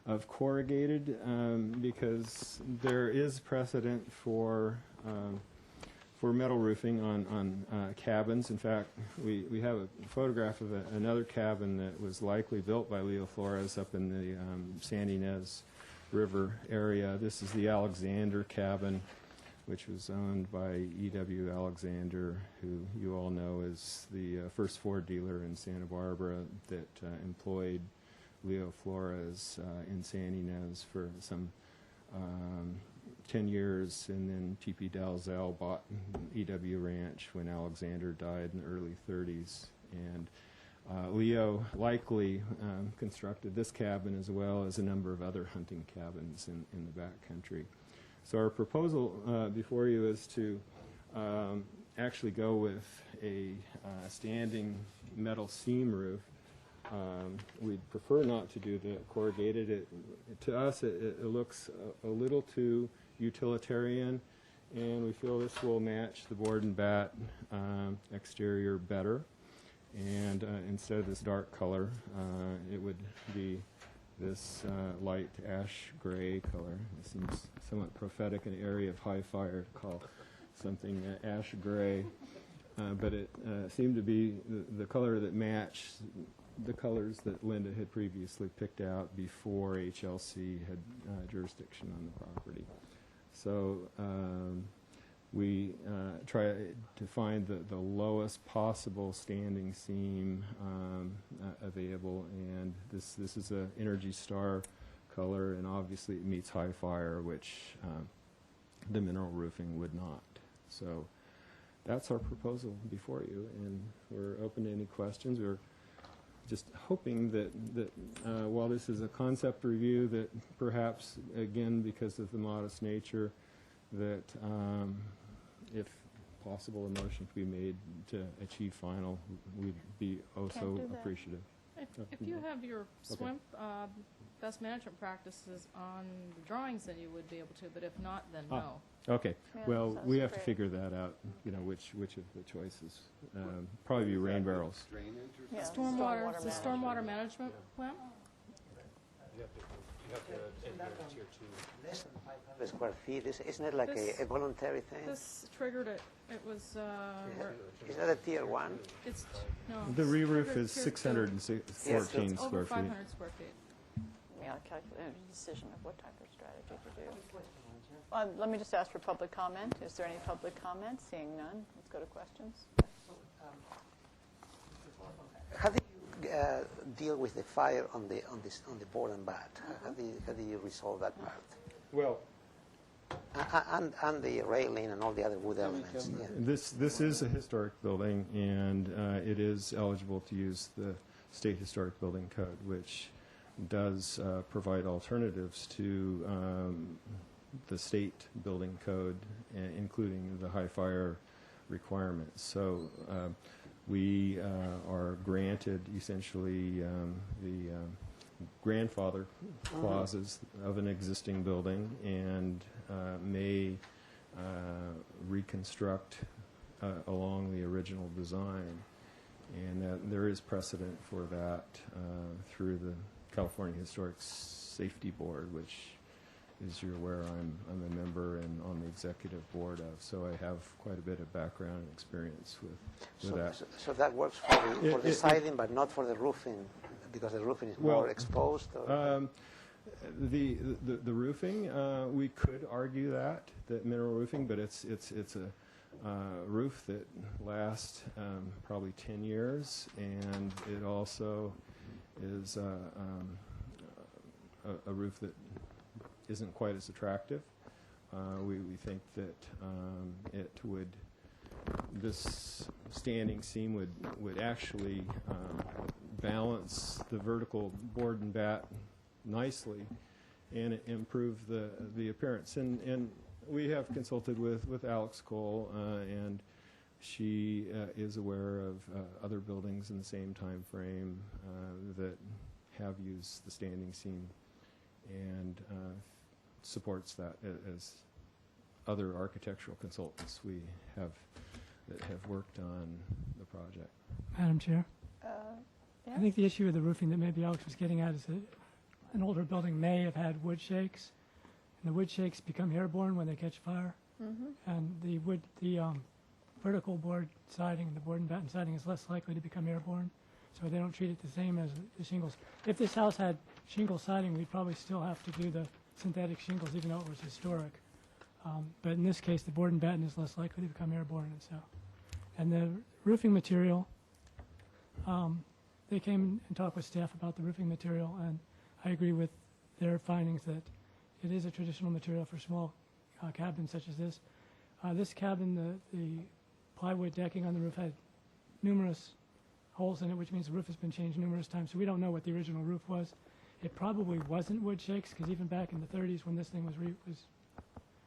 of corrugated because there is precedent for metal roofing on cabins. In fact, we have a photograph of another cabin that was likely built by Leo Flores up in the San Ynez River area. This is the Alexander cabin, which was owned by E.W. Alexander, who you all know is the first Ford dealer in Santa Barbara that employed Leo Flores in San Ynez for some 10 years, and then T.P. Dalzell bought E.W. Ranch when Alexander died in the early 30s. And Leo likely constructed this cabin as well as a number of other hunting cabins in the backcountry. So our proposal before you is to actually go with a standing metal seam roof. We'd prefer not to do the corrugated. To us, it looks a little too utilitarian, and we feel this will match the board and bat exterior better. And instead of this dark color, it would be this light ash gray color. It seems somewhat prophetic in the area of high fire to call something ash gray, but it seemed to be the color that matched the colors that Linda had previously picked out before HLC had jurisdiction on the property. So we try to find the lowest possible standing seam available, and this is a Energy Star color, and obviously it meets high fire, which the mineral roofing would not. So that's our proposal before you, and we're open to any questions. We're just hoping that while this is a concept review, that perhaps, again, because of the modest nature, that if possible, a motion could be made to achieve final, we'd be so appreciative. If you have your SWIMP best management practices on the drawings, then you would be able to, but if not, then no. Okay. Yeah, well, sounds we have to great. figure that out, which of the choices. Probably be rain barrels. Yeah, Stormwater, it's a stormwater management plan? You have to adhere to tier 2. Less than 500 square feet, isn't it like a voluntary thing? This triggered it. It was, Is that a tier 1? it's, no. The it's re-roof triggered is tier 614 It's over square feet. 500 square feet. Yeah, calculate a decision of what type of strategy to do. Let me just ask for public comment. Is there any public comment? Seeing none, let's go to questions. How do you deal with the fire on the board and bat? How do you resolve that part? Well, and the railing and all the other wood elements. Yeah. this is a historic building, and it is eligible to use the State Historic Building Code, which does provide alternatives to the state building code, including the high fire requirements. So we are granted essentially the grandfather clauses of an existing building, and may reconstruct along the original design. And there is precedent for that through the California Historic Safety Board, which, as you're aware, I'm a member and on the executive board of, so I have quite a bit of background and experience with that. So that works for the siding, but not for the roofing, because the roofing is more exposed? Or? The roofing, we could argue that mineral roofing, but it's a roof that lasts probably 10 years, and it also is a roof that isn't quite as attractive. We think that it would this standing seam would actually balance the vertical board and bat nicely and improve the appearance. And we have consulted with Alex Cole, and she is aware of other buildings in the same time frame that have used the standing seam, and supports that as other architectural consultants we have that have worked on the project. Madam Chair, yes? I think the issue of the roofing that maybe Alex was getting at is that an older building may have had wood shakes, and the wood shakes become airborne when they catch fire. And the vertical board siding, the board and batten siding, is less likely to become airborne, so they don't treat it the same as the shingles. If this house had shingle siding, we'd probably still have to do the synthetic shingles, even though it was historic. But in this case, the board and batten is less likely to become airborne. And the roofing material, they came and talked with staff about the roofing material, and I agree with their findings that it is a traditional material for small cabins such as this. This cabin, the plywood decking on the roof had numerous holes in it, which means the roof has been changed numerous times, so we don't know what the original roof was. It probably wasn't wood shakes, because even back in the 30s when this thing was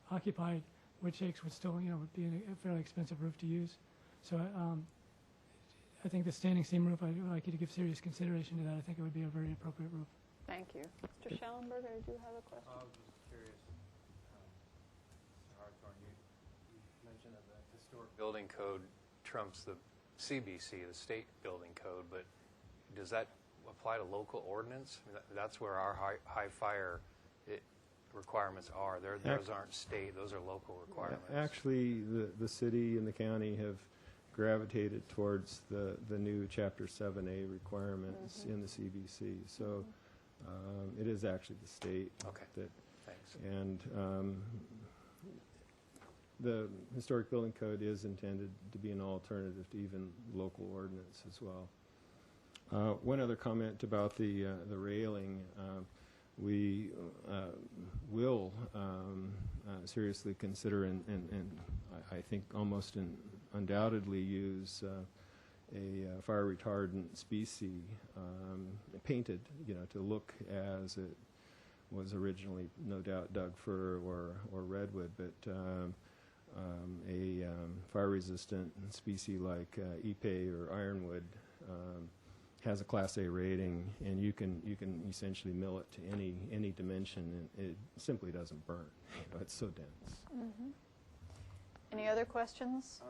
occupied, wood shakes would still, would be a fairly expensive roof to use. So I think the standing seam roof, I would like you to give serious consideration to that. I think it would be a very appropriate roof. Thank you. Mr. Schellenberger, did you have a question? I was just curious, Mr. Hartshorn, you mentioned that the historic building code trumps the CBC, the state building code, but does that apply to local ordinance? I mean, that's where our high fire requirements are. Those aren't state, those are local requirements. Actually, the city and the county have gravitated towards the new Chapter 7A requirements in the CBC. So it is actually the state. Okay. Thanks. And the historic building code is intended to be an alternative to even local ordinance as well. One other comment about the railing. We will seriously consider and I think almost undoubtedly use a fire retardant species painted, to look as it was originally, no doubt, Doug fir or redwood, but a fire resistant species like Ipe or ironwood has a Class A rating, and you can essentially mill it to any dimension, and it simply doesn't burn. It's so dense. Any other questions?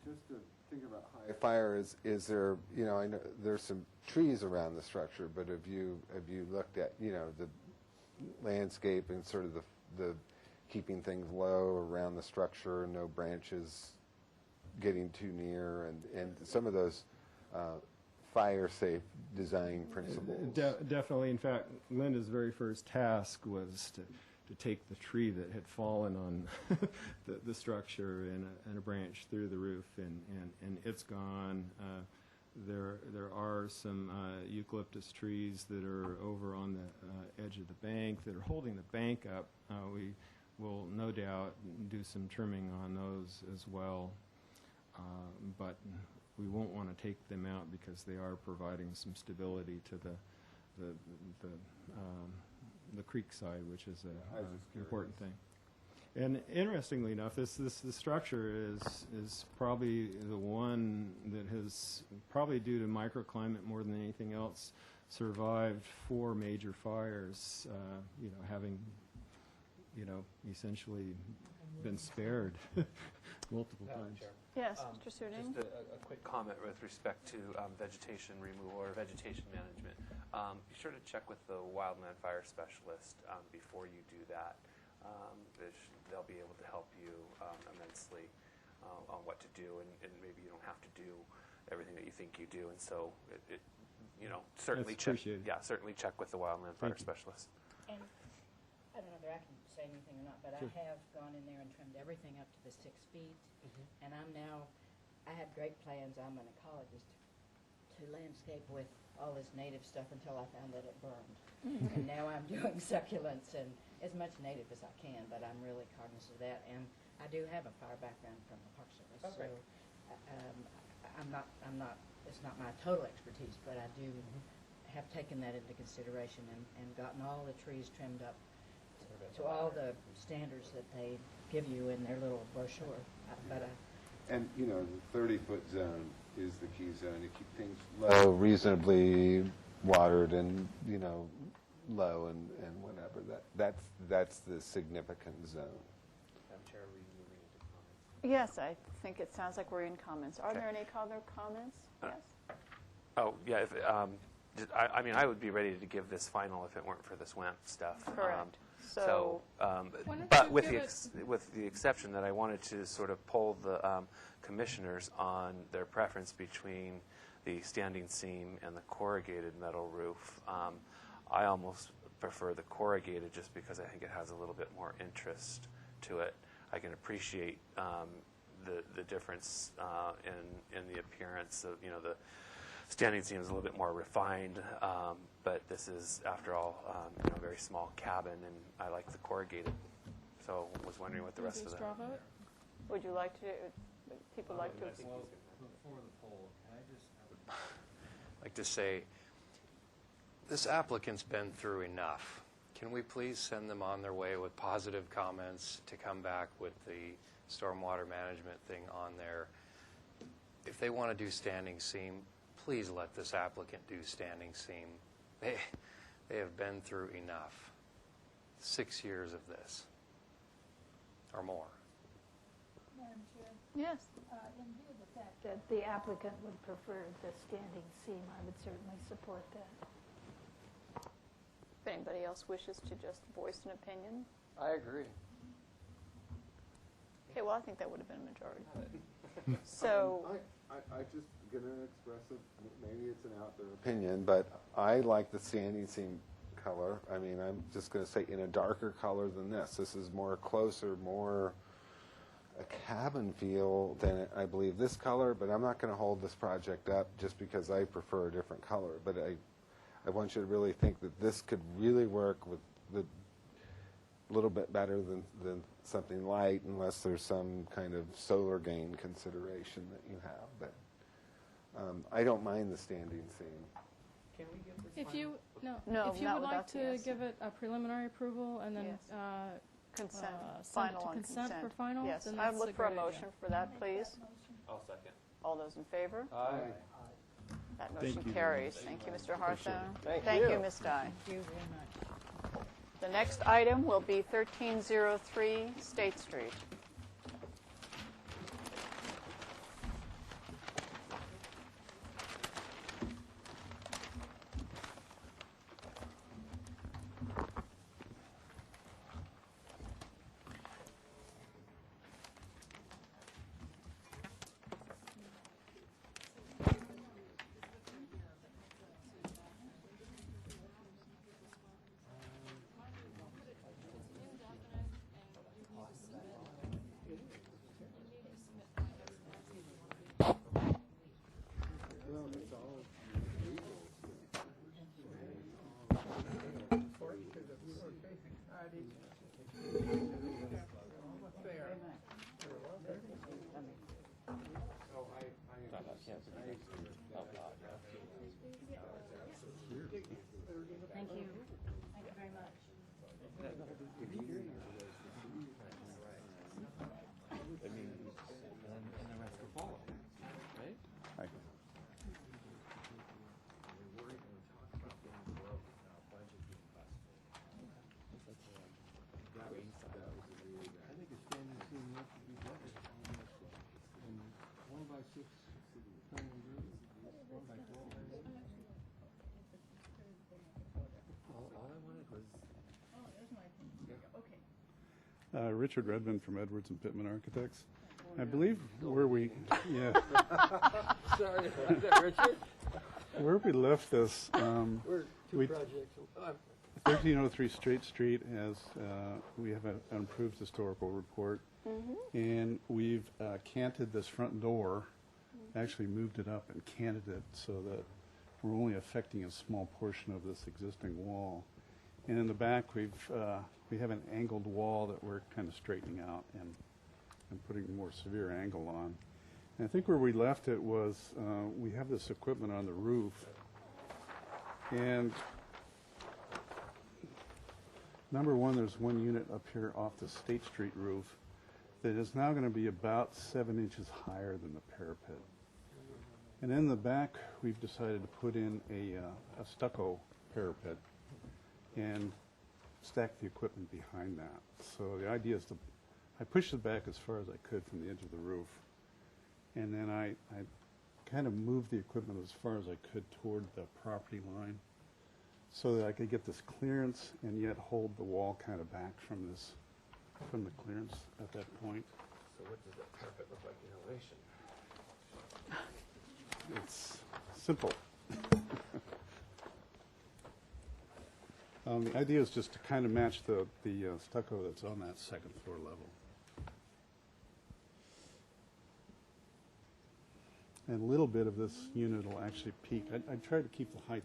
Just to think about high fire, is there, I know there's some trees around the structure, but have you looked at, the landscape and sort of the keeping things low around the structure, no branches getting too near, and some of those fire-safe design principles? Definitely. In fact, Linda's very first task was to take the tree that had fallen on the structure and a branch through the roof, and it's gone. There are some eucalyptus trees that are over on the edge of the bank that are holding the bank up. We will no doubt do some trimming on those as well, but we won't want to take them out because they are providing some stability to the creek side, which is an important thing. And interestingly enough, this structure is probably the one that has, probably due to microclimate more than anything else, survived 4 major fires, having, essentially been spared multiple times. Yes, Mr. Suding. Just a quick comment with respect to vegetation removal or vegetation management. Be sure to check with the wildland fire specialist before you do that. They'll be able to help you immensely on what to do, and maybe you don't have to do everything that you think you do. And so, certainly check. Certainly check with the wildland fire specialist. And I don't know whether I can say anything or not, but I have gone in there and trimmed everything up to the 6 feet, and I had great plans. I'm an ecologist to landscape with all this native stuff until I found that it burned. And now I'm doing succulents and as much native as I can, but I'm really cognizant of that. And I do have a fire background from the Park Service, so I'm not, it's not my total expertise, but I do have taken that into consideration and gotten all the trees trimmed up to all the standards that they give you in their little brochure. And, you know, the 30-foot zone is the key zone to keep things low, reasonably watered and, you know, low and whatever. That's the significant zone. Madam Chair, are we moving into comments? Yes, I think it sounds like we're in comments. Are Okay. there any other comments? Yes? Oh, yeah, if, I mean, I would be ready to give this final if it weren't for the SWAMP stuff. Correct. But with the exception that I wanted to sort of poll the commissioners on their preference between the standing seam and the corrugated metal roof. I almost prefer the corrugated just because I think it has a little bit more interest to it. I can appreciate the difference in the appearance of, you know, the standing seam is a little bit more refined, but this is, after all, you know, a very small cabin, and I like the corrugated. So I was wondering what the rest of straw vote? Would you like to, people like to? Before the poll, can I just have like to say, this applicant's been through enough. Can we please send them on their way with positive comments to come back with the stormwater management thing on there? If they want to do standing seam, please let this applicant do standing seam. They have been through enough. 6 years of this, or more. Madam Chair? Yes. In view of the fact that the applicant would prefer the standing seam, I would certainly support that. If anybody else wishes to just voice an opinion. I agree. Okay, well, I think that would have been a majority. So, I just going to express maybe it's an out there opinion, but I like the standing seam color. I mean, I'm just going to say in a darker color than this. This is more closer, more a cabin feel than I believe this color, but I'm not going to hold this project up just because I prefer a different color. But I want you to really think that this could really work with the little bit better than something light, unless there's some kind of solar gain consideration that you have. But I don't mind the standing seam. Can we give this If you, no, No, if you not would like without the to answer. give it a preliminary approval and then Yes. Consent, send it final to on consent for final, Yes, then I that's look a for a great idea. motion for that, please. I'll second. All those in favor? Aye. That Thank motion you. carries. Thank you, Mr. Appreciate Harthau. Thank Thank you, you. Ms. Dye. Thank you very much. The next item will be 1303 State Street. Thank you. Thank you very much. And the rest will follow, right? I think a standing seam roof would be better. And 1x6 triangle roof, 1x12. All I wanted was Richard Redmond from Edwards and Pittman Architects. I believe where we, yeah, Sorry about that, Richard. where we left this, We're two we- projects. 1303 Straight Street has, we have an improved historical report, and we've canted this front door, actually moved it up and canted it so that we're only affecting a small portion of this existing wall. And in the back, we have an angled wall that we're kind of straightening out and putting a more severe angle on. And I think where we left it was we have this equipment on the roof, and number one, there's one unit up here off the State Street roof that is now going to be about 7 inches higher than the parapet. And in the back, we've decided to put in a stucco parapet and stack the equipment behind that. So the idea is I pushed it back as far as I could from the edge of the roof, and then I kind of moved the equipment as far as I could toward the property line so that I could get this clearance and yet hold the wall kind of back from the clearance at that point. So what does that carpet look like in elevation? It's simple. The idea is just to kind of match the stucco that's on that second floor level. And a little bit of this unit will actually peak. I tried to keep the height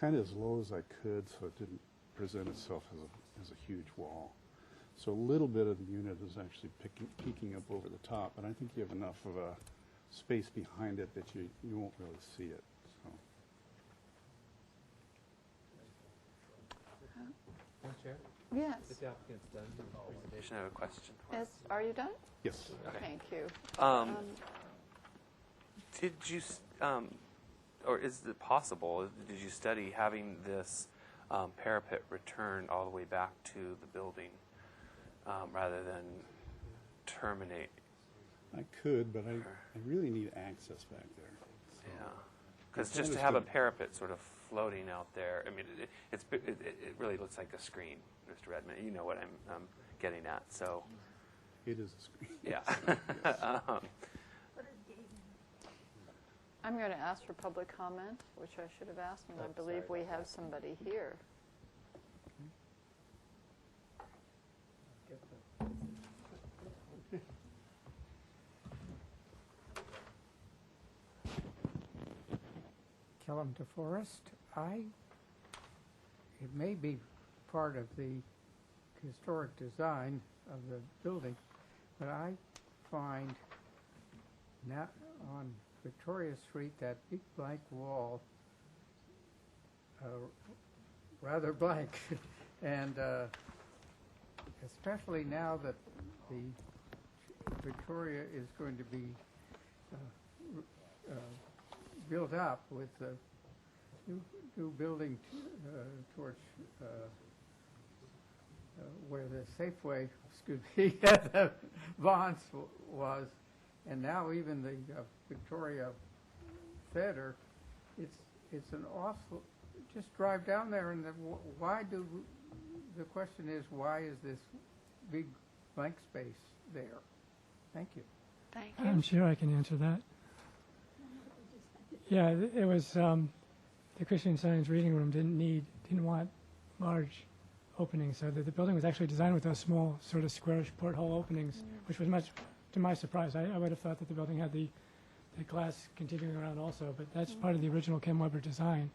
kind of as low as I could so it didn't present itself as a huge wall. So a little bit of the unit is actually peeking up over the top, but I think you have enough of a space behind it that you won't really see it. So. Chair? Yes. If the applicant's done the presentation, I have a question. Are you done? Yes. Okay. Thank you. Did you, or is it possible, did you study having this parapet returned all the way back to the building rather than terminate? I could, but I really need access back there. So. Yeah. Because just to have a parapet sort of floating out there, I mean, it really looks like a screen, Mr. Redmond. You know what I'm getting at, so. It is a screen. Yeah. I'm going to ask for public comment, which I should have asked, and I believe we have somebody here. Kellum DeForest. It may be part of the historic design of the building, but I find now on Victoria Street that big blank wall rather blank, and especially now that the Victoria is going to be built up with the new building towards where the Safeway, the Vons was, and now even the Victoria Theater. It's an awful. Just drive down there, and the question is, why is this big blank space there? Thank you. Thank you. I'm sure I can answer that. Yeah, it was the Christian Science reading room didn't want large openings, so the building was actually designed with those small sort of squarish porthole openings, which was much to my surprise. I would have thought that the building had the glass continuing around also, but that's part of the original Ken Weber design.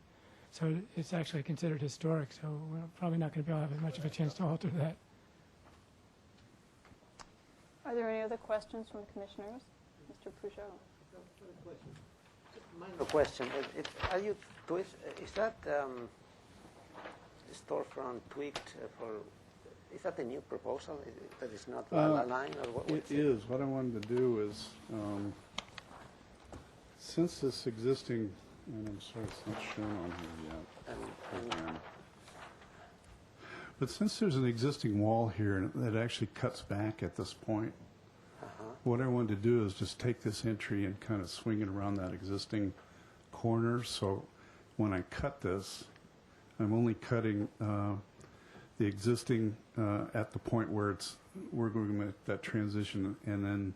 So it's actually considered historic, so we're probably not going to be able to have much of a chance to alter that. Are there any other questions from the commissioners? Mr. Peugeot. Minor question. Are you is that storefront tweaked for? Is that a new proposal? That is not aligned, or what? It is. What I wanted to do is, since this existing, and I'm sorry it's not shown on here yet, but since there's an existing wall here that actually cuts back at this point, what I wanted to do is just take this entry and kind of swing it around that existing corner. So when I cut this, I'm only cutting the existing at the point where we're going to make that transition, and then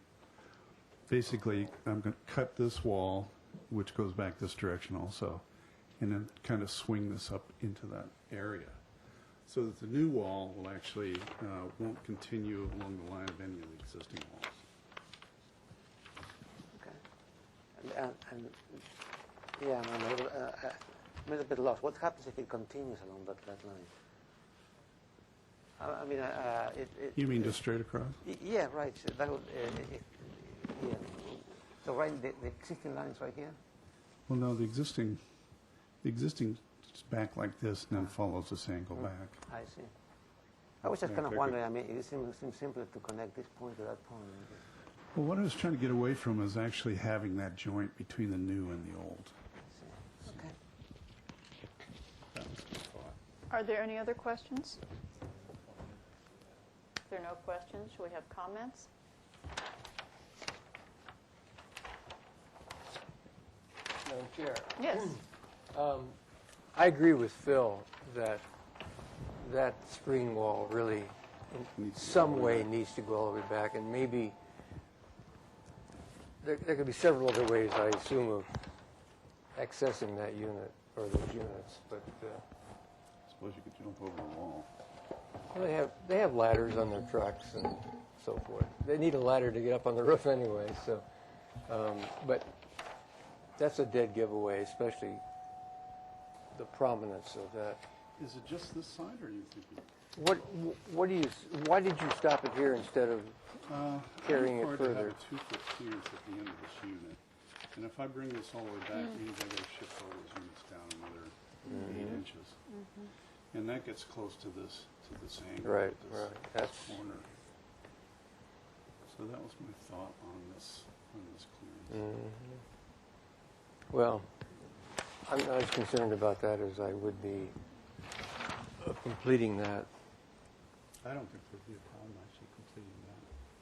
basically I'm going to cut this wall, which goes back this direction also, and then kind of swing this up into that area, so that the new wall will actually won't continue along the line of any of the existing walls. And yeah, I'm a little bit lost. What happens if it continues along that line? I mean, You mean just straight across? Yeah, right. So that would, yeah. So right, the existing line is right here? Well, no, the existing is back like this and then follows this angle back. I see. I was just Yeah, kind of very wondering, I mean, it seems simpler to connect this point to that point. Well, what I was trying to get away from is actually having that joint between the new and the old. Okay. That was my thought. Are there any other questions? If there are no questions, shall we have comments? Madam Chair. Yes. I agree with Phil that that screen wall really, in some way, needs to go all the way back, and maybe there could be several other ways, I assume, of accessing that unit or those units. But I suppose you could jump over the wall. well, they have ladders on their trucks and so forth. They need a ladder to get up on the roof anyway. So, but that's a dead giveaway, especially the prominence of that. Is it just this side, or are you thinking? Why did you stop it here instead of carrying it I'm further? required to have a 2-foot clearance at the end of this unit. And if I bring this all the way back, it means I gotta shift all those units down another 8 inches. And that gets close to this angle. Right, this right. That's corner. So that was my thought on this clearance. Well, I'm not as concerned about that as I would be completing that. I don't think there'd be a problem actually completing that.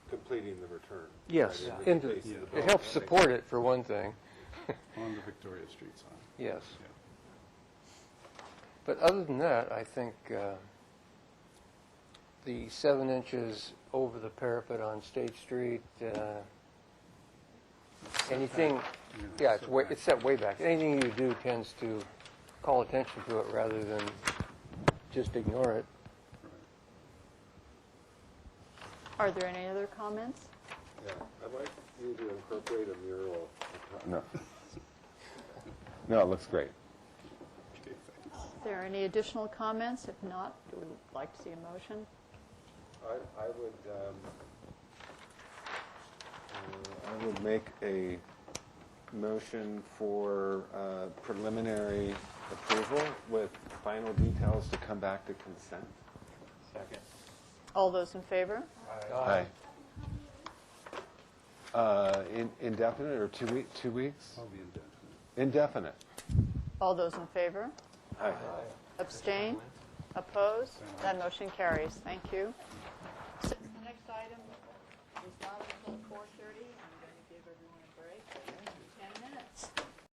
Completing the return. Yes, Right, in the into, case of the it building. helps support it for one thing. On the Victoria Street side. Yes. Yeah. But other than that, I think the 7 inches over the parapet on State Street, anything, yeah, it's set way back. Anything you do tends to call attention to it rather than just ignore it. Are there any other comments? Yeah, I'd like you to incorporate a mural. No. No, it looks great. Are there any additional comments? If not, we would like to see a motion. I would make a motion for preliminary approval with final details to come back to consent. Second. All those in favor? Aye. Indefinite or 2 weeks? Probably indefinite. Indefinite. All those in favor? Aye. Abstain? Oppose? That motion carries. Thank you.